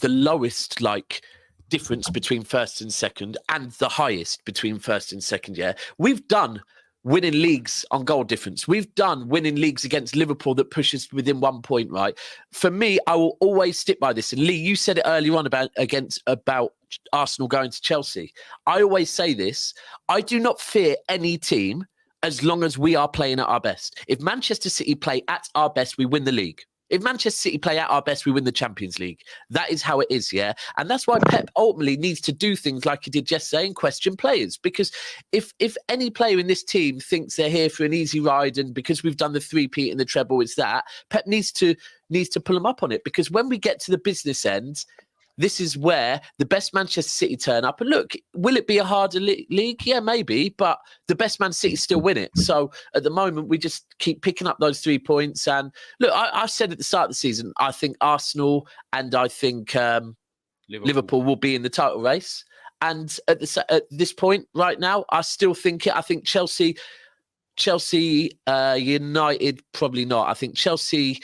lowest like difference between first and second, and the highest between first and second. We've done winning leagues on goal difference. We've done winning leagues against Liverpool that pushes within 1 point, right? For me, I will always stick by this. And Lee, you said it earlier on about Arsenal going to Chelsea. I always say this. I do not fear any team as long as we are playing at our best. If Manchester City play at our best, we win the league. If Manchester City play at our best, we win the Champions League. That is how it is, yeah? And that's why Pep ultimately needs to do things like he did yesterday and question players. Because if any player in this team thinks they're here for an easy ride and because we've done the three-peat and the treble, it's that, Pep needs to pull them up on it. Because when we get to the business end, this is where the best Manchester City turn up. And look, will it be a harder league? Yeah, maybe. But the best Man City still win it. So at the moment, we just keep picking up those 3 points. And look, I said at the start of the season, I think Arsenal and I think Liverpool will be in the title race. And at this point right now, I still think it. I think Chelsea, United, probably not. I think Chelsea,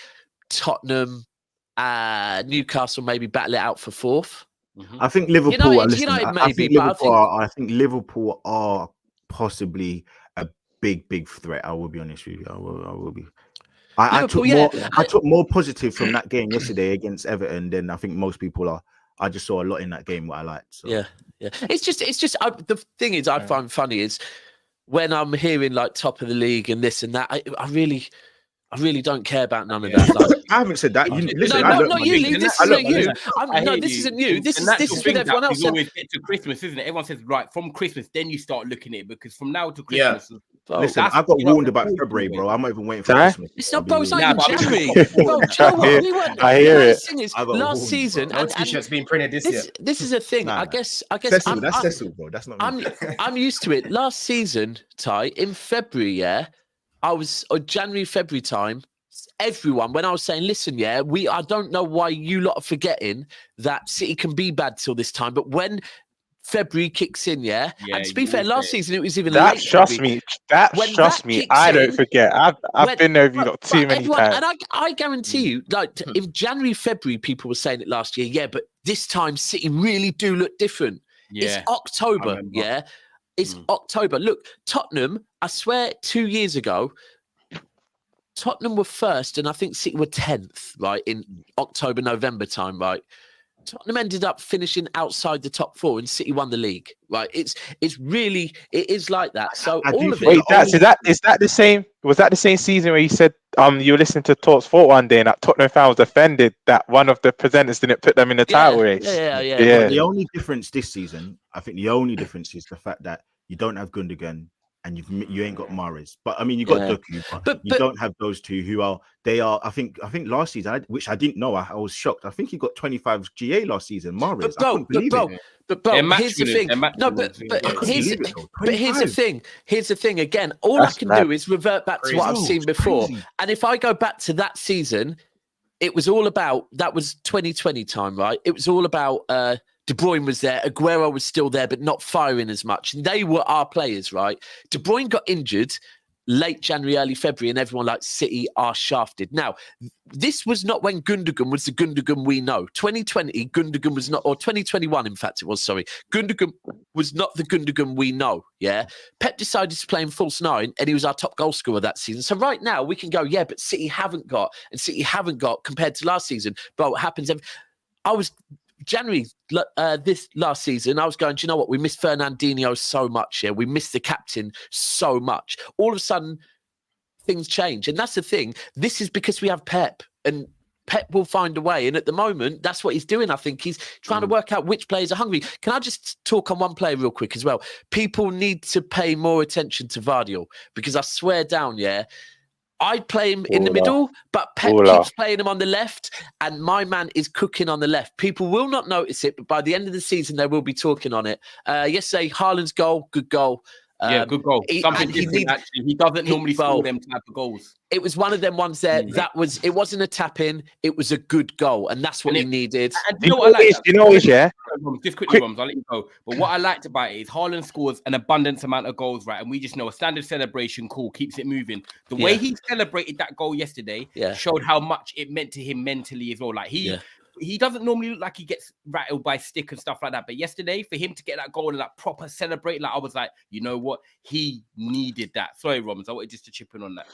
Tottenham, Newcastle maybe battle it out for 4th. I think Liverpool. I think Liverpool are possibly a big threat. I will be honest with you. I will be. I took more positive from that game yesterday against Everton than I think most people are. I just saw a lot in that game what I liked. So. Yeah. It's just. The thing is, I find funny is when I'm hearing like top of the league and this and that. I really don't care about none of that. Like, I haven't said that. This isn't you. This is with everyone else. Always get to Christmas, isn't it? Everyone says, right, from Christmas, then you start looking at it because from now to Christmas. Yeah. Listen, I got warned about February, bro. I'm not even waiting for Christmas. It's not, bro. It's not even January. I hear it. Last season, no t-shirts being printed this year. This is a thing. I guess. That's Cecil, bro. That's not me. I'm used to it. Last season, Ty, in February, yeah. I was January, February time. Everyone, when I was saying, listen, yeah, I don't know why you lot are forgetting that City can be bad till this time, but when February kicks in, and to be fair, last season it was even late. Trust me. I don't forget. I've been there with you lot too many times. And I guarantee you, like in January, February, people were saying it last year, but this time City really do look different. It's October, It's October. Look, Tottenham, I swear 2 years ago, Tottenham were first and I think City were 10th, right, in October, November time, right? Tottenham ended up finishing outside the top 4 and City won the league, right? It is like that. So all of it. Wait, is that the same? Was that the same season where you said you were listening to Talk Sport one day and that Tottenham fan was offended that one of the presenters didn't put them in the title race? Yeah. The only difference this season, I think the only difference is the fact that you don't have Gundogan and you ain't got Mahrez. But I mean, you got Doku, but you don't have those two who are. I think last season, which I didn't know, I was shocked. I think he got 25 GA last season. Mahrez, I couldn't believe it. But here's the thing. Here's the thing. Here's the thing. Again, all I can do is revert back to what I've seen before. And if I go back to that season, it was all about, that was 2020 time, right? It was all about De Bruyne was there, Aguero was still there, but not firing as much. And they were our players, right? De Bruyne got injured late January, early February, and everyone like City are shafted. Now, this was not when Gundogan was the Gundogan we know. 2020, Gundogan was not, or 2021, in fact, it was, sorry. Gundogan was not the Gundogan we know, yeah? Pep decided to play him false 9, and he was our top goal scorer that season. So right now, we can go, but City haven't got compared to last season. But what happens, I was... January this last season, I was going, do you know what? We missed Fernandinho so much here. We missed the captain so much. All of a sudden, things change. And that's the thing. This is because we have Pep. And Pep will find a way. And at the moment, that's what he's doing. I think he's trying to work out which players are hungry. Can I just talk on one player real quick as well? People need to pay more attention to Vardiol. Because I swear down, I'd play him in the middle, but Pep keeps playing him on the left, and my man is cooking on the left. People will not notice it, but by the end of the season, they will be talking on it. Yesterday, Haaland's goal, good goal. Good goal. Something different, actually. He doesn't normally score them type of goals. It was one of them ones there. It wasn't a tap in. It was a good goal, and that's what he needed. And you know what I like? Just quickly, Roms, I'll let you go. But what I liked about it is Haaland scores an abundance amount of goals, right? And we just know a standard celebration, cool, keeps it moving. The way he celebrated that goal yesterday showed how much it meant to him mentally as well. Like he doesn't normally look like he gets rattled by stick and stuff like that. But yesterday, for him to get that goal and like proper celebrate, like I was like, you know what, he needed that. Sorry, Roms, I wanted just to chip in on that.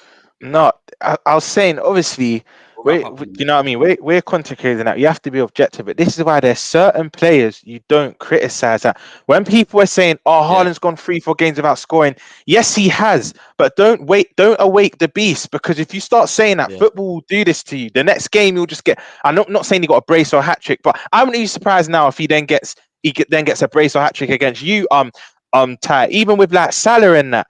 No, I was saying, obviously, you know what I mean? We're content creators now. You have to be objective. But this is why there's certain players you don't criticize. That when people are saying, "Oh, Haaland's gone 3-4 games without scoring," yes, he has. But don't awake the beast, because if you start saying that, football will do this to you. The next game you'll just get. I'm not saying he got a brace or a hat trick, but I wouldn't be surprised now if he then gets a brace or hat trick against you. Ty, even with like Salah and that.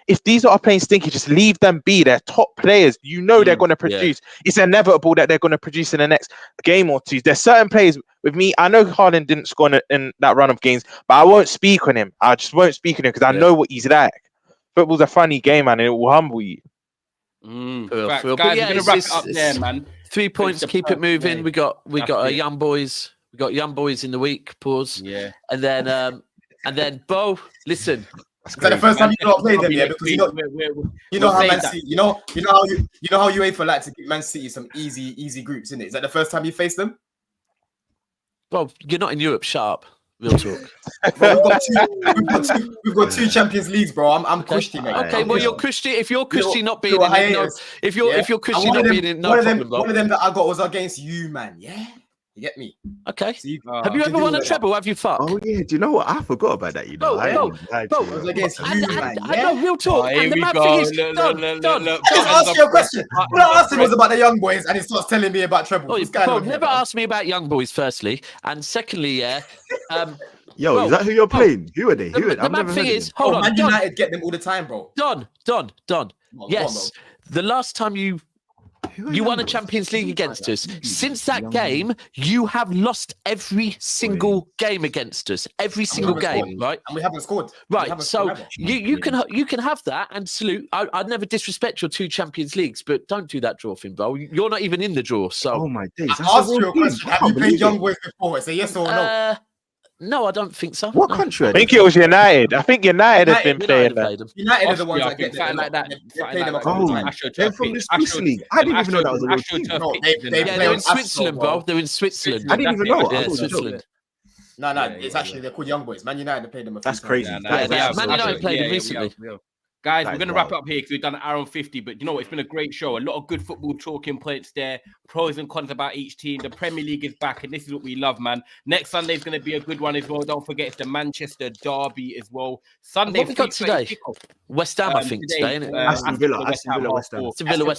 If these are playing stinky, just leave them be. They're top players. You know they're going to produce. It's inevitable that they're going to produce in the next game or two. There's certain players with me. I know Haaland didn't score in that run of games, but I won't speak on him. I just won't speak on him because I know what he's like. Football's a funny game, man, and it will humble you. Guys, we're gonna wrap it up there, man. 3 points. Keep it moving. We got a young boys. We got young boys in the week. Pause. Yeah, and then Bo. Listen. Is that the first time you not played them? Yeah, because you know how Man City, you know how UEFA like to give Man City some easy groups, isn't it? Is that the first time you faced them? Well, you're not in Europe. Sharp. Real talk. Bro, we've got two Champions Leagues, bro. I'm Christy, mate. Okay, well you're Christy. If you're Christy not being in it, if you're Christy not being in, no problem. One of them that I got was against you, man. Yeah. You get me? Okay. Have you ever won a treble? Have you fucked? Oh yeah. Do you know what? I forgot about that. You know. No. It was against you, man. I know, real talk. And the mad thing is, done. Just ask you a question. What I asked him was about the young boys, and he starts telling me about trebles. Never asked me about young boys. Firstly, and secondly, Yo, is that who you're playing? Who are they? The mad thing is, hold on. Man United get them all the time, bro. Don. Yes, the last time you won a Champions League against us. Since that game, you have lost every single game against us. Every single game, right? And we haven't scored. Right. So you can have that and salute. I'd never disrespect your 2 Champions Leagues, but don't do that draw thing, bro. You're not even in the draw. So oh my days. I asked you a question. Have you played young boys before? Say yes or no. No, I don't think so. What country? I think it was United. I think United has been playing them. United are the ones that get something like that. They play them a couple times. They're from the Swiss League. I didn't even know that was a real team. They're in Switzerland, bro. They're in Switzerland. I didn't even know. Yeah, Switzerland. No, it's actually they're called young boys. Man United played them a few times. That's crazy. Man United played them recently. Guys, we're going to wrap it up here because we've done an hour and 50, but you know what? It's been a great show. A lot of good football talking points there, pros and cons about each team. The Premier League is back, and this is what we love, man. Next Sunday is going to be a good one as well. Don't forget, it's the Manchester Derby as well. Sunday, what we got today? West Ham, I think, today, isn't it? Aston Villa, West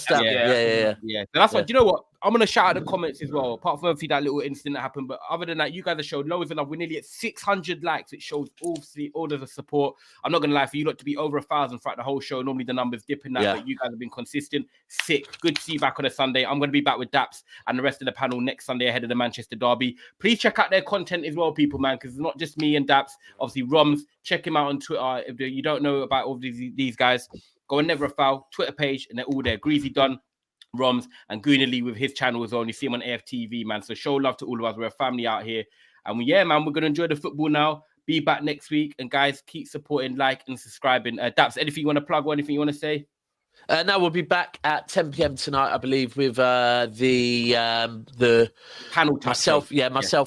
Ham. Yeah. So that's what, you know what? I'm going to shout out the comments as well, apart from obviously that little incident that happened. But other than that, you guys have showed loads of love. We're nearly at 600 likes, which shows all of the support. I'm not going to lie, for you lot to be over 1,000 throughout the whole show. Normally the numbers dip in that, but you guys have been consistent. Sick. Good to see you back on a Sunday. I'm going to be back with Daps and the rest of the panel next Sunday ahead of the Manchester Derby. Please check out their content as well, people, man, because it's not just me and Daps. Obviously, Roms, check him out on Twitter. If you don't know about all these guys, go on Never a Foul Twitter page, and they're all there. Greasy Dunn, Roms, and Goonally with his channel as well. And you see him on AFTV, man. So show love to all of us. We're a family out here. And man, we're going to enjoy the football now. Be back next week. And guys, keep supporting, like, and subscribing. Daps, anything you want to plug or anything you want to say? No, we'll be back at 10 p.m. tonight, I believe, with the panel. Myself,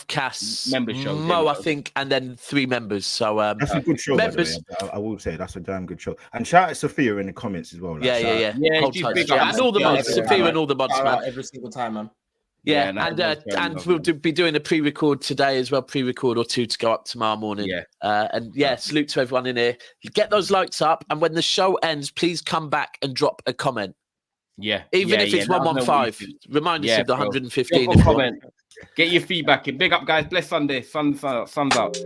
Cass, Mo, I think, and then 3 members. So that's a good show. Members, I will say that's a damn good show. And shout out Sophia in the comments as well. Like, and all the mods, Sophia and all the mods, man. Every single time, man. Yeah, and we'll be doing a pre-record today as well, pre-record or 2 to go up tomorrow morning. Salute to everyone in here. Get those likes up, and when the show ends, please come back and drop a comment. Even if it's 115, remind us of the 115. Comment. Get your feedback in. Big up, guys. Bless Sunday. Sun's out.